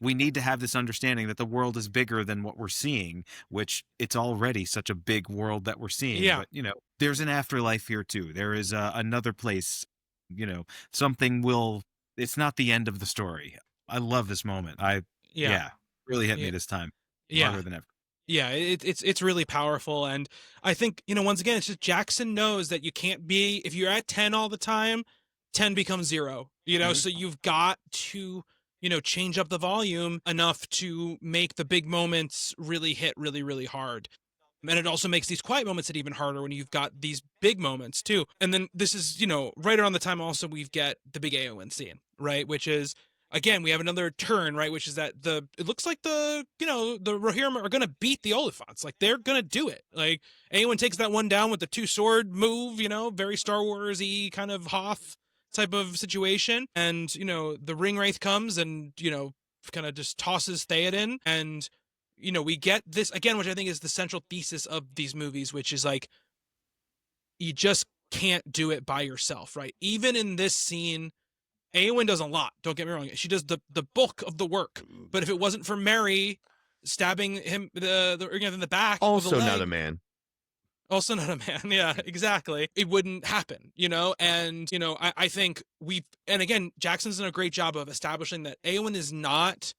we need to have this understanding that the world is bigger than what we're seeing, which it's already such a big world that we're seeing. Yeah. But, there's an afterlife here too. There is another place, it's not the end of the story. I love this moment. Really hit me this time. Harder than ever. Yeah, it's really powerful. And I think, once again, it's just Jackson knows that you can't be, if you're at 10 all the time, 10 becomes 0, so you've got to, change up the volume enough to make the big moments really hit really, really hard. And it also makes these quiet moments hit even harder when you've got these big moments too. And then this is, right around the time also we get the big Éowyn scene, right? Which is, again, we have another turn, right? Which is that it looks like the Rohirrim are going to beat the Oliphants. Like, they're going to do it. Like, Éowyn takes that one down with the 2-sword move, very Star Wars-y kind of Hoth type of situation. And, the ring wraith comes and, kind of just tosses Theoden. And, we get this, again, which I think is the central thesis of these movies, which is like, you just can't do it by yourself, right? Even in this scene, Éowyn does a lot. Don't get me wrong. She does the bulk of the work. But if it wasn't for Merry stabbing him in the back, also not a man. Also not a man. Yeah, exactly. It wouldn't happen, And I think and again, Jackson's done a great job of establishing that Éowyn is not,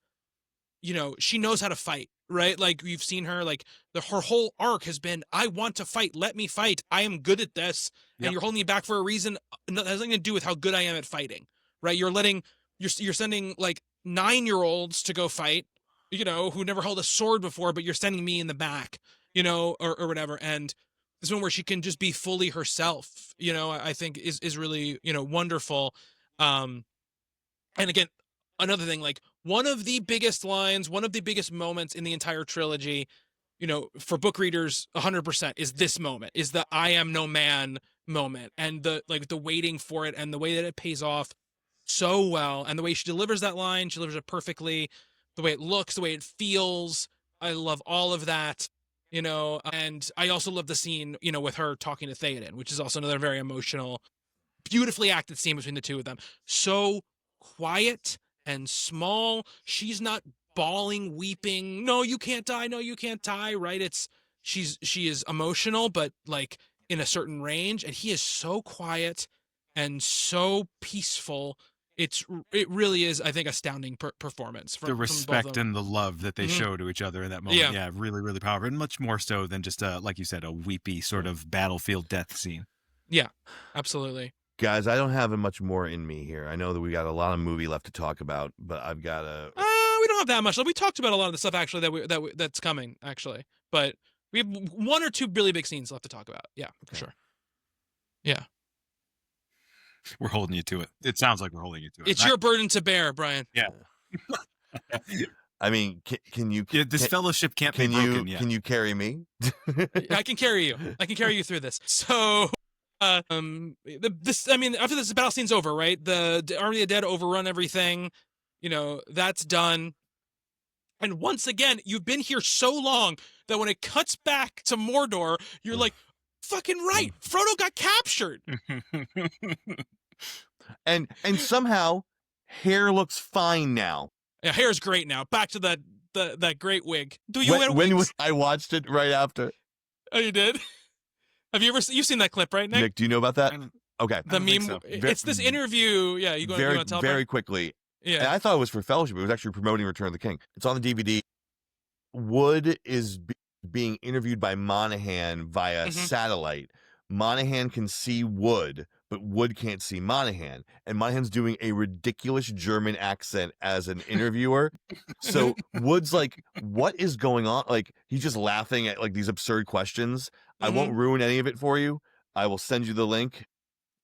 she knows how to fight, right? Like, we've seen her, like, her whole arc has been, I want to fight. Let me fight. I am good at this, and you're holding me back for a reason that has nothing to do with how good I am at fighting. Right, you're sending like 9-year-olds to go fight, who never held a sword before, but you're sending me in the back, or whatever. And this one where she can just be fully herself, I think is really, wonderful. And again, another thing, like, one of the biggest lines, one of the biggest moments in the entire trilogy, for book readers, 100% is this moment, is the I am no man moment, and the waiting for it and the way that it pays off so well, and the way she delivers that line, she delivers it perfectly, the way it looks, the way it feels. I love all of that, and I also love the scene, with her talking to Theoden, which is also another very emotional, beautifully acted scene between the two of them. So quiet and small. She's not bawling, weeping. No, you can't die. No, you can't die. Right? She is emotional, but like in a certain range, and he is so quiet and so peaceful. It really is, I think, astounding performance. The respect and the love that they show to each other in that moment. Yeah, really, really powerful. And much more so than just, like you said, a weepy sort of battlefield death scene. Yeah, absolutely. Guys, I don't have much more in me here. I know that we got a lot of movie left to talk about, but I've got a... we don't have that much. We talked about a lot of the stuff, actually, that's coming, actually. But we have 1 or 2 really big scenes left to talk about. Yeah, for sure. Yeah. We're holding you to it. It sounds like we're holding you to it. It's your burden to bear, Brian. Yeah. I mean, can you... this fellowship can't be broken yet. Can you carry me? I can carry you. I can carry you through this. So, after this battle scene's over, right? The Army of the Dead overrun everything. That's done. And once again, you've been here so long that when it cuts back to Mordor, you're like, fucking right. Frodo got captured. and somehow hair looks fine now. Yeah, hair's great now. Back to that great wig. Do you wear wigs? I watched it right after. Oh, you did? Have you you've seen that clip, right, Nick? Nick, do you know about that? Okay. The meme. So. It's this interview. Yeah, you want to tell very quickly. Yeah. And I thought it was for Fellowship. It was actually promoting Return of the King. It's on the DVD. Wood is being interviewed by Monahan via satellite. Monahan can see Wood, but Wood can't see Monahan. And Monahan's doing a ridiculous German accent as an interviewer. So Wood's like, what is going on? Like, he's just laughing at like these absurd questions. I won't ruin any of it for you. I will send you the link.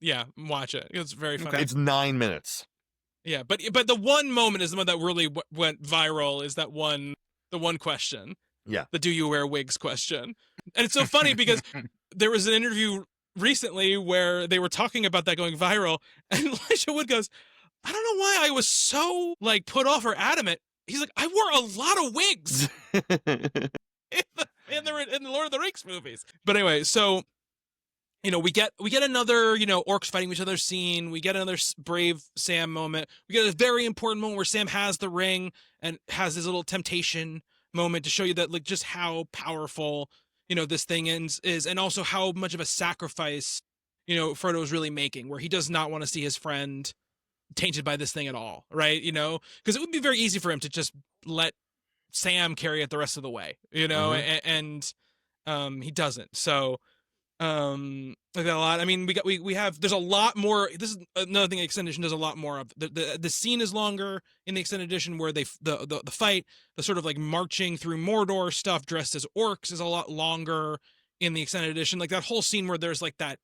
Yeah, watch it. It's very funny. It's 9 minutes. Yeah, but the one moment is the one that really went viral, is the one question. Yeah. The do you wear wigs question. And it's so funny because there was an interview recently where they were talking about that going viral, and Elijah Wood goes, I don't know why I was so like put off or adamant. He's like, I wore a lot of wigs in the Lord of the Rings movies. But anyway, so we get another, orcs fighting each other scene. We get another brave Sam moment. We get a very important moment where Sam has the ring and has this little temptation moment to show you that, like, just how powerful, this thing is, and also how much of a sacrifice, Frodo is really making, where he does not want to see his friend tainted by this thing at all, right? Because it would be very easy for him to just let Sam carry it the rest of the way, and he doesn't. So, like that a lot. I mean, we have, there's a lot more. This is another thing the extended edition does a lot more of. The scene is longer in the extended edition, where the fight, the sort of like marching through Mordor stuff dressed as orcs, is a lot longer in the extended edition. Like that whole scene where there's like that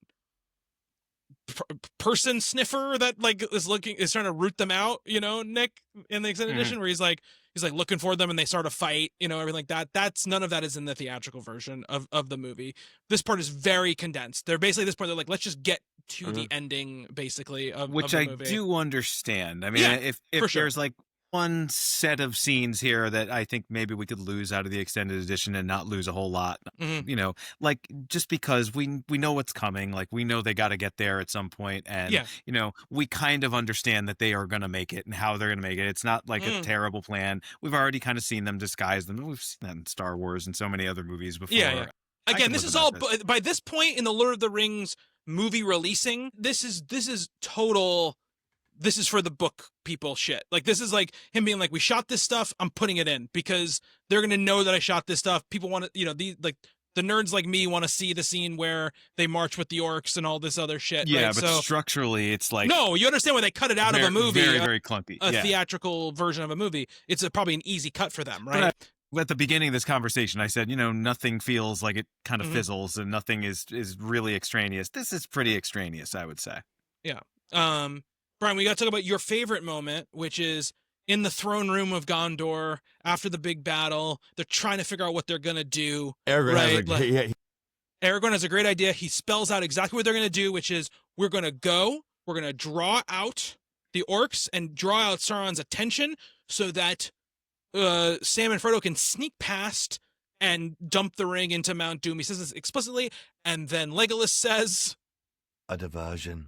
person sniffer that like is trying to root them out, Nick, in the extended edition, where he's like looking for them and they start a fight, everything like that. That's none of that is in the theatrical version of the movie. This part is very condensed. They're basically at this point, they're like, let's just get to the ending, basically, of which the I movie. do understand. I mean, Yeah, if sure. there's like one set of scenes here that I think maybe we could lose out of the extended edition and not lose a whole lot, like just because we know what's coming, like we know they got to get there at some point, and we kind of understand that they are going to make it and how they're going to make it. It's not like a terrible plan. We've already kind of seen them disguise them. We've seen that in Star Wars and so many other movies before. Yeah. Again, this is all by this point in the Lord of the Rings movie releasing. This is total. This is for the book people shit. Like, this is like him being like, we shot this stuff, I'm putting it in because they're going to know that I shot this stuff. People want to, the nerds like me want to see the scene where they march with the orcs and all this other shit. Yeah, right? but structurally it's like... No, you understand why they cut it out of a movie. Very, very clunky. A theatrical version of a movie. It's probably an easy cut for them, right? At the beginning of this conversation, I said, nothing feels like it kind of fizzles and nothing is really extraneous. This is pretty extraneous, I would say. Yeah. Brian, we got to talk about your favorite moment, which is in the throne room of Gondor after the big battle. They're trying to figure out what they're going to do. Aragorn has a great idea. He spells out exactly what they're going to do, which is we're going to draw out the orcs and draw out Sauron's attention so that Sam and Frodo can sneak past and dump the ring into Mount Doom. He says this explicitly, and then Legolas says... a diversion.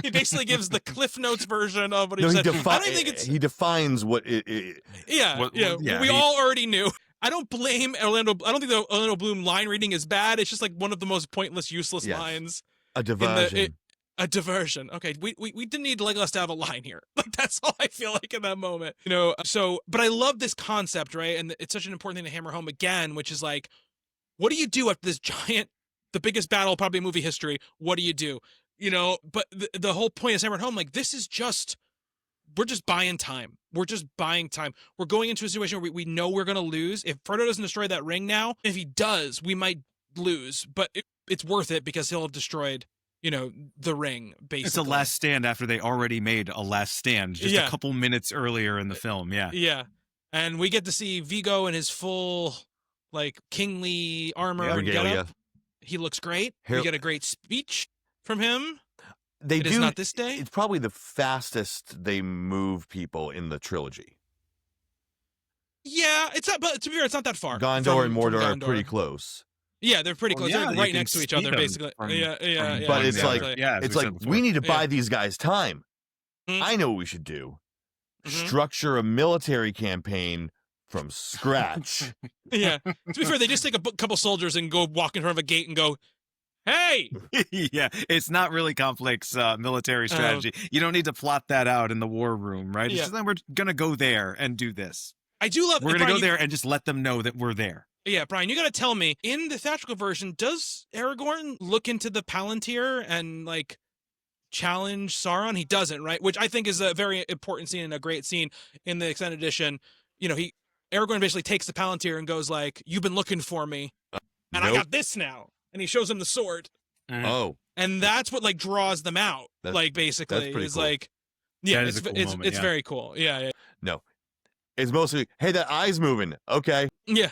He basically gives the Cliff Notes version of what he said. I don't think it's... He defines what it... We all already knew. I don't blame Orlando. I don't think the Orlando Bloom line reading is bad. It's just like one of the most pointless, useless lines. A diversion. A diversion. Okay, we didn't need Legolas to have a line here. Like, that's all I feel like in that moment. But I love this concept, right? And it's such an important thing to hammer home again, which is like, what do you do after this giant, the biggest battle probably in movie history? What do you do? But the whole point is hammered home, like, this is just, we're just buying time. We're just buying time. We're going into a situation where we know we're going to lose. If Frodo doesn't destroy that ring now, if he does, we might lose. But it's worth it because he'll have destroyed, the ring, basically. It's a last stand after they already made a last stand just a couple minutes earlier in the film, Yeah. And we get to see Viggo in his full, like, kingly armor and getup. He looks great. We get a great speech from him. Is not this day. It's probably the fastest they move people in the trilogy. Yeah, it's not. But to be fair, it's not that far. Gondor and Mordor are pretty close. Yeah, they're pretty close. They're right next to each other, basically. But it's exactly. like we need to buy these guys time. I know what we should do. Structure a military campaign from scratch. Yeah. To be fair, they just take a couple soldiers and go walk in front of a gate and go, hey! Yeah, it's not really complex military strategy. You don't need to plot that out in the war room, right? It's just that we're going to go there and do this. I do love... We're going to go there and just let them know that we're there. Yeah, Brian, you got to tell me, in the theatrical version, does Aragorn look into the Palantir and, like, challenge Sauron? He doesn't, right? Which I think is a very important scene and a great scene in the extended edition. Aragorn basically takes the Palantir and goes like, you've been looking for me, and I got this now. And he shows him the sword. Oh. And that's what, like, draws them out. Basically. That's pretty is cool. like, yeah, it's cool moment, it's very cool. Yeah. No. It's mostly, hey, that eye's moving. Okay. Yeah.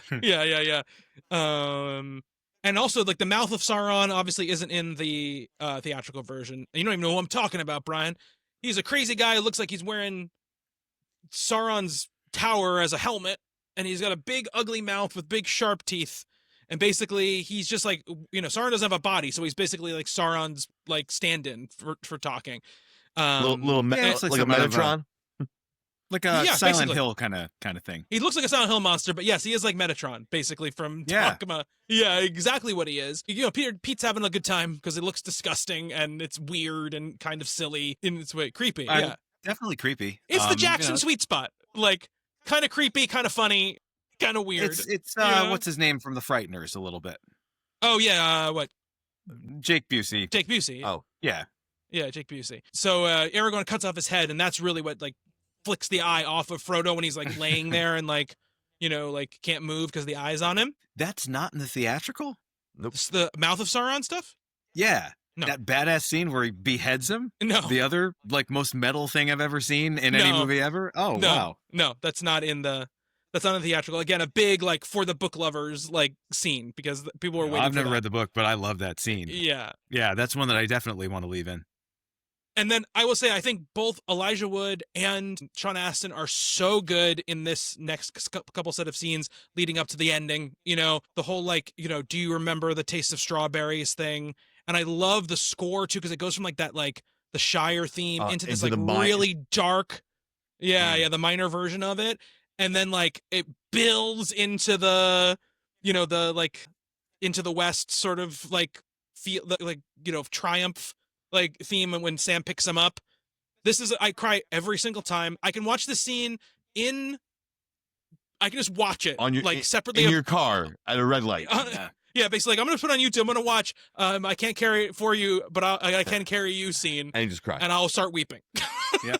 And also, like, the mouth of Sauron obviously isn't in the theatrical version. And you don't even know who I'm talking about, Brian. He's a crazy guy who looks like he's wearing Sauron's tower as a helmet, and he's got a big, ugly mouth with big, sharp teeth. And basically, he's just like, Sauron doesn't have a body, so he's basically like Sauron's, like, stand-in for talking. Like a Metatron? Like a Silent Hill kind of thing. He looks like a Silent Hill monster, but yes, he is like Metatron, basically, from Takuma. Yeah, exactly what he is. Pete's having a good time because it looks disgusting and it's weird and kind of silly in its way. Creepy, yeah. Definitely creepy. It's the Jackson sweet spot. Like, kind of creepy, kind of funny, kind of weird. It's what's his name from The Frighteners a little bit. Oh, yeah, what? Jake Busey. Jake Busey. Oh. Yeah. Yeah, Jake Busey. So Aragorn cuts off his head, and that's really what, like, flicks the eye off of Frodo when he's, like, laying there and, like, like, can't move because the eye's on him. That's not in the theatrical? Nope. It's the Mouth of Sauron stuff? Yeah. No. That badass scene where he beheads him? No. The other, like, most metal thing I've ever seen in any movie ever? Oh, No. wow. No, that's not in the theatrical. Again, a big, like, for the book lovers, like, scene, because people were waiting I've for never that. read the book, but I love that scene. Yeah. Yeah, that's one that I definitely want to leave in. And then I will say, I think both Elijah Wood and Sean Astin are so good in this next couple set of scenes leading up to the ending. You know, the whole, like, you know, do you remember the taste of strawberries thing? And I love the score too, because it goes from like that, like the Shire theme into this into like the really dark, yeah, the minor version of it. And then like it builds into the, you know, the like into the West sort of like feel like, you know, triumph like theme, and when Sam picks him up, this is, I cry every single time. I can watch this scene I can just watch it on your, like separately in your car at a red light. yeah, basically, like, I'm gonna put on YouTube. I'm gonna watch. I can't carry it for you, but I can carry you scene, And you just cry. and I'll start weeping. Yep.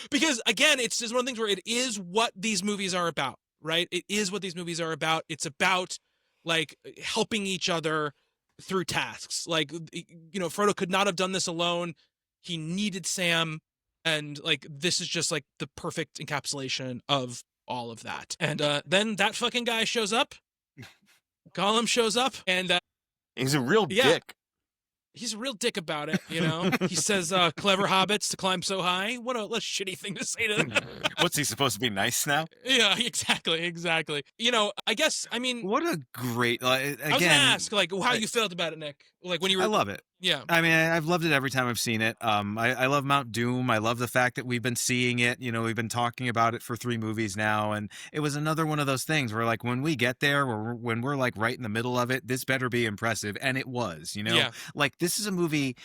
Because again, it's just one of the things where it is what these movies are about, right? It is what these movies are about. It's about like helping each other through tasks. Like, you know, Frodo could not have done this alone. He needed Sam, and like this is just like the perfect encapsulation of all of that. And then that fucking guy shows up. Gollum shows up, and He's a real yeah. dick. he's a real dick about it, you know? He says, clever hobbits to climb so high. What a shitty thing to say to them. What's he supposed to be nice now? Yeah, exactly. You know, I guess, I mean, What a great, again, I was gonna ask, like, how you felt about it, Nick? Like, when you were... I love it. Yeah. I mean, I've loved it every time I've seen it. I love Mount Doom. I love the fact that we've been seeing it. You know, we've been talking about it for 3 movies now, and it was another one of those things where, like, when we get there, when we're like right in the middle of it, this better be impressive, and it was. You know, Yeah. like, this is a movie.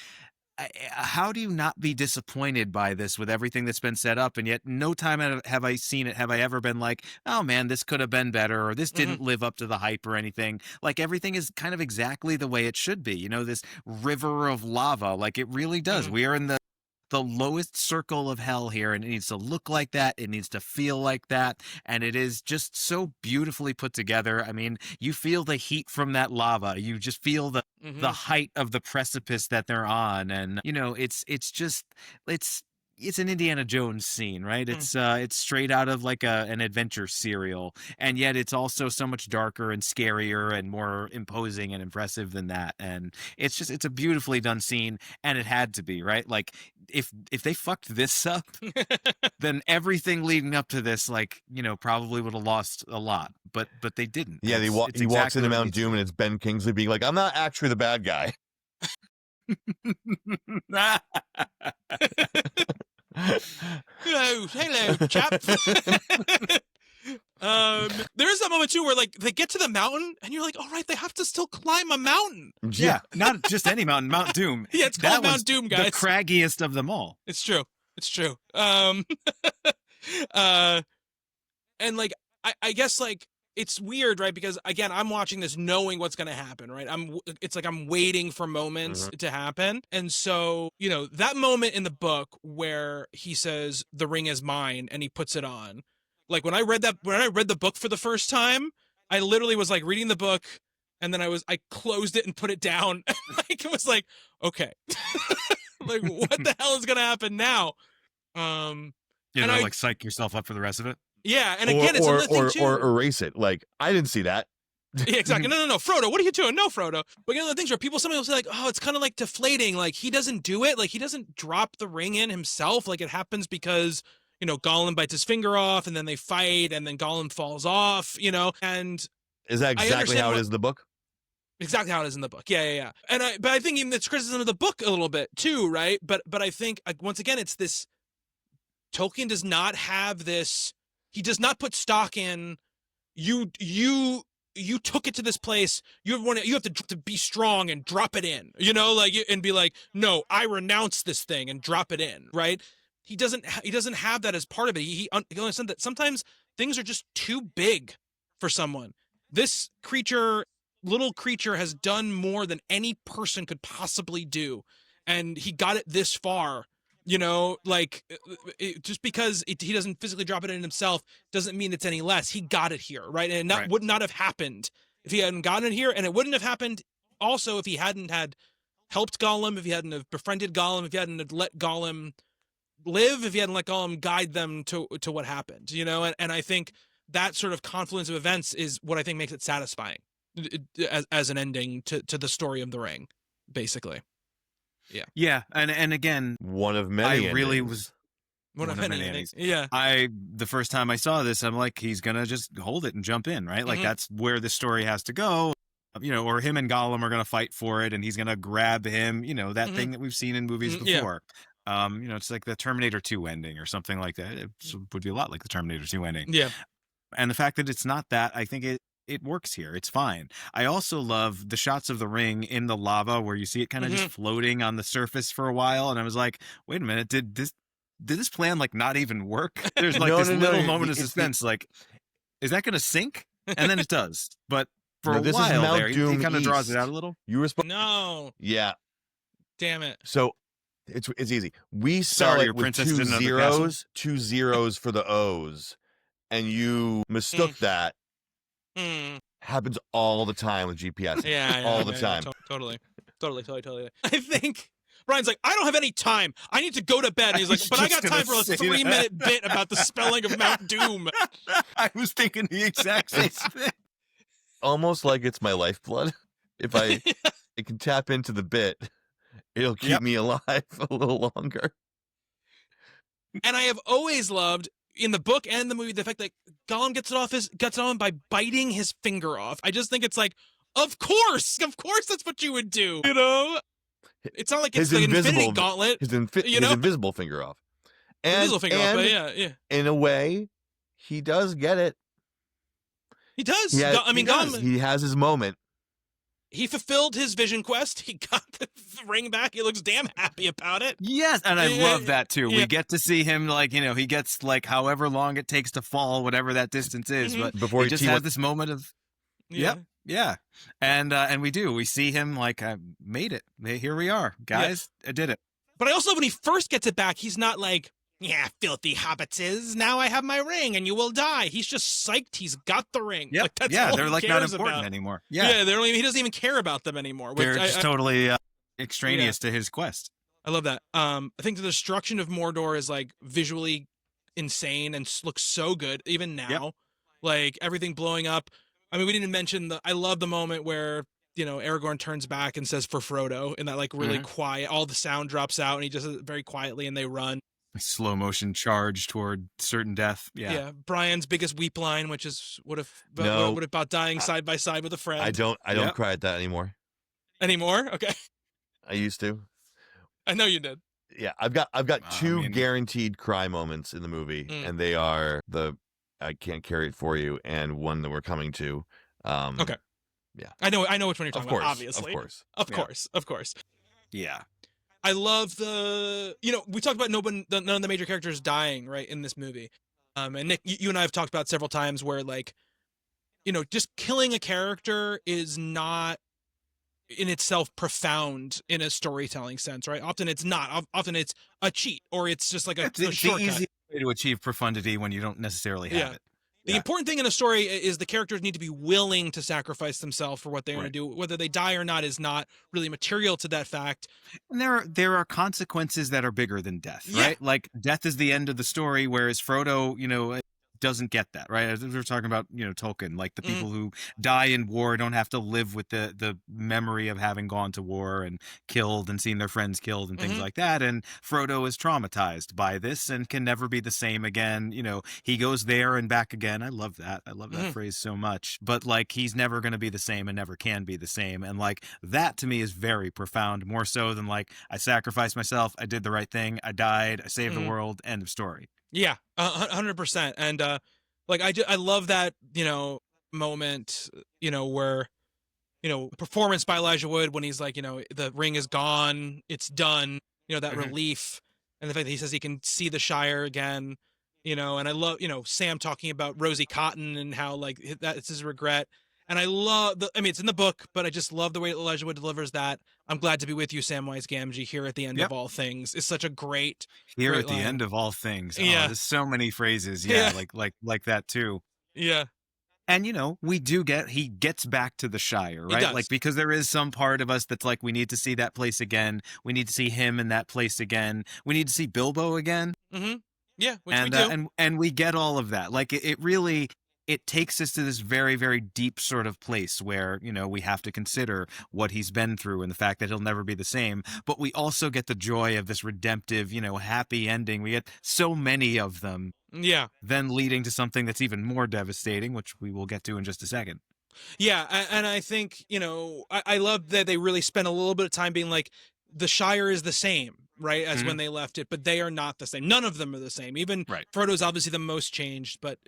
How do you not be disappointed by this with everything that's been set up? And yet no time have I seen it, have I ever been like, oh man, this could have been better, or this didn't live up to the hype or anything. Like, everything is kind of exactly the way it should be. You know, this river of lava, like, it really does. We are in the lowest circle of hell here, and it needs to look like that. It needs to feel like that. And it is just so beautifully put together. I mean, you feel the heat from that lava. You just feel the height of the precipice that they're on. And, you know, it's an Indiana Jones scene, right? It's straight out of like an adventure serial, and yet it's also so much darker and scarier and more imposing and impressive than that. And it's a beautifully done scene, and it had to be, right? Like, if they fucked this up, then everything leading up to this, like, you know, probably would have lost a lot. But they didn't. Yeah, he walks exactly into what Mount needs to Doom, be. and it's Ben Kingsley being like, "I'm not actually the bad guy." Hello, chap. There's that moment too where, like, they get to the mountain and you're like, all right, they have to still climb a mountain. Yeah, not just any mountain, Mount Doom. Yeah, it's called That was Mount Doom, guys. The craggiest of them all. It's true. And like, I guess, like, it's weird, right? Because again, I'm watching this knowing what's going to happen, right? It's like I'm waiting for moments to happen. And so, you know, that moment in the book where he says, "The ring is mine," and he puts it on. Like, when I read the book for the first time, I literally was like reading the book, and then I closed it and put it down. Like, it was like, okay, like, what the hell is going to happen now? You know, like, psych yourself up for the rest of it. Yeah, and again, it's another thing too. Or erase it. Like, I didn't see that. Yeah, exactly. No, Frodo, what are you doing? No, Frodo. But, you know, the things where somebody will say, like, oh, it's kind of like deflating. Like, he doesn't do it. Like, he doesn't drop the ring in himself. Like, it happens because, you know, Gollum bites his finger off, and then they fight, and then Gollum falls off, you know, and... Is that exactly how it is in the book? Exactly how it is in the book. Yeah. But I think even it's criticism of the book a little bit too, right? But I think, like, once again, it's this, Tolkien does not have this, he does not put stock in, you took it to this place, you have to be strong and drop it in, you know, like, and be like, no, I renounce this thing and drop it in, right? He doesn't have that as part of it. He understands that sometimes things are just too big for someone. This little creature has done more than any person could possibly do, and he got it this far. You know, like, just because he doesn't physically drop it in himself doesn't mean it's any less. He got it here, right? And that would not have happened if he hadn't gotten it here, and it wouldn't have happened also if he hadn't had helped Gollum, if he hadn't have befriended Gollum, if he hadn't have let Gollum live, if he hadn't let Gollum guide them to what happened, you know? And I think that sort of confluence of events is what I think makes it satisfying as an ending to the story of the ring, basically. Yeah. And again, One of many. I really endings. was One of many endings. Yeah. The first time I saw this, I'm like, he's going to just hold it and jump in, right? Like, Mhm. that's where the story has to go. You know, or him and Gollum are going to fight for it, and he's going to grab him, you know, that Mhm. thing that we've seen in movies Mhm, yeah. before. You know, it's like the Terminator 2 ending or something like that. It would be a lot like the Terminator 2 ending. Yeah. And the fact that it's not that, I think it works here. It's fine. I also love the shots of the ring in the lava where you see it kind of just floating on the surface for a while. And I was like, wait a minute, did this plan like not even work? There's like No, this no, no, little moment of it's the- suspense, like, is that going to sink? And then it does. But for No, a this is while Mount there, he Doom kind of draws it East. out a little. You were supposed. No. Yeah. Damn it. So it's easy. We spell Sorry, it your with princess two didn't know the castle. zeros for the O's, and you mistook that. Mm. Happens all the time with GPS. Yeah. All the time. Totally. I think Brian's like, I don't have any time. I need to go to bed. And he's like, but I got time for a 3-minute bit about the spelling of Mount Doom. I was thinking the exact same thing. Almost like it's my lifeblood. If I it can tap into the bit, it'll keep me alive a little longer. And I have always loved in the book and the movie the fact that Gollum gets it on by biting his finger off. I just think it's like, of course that's what you would do. You know, it's not like it's the Infinity Gauntlet. His invisible finger off. And, Invisible finger off, but yeah. In a way, he does get it. He does. Gollum, he has his moment. He fulfilled his vision quest. He got the ring back. He looks damn happy about it. Yes, and I love that too. Yeah. We get to see him, like, you know, he gets like however long it takes to fall, whatever that distance is. But Before he just has this moment of, Yeah. yeah, and we see him like, I made it. Here we are, guys. I did it. But I also, when he first gets it back, he's not like, yeah, filthy hobbitses, now I have my ring and you will die. He's just psyched he's got the ring. Yep. Like, that's yeah, all they're he like not cares important about. anymore. He doesn't even care about them anymore. They're just totally extraneous to his quest. I love that. I think the destruction of Mordor is like visually insane and looks so good even now. Like everything blowing up. I mean, we didn't mention I love the moment where, you know, Aragorn turns back and says for Frodo in that like really quiet, all the sound drops out and he just does it very quietly and they run. Slow motion charge toward certain death. Yeah. Brian's biggest weep line, which is what about dying side by side with a friend. I don't cry at that anymore. Anymore? Okay. I used to. I know you did. Yeah, I've got two guaranteed cry moments in the movie, and they are the I can't carry it for you and one that we're coming to. Okay. Yeah. I know which one you're talking about, obviously. Of course. Yeah. I love we talked about none of the major characters dying, right, in this movie. And Nick, you and I have talked about several times where, like, you know, just killing a character is not in itself profound in a storytelling sense, right? Often it's not. Often it's a cheat or it's just like a It's shortcut. the easy way to achieve profundity when you don't necessarily have it. The important thing in a story is the characters need to be willing to sacrifice themselves for what they want to do. Whether they die or not is not really material to that fact. And there are consequences that are bigger than death, right? Like death is the end of the story, whereas Frodo, you know, doesn't get that, right? As we were talking about, you know, Tolkien, like the people who die in war don't have to live with the memory of having gone to war and killed and seen their friends killed and things like that. And Frodo is traumatized by this and can never be the same again. You know, he goes there and back again. I love that. I love that phrase so much. But like, he's never going to be the same and never can be the same. And like, that to me is very profound, more so than like, I sacrificed myself. I did the right thing. I died. I saved the world. End of story. Yeah, 100%. And like I love that, you know, moment, you know, where, you know, performance by Elijah Wood when he's like, you know, the ring is gone, it's done, you know, that relief, and the fact that he says he can see the Shire again, you know, and I love, you know, Sam talking about Rosie Cotton and how like that's his regret. And I love it's in the book, but I just love the way Elijah Wood delivers that. I'm glad to be with you, Samwise Gamgee, here at the end of all things. It's such a great at line. the end of all things. Yeah. There's so many phrases. Yeah. Like that too. Yeah. And, we do he gets back to the Shire, He right? does. Like, because there is some part of us that's like, we need to see that place again. We need to see him in that place again. We need to see Bilbo again. Mm-hmm. Yeah, which we And, do. and we get all of that. Like, it really, it takes us to this very, very deep sort of place where, we have to consider what he's been through and the fact that he'll never be the same. But we also get the joy of this redemptive, happy ending. We get so many of them. Yeah. Then leading to something that's even more devastating, which we will get to in just a second. Yeah, and I think, I love that they really spent a little bit of time being like, the Shire is the same, right, as when they left it, but they are not the same. None of them are the same. Even Frodo's obviously the most changed, but,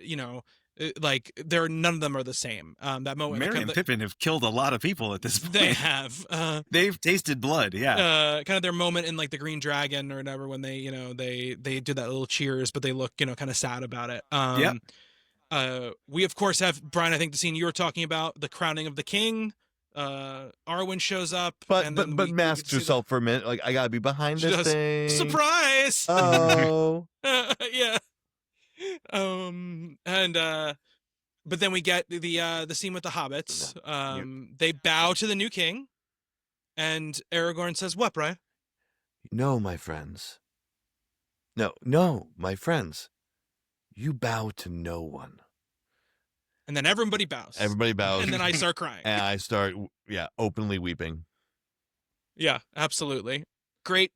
like, none of them are the same. That moment. Merry and Pippin have killed a lot of people at this point. They have. They've tasted blood, yeah. Kind of their moment in, like, the Green Dragon or whatever, when they, they do that little cheers, but they look, kind of sad about it. We, of course, have, Brian, I think the scene you were talking about, the crowning of the king. Arwen shows up, but masks herself for a minute. Like, I gotta be behind this thing. Surprise! Oh, yeah. But then we get the scene with the hobbits. They bow to the new king, and Aragorn says, "What, Brian?" No, my friends. No, my friends. You bow to no one. And then everybody bows. Everybody bows. And then I start crying. And I start, openly weeping. Yeah, absolutely. Great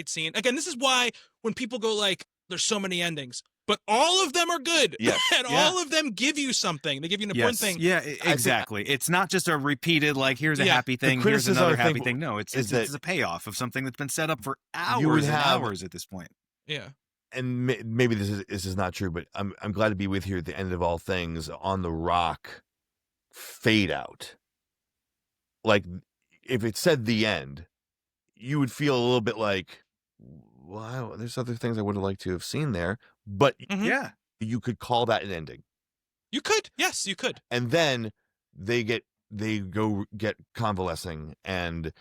scene. Again, this is why when people go like, there's so many endings, but all of them are good. Yes. And all of them give you something. They give you an important thing. Yeah, exactly. It's not just a repeated, like, here's a happy thing, here's another happy thing. No, it's a payoff of something that's been set up for hours and hours at this point. Yeah. And maybe this is not true, but I'm glad to be with you at the end of all things. On the Rock, fade out. Like, if it said the end, you would feel a little bit like, wow, there's other things I would have liked to have seen there. But yeah, you could call that an ending. You could, yes, you could. And then they go get convalescing, and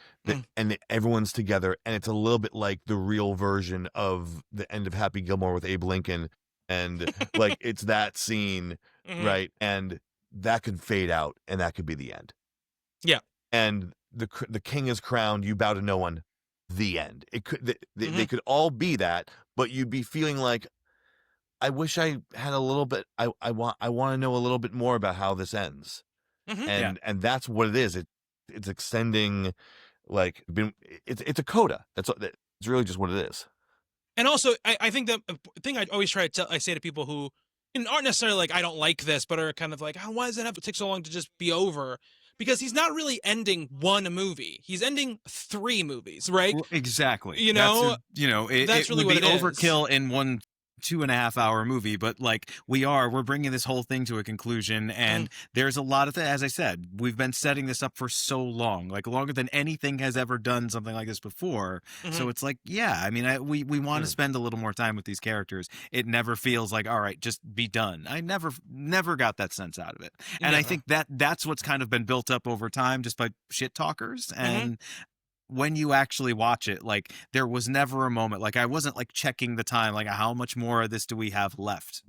and everyone's together, and it's a little bit like the real version of the end of Happy Gilmore with Abe Lincoln, and like it's that scene, right? And that could fade out, and that could be the end. Yeah. And the king is crowned. You bow to no one. The end. It could they could all be that, but you'd be feeling like, I wish I had a little bit. I want to know a little bit more about how this ends. And that's what it is. It's extending, like, it's a coda. It's really just what it is. And also, I think the thing I always I say to people who aren't necessarily like, I don't like this, but are kind of like, why does it have to take so long to just be over? Because he's not really ending one movie. He's ending 3 movies, right? Exactly. That's really would what be it overkill in one 2.5 hour movie, but like we're bringing this whole thing to a conclusion, and there's a lot of as I said, we've been setting this up for so long, like longer than anything has ever done something like this before. So it's like, we want to spend a little more time with these characters. It never feels like, all right, just be done. I never got that sense out of it. And I think that's what's kind of been built up over time just by shit talkers. And when you actually watch it, like, there was never a moment, like, I wasn't like checking the time, like, how much more of this do we have left?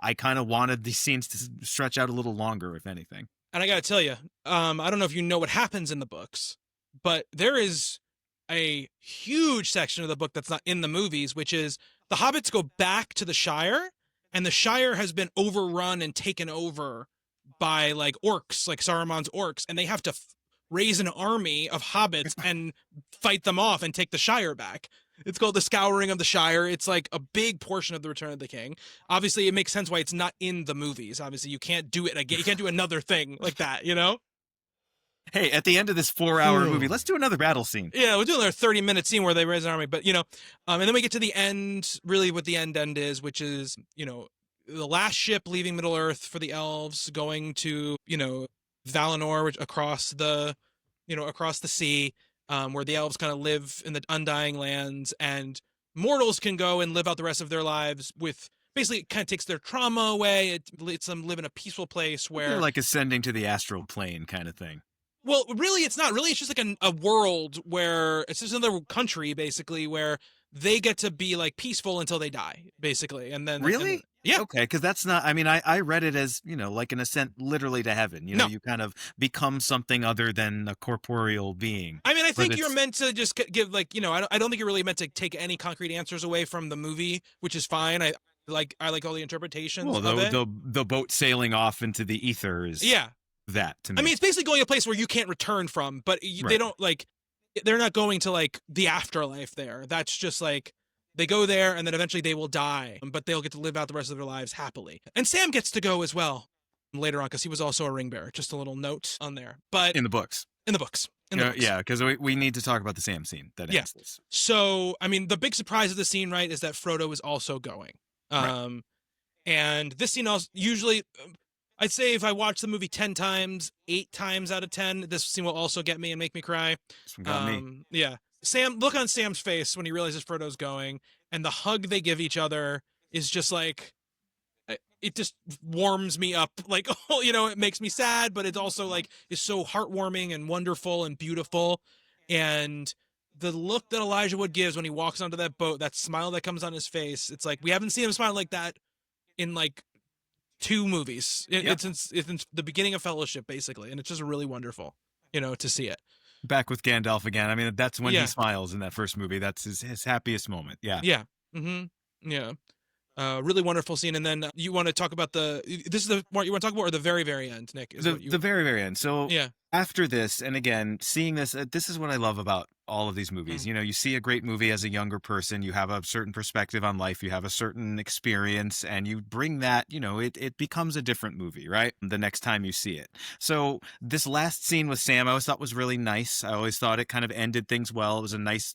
I kind of wanted these scenes to stretch out a little longer, if anything. And I gotta tell you, I don't know if you know what happens in the books, but there is a huge section of the book that's not in the movies, which is the hobbits go back to the Shire, and the Shire has been overrun and taken over by like orcs, like Saruman's orcs, and they have to raise an army of hobbits and fight them off and take the Shire back. It's called the Scouring of the Shire. It's like a big portion of the Return of the King. Obviously, it makes sense why it's not in the movies. Obviously, you can't do it again. You can't do another thing like that, Hey, at the end of this 4-hour movie, let's do another battle scene. Yeah, we'll do another 30-minute scene where they raise an army. But, and then we get to the end, really what the end is, which is, the last ship leaving Middle-earth for the elves, going to, Valinor, which across the sea, where the elves kind of live in the Undying Lands, and mortals can go and live out the rest of their lives with, basically, it kind of takes their trauma away. It lets them live in a peaceful place where... They're like ascending to the astral plane kind of thing. Well, really, it's not. Really, it's just like a world where it's just another country, basically, where they get to be like peaceful until they die, basically. And then really, Yeah. Okay, because that's not. I mean, I read it as like an ascent literally to heaven. No. You kind of become something other than a corporeal being. I mean, I think you're it's- meant to just give like I don't think you're really meant to take any concrete answers away from the movie, which is fine. I like all the interpretations Well, of it. the boat sailing off into the ether is Yeah. that to me. I mean, it's basically going to a place where you can't return from, but they Right. don't like. They're not going to like the afterlife there. That's just like they go there and then eventually they will die, but they'll get to live out the rest of their lives happily. And Sam gets to go as well later on because he was also a ring bearer. Just a little note on there, but in the books. in the books. In the books. Yeah, because we need to talk about the Sam scene that ends this. So, I mean, the big surprise of the scene, right, is that Frodo is also going. Right. And this scene also usually, I'd say if I watch the movie 10 times, 8 times out of 10, this scene will also get me and make me cry. This one got me. Yeah. Look on Sam's face when he realizes Frodo's going, and the hug they give each other is just like, it just warms me up. Like, it makes me sad, but it also like is so heartwarming and wonderful and beautiful. And the look that Elijah Wood gives when he walks onto that boat, that smile that comes on his face, it's like we haven't seen him smile like that in like 2 movies. It's since the beginning of Fellowship, basically, and it's just really wonderful, to see it. Back with Gandalf again. I mean, that's when he smiles in that first movie. That's his happiest moment. Yeah. Yeah. Mm-hmm. Yeah. Really wonderful scene. And then you want to talk about this is the part you want to talk about, or the very, very end, Nick? The very, very end. So yeah. After this, and again, seeing this, this is what I love about all of these movies. You see a great movie as a younger person, you have a certain perspective on life, you have a certain experience, and you bring that, it becomes a different movie, right? The next time you see it. So this last scene with Sam, I always thought was really nice. I always thought it kind of ended things well. It was a nice,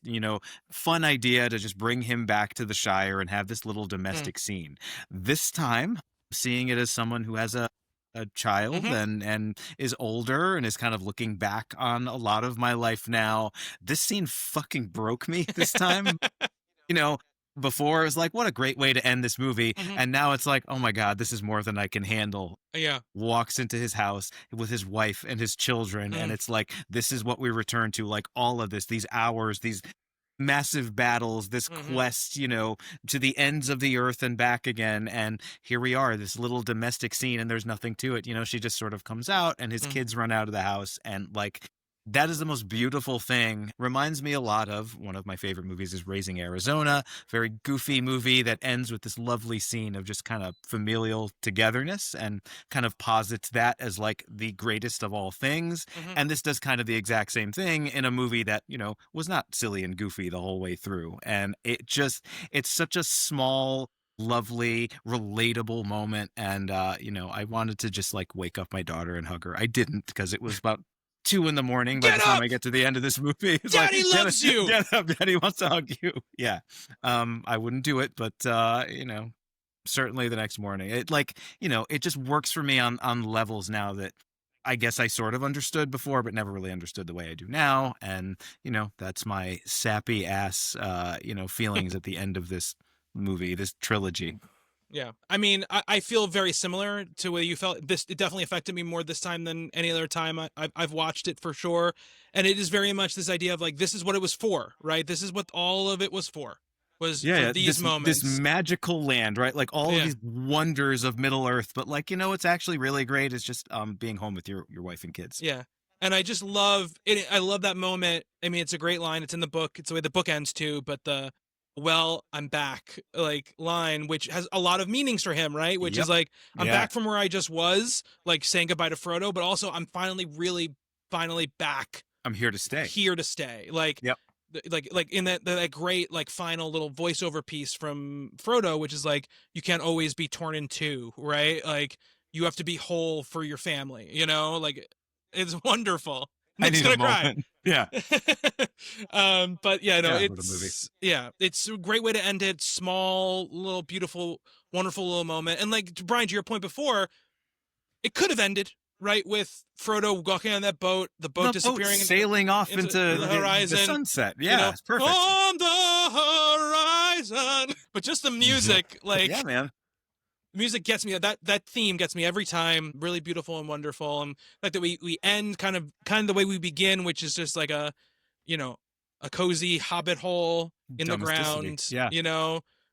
fun idea to just bring him back to the Shire and have this little domestic scene. This time, seeing it as someone who has a child and is older and is kind of looking back on a lot of my life now. This scene fucking broke me this time. Before it was like, what a great way to end this movie. And now it's like, oh my God, this is more than I can handle. Yeah. Walks into his house with his wife and his children. And it's like, this is what we return to, like all of this, these hours, these massive battles, this quest, to the ends of the earth and back again. And here we are, this little domestic scene, and there's nothing to it. She just sort of comes out and his kids run out of the house. And like, that is the most beautiful thing. Reminds me a lot of one of my favorite movies is Raising Arizona. Very goofy movie that ends with this lovely scene of just kind of familial togetherness and kind of posits that as like the greatest of all things. And this does kind of the exact same thing in a movie that, was not silly and goofy the whole way through. And it's such a small, lovely, relatable moment. And, I wanted to just like wake up my daughter and hug her. I didn't, because it was about 2 a.m. by the time I get to the end of this movie. It's Daddy like, loves you. Get up, Daddy wants to hug you. Yeah. I wouldn't do it, but certainly the next morning. It just works for me on levels now that I guess I sort of understood before, but never really understood the way I do now. And, that's my sappy ass feelings at the end of this movie, this trilogy. Yeah. I mean, I feel very similar to where you felt this. It definitely affected me more this time than any other time I've watched it, for sure. And it is very much this idea of like, this is what it was for, right? This is what all of it was for these moments. This magical land, right? Like all of these wonders of Middle Earth. But like, what's actually really great is just being home with your wife and kids. Yeah. And I just love it. I love that moment. I mean, it's a great line. It's in the book. It's the way the book ends too. But I'm back, like line, which has a lot of meanings for him, right? Which is like, I'm back from where I just was, like saying goodbye to Frodo, but also I'm finally back. I'm here to stay. Like, like in that great, like final little voiceover piece from Frodo, which is like, you can't always be torn in two, right? Like you have to be whole for your family, like it's wonderful. Nick's gonna cry. Yeah. But yeah, no, it's it's a great way to end it. Small, little, beautiful, wonderful little moment. And like Brian, to your point before, it could have ended right with Frodo walking on that boat, the boat disappearing, sailing off into the horizon, the sunset. Yeah, it's perfect. On the horizon. But just the music, like yeah, man. Music gets me. That theme gets me every time. Really beautiful and wonderful. And like that we end kind of the way we begin, which is just like a cozy hobbit hole in the ground. Yeah.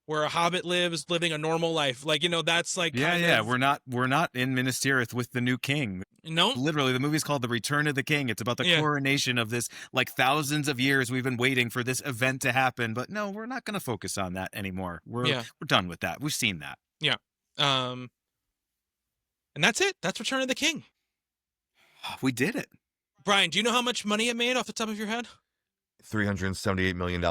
where a hobbit lives, living a normal life. Like, that's like kind of, We're not in Minas Tirith with the new king. no, Literally, the movie's called The Return of the King. It's about the coronation of this, like, thousands of years we've been waiting for this event to happen. But no, we're not going to focus on that anymore. We're done with that. We've seen that. Yeah. And that's it. That's Return of the King. We did it. Brian, do you know how much money it made off the top of your head? $378 million.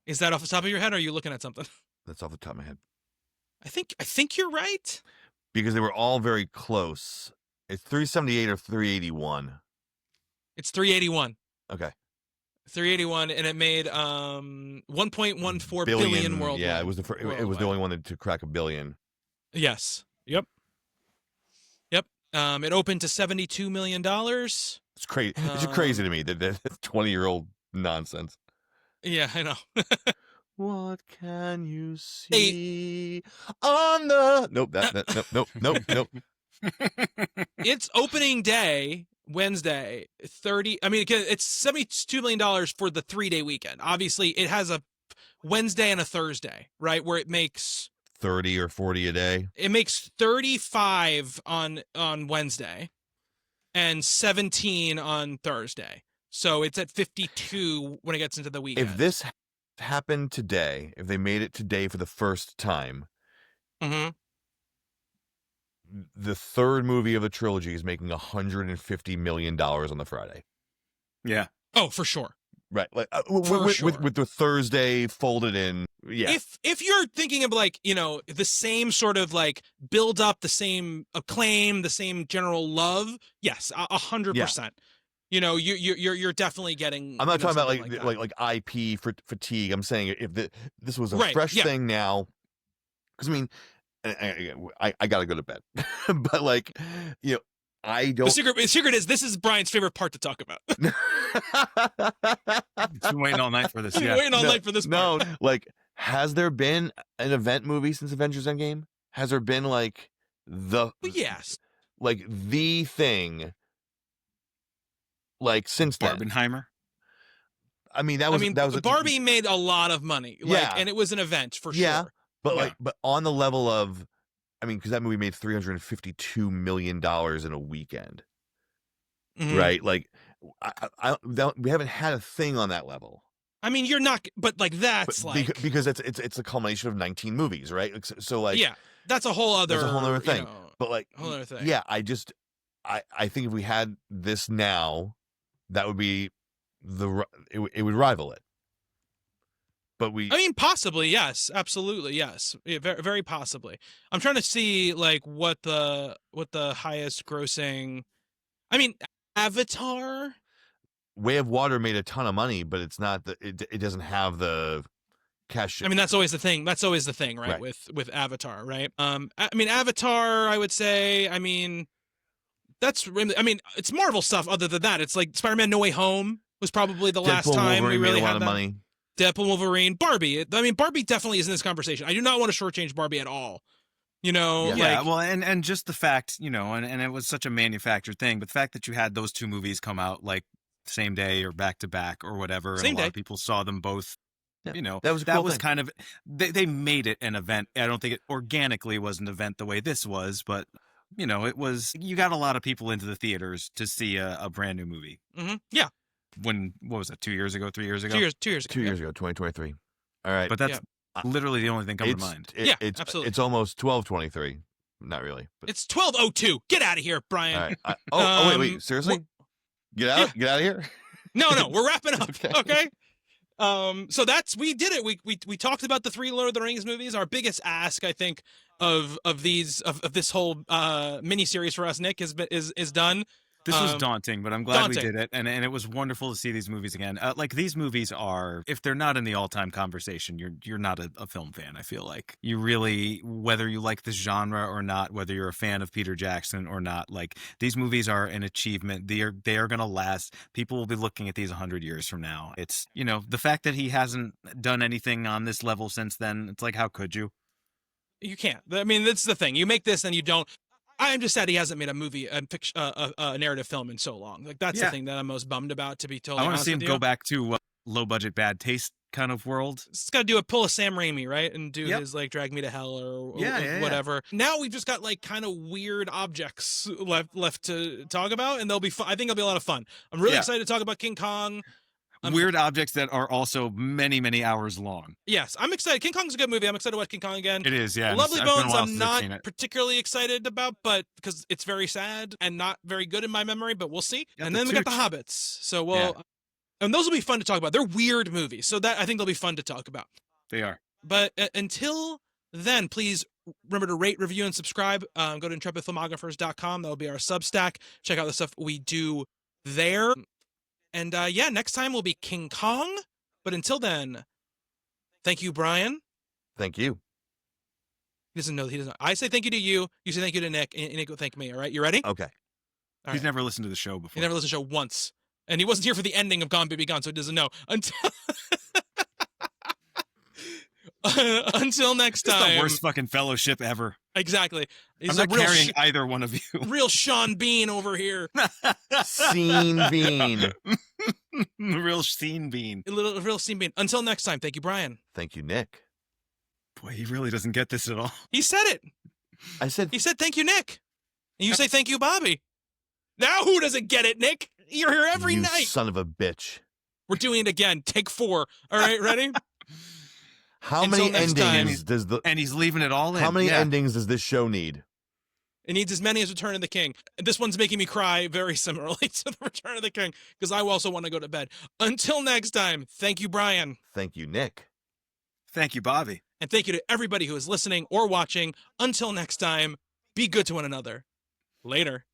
Is that off the top of your head, or are you looking at something? That's off the top of my head. I think you're right. Because they were all very close. It's 378 or 381. It's 381. Okay. 381, and it made 1.14 billion worldwide. Yeah, it was the only one to crack $1 billion. Yes. Yep. It opened to $72 million. It's crazy. It's just crazy to me that 20-year-old nonsense. Yeah, I know. What can you see on the? Nope. Nope. It's opening day, Wednesday, 30. I mean, it's $72 million for the 3-day weekend. Obviously, it has a Wednesday and a Thursday, right, where it makes 30 or 40 a day. It makes 35 on Wednesday and 17 on Thursday. So it's at 52 when it gets into the weekend. If this happened today, if they made it today for the first time, the third movie of the trilogy is making $150 million on the Friday. Yeah. Oh, for sure. Right. Like sure. with the Thursday folded in. Yeah. If you're thinking of like, the same sort of like build up, the same acclaim, the same general love, yes, 100%. You're definitely getting. I'm not talking about like IP for fatigue. I'm saying if this was a right, fresh thing now, because I mean, I gotta go to bed, but I don't. The secret is this is Brian's favorite part to talk about. He's been waiting all night for this. Yeah. Waiting all night for this part. No, has there been an event movie since Avengers Endgame? Has there been yes, the thing? Since then, Barbenheimer. I mean, that was Barbie made a lot of money. And it was an event for sure. But but on the level of, I mean, because that movie made $352 million in a weekend, right? We haven't had a thing on that level. I mean, you're not, but that's because it's a culmination of 19 movies, right? So that's a whole other thing. But whole other thing. Yeah, I think if we had this now, that would be it would rival it. But I mean, possibly, yes, absolutely, yes, very, very possibly. I'm trying to see what the highest grossing. I mean, Avatar. Way of Water made a ton of money, but it's not it doesn't have the cash. I mean, that's always the thing. That's always the thing, right? With Avatar, right? I mean, Avatar. I would say. I mean, that's really. I mean, it's Marvel stuff. Other than that, it's like Spider-Man: No Way Home was probably the last time we really made a lot had of money. Deadpool, Wolverine, Barbie. I mean, Barbie definitely is in this conversation. I do not want to shortchange Barbie at all. Well, and just the fact, and it was such a manufactured thing, but the fact that you had those two movies come out same day or back to back or whatever, and a lot of people saw them both. Yeah. That was kind of they made it an event. I don't think it organically was an event the way this was, but it was. You got a lot of people into the theaters to see a brand new movie. Mm-hmm. Yeah. What was that? 2 years ago? 3 years ago? 2 years. 2 years ago, 2023. All right, but that's literally the only thing coming to mind. Absolutely. It's almost 12:23. Not really. But it's 12:02. Get out of here, Brian. All right. Wait. Seriously? Get out of here. No, we're wrapping up. Okay. So we did it. We talked about the 3 Lord of the Rings movies. Our biggest ask, I think, of this whole miniseries for us, Nick, is done. This was daunting, but I'm glad we did it, and it was wonderful to see these movies again. These movies are, if they're not in the all-time conversation, you're not a film fan. I feel like you really, whether you like this genre or not, whether you're a fan of Peter Jackson or not, these movies are an achievement. They are going to last. People will be looking at these 100 years from now. It's the fact that he hasn't done anything on this level since then. It's how could you? You can't. I mean, that's the thing. You make this and you don't. I'm just sad he hasn't made a movie, a narrative film in so long. That's the thing that I'm most bummed about, to be totally honest with you. I want to see him go back to low budget bad taste kind of world. It's got to do a pull a Sam Raimi, right? And do Yep. his like Drag Me to Hell or Yeah. whatever. Now we've just got like kind of weird objects left to talk about, and they'll be fun. I think it'll be a lot of fun. I'm really Yeah. excited to talk about King Kong. Weird objects that are also many, many hours long. Yes, I'm excited. King Kong's a good movie. I'm excited to watch King Kong again. It is, yeah. and Lovely it's been a Bones, while I'm since I've seen not it. particularly excited about, but because it's very sad and not very good in my memory, but we'll see. Yeah, And the then we got the Tooch. Hobbits. So and those will be fun to talk about. They're weird movies, so that I think they'll be fun to talk about. They are. But until then, please remember to rate, review, and subscribe. Go to intrepidfilmographers.com. That'll be our Substack. Check out the stuff we do there. And next time will be King Kong. But until then, thank you, Brian. Thank you. He doesn't know. I say thank you to you. You say thank you to Nick. And Nick will thank me. All right. You ready? Okay. All He's right. never listened to the show before. He never listened to the show once. And he wasn't here for the ending of Gone Baby Gone, so he doesn't know. Until next It's time. the worst fucking fellowship ever. Exactly. He's I'm not a real carrying either one of you. real Sean Bean over here. Scene Bean. Real scene bean. A real Sean Bean. Until next time. Thank you, Brian. Thank you, Nick. Boy, he really doesn't get this at all. He said it. I said He said thank you, Nick. And you say thank you, Bobby. Now who doesn't get it, Nick? You're here every you night. son of a bitch. We're doing it again. Take 4. All right, ready? How Until many next time. endings does the And he's leaving it all in. how many Yeah. endings does this show need? It needs as many as Return of the King. This one's making me cry very similarly to the Return of the King because I also want to go to bed. Until next time, thank you, Brian. Thank you, Nick. Thank you, Bobby. And thank you to everybody who is listening or watching. Until next time, be good to one another. Later.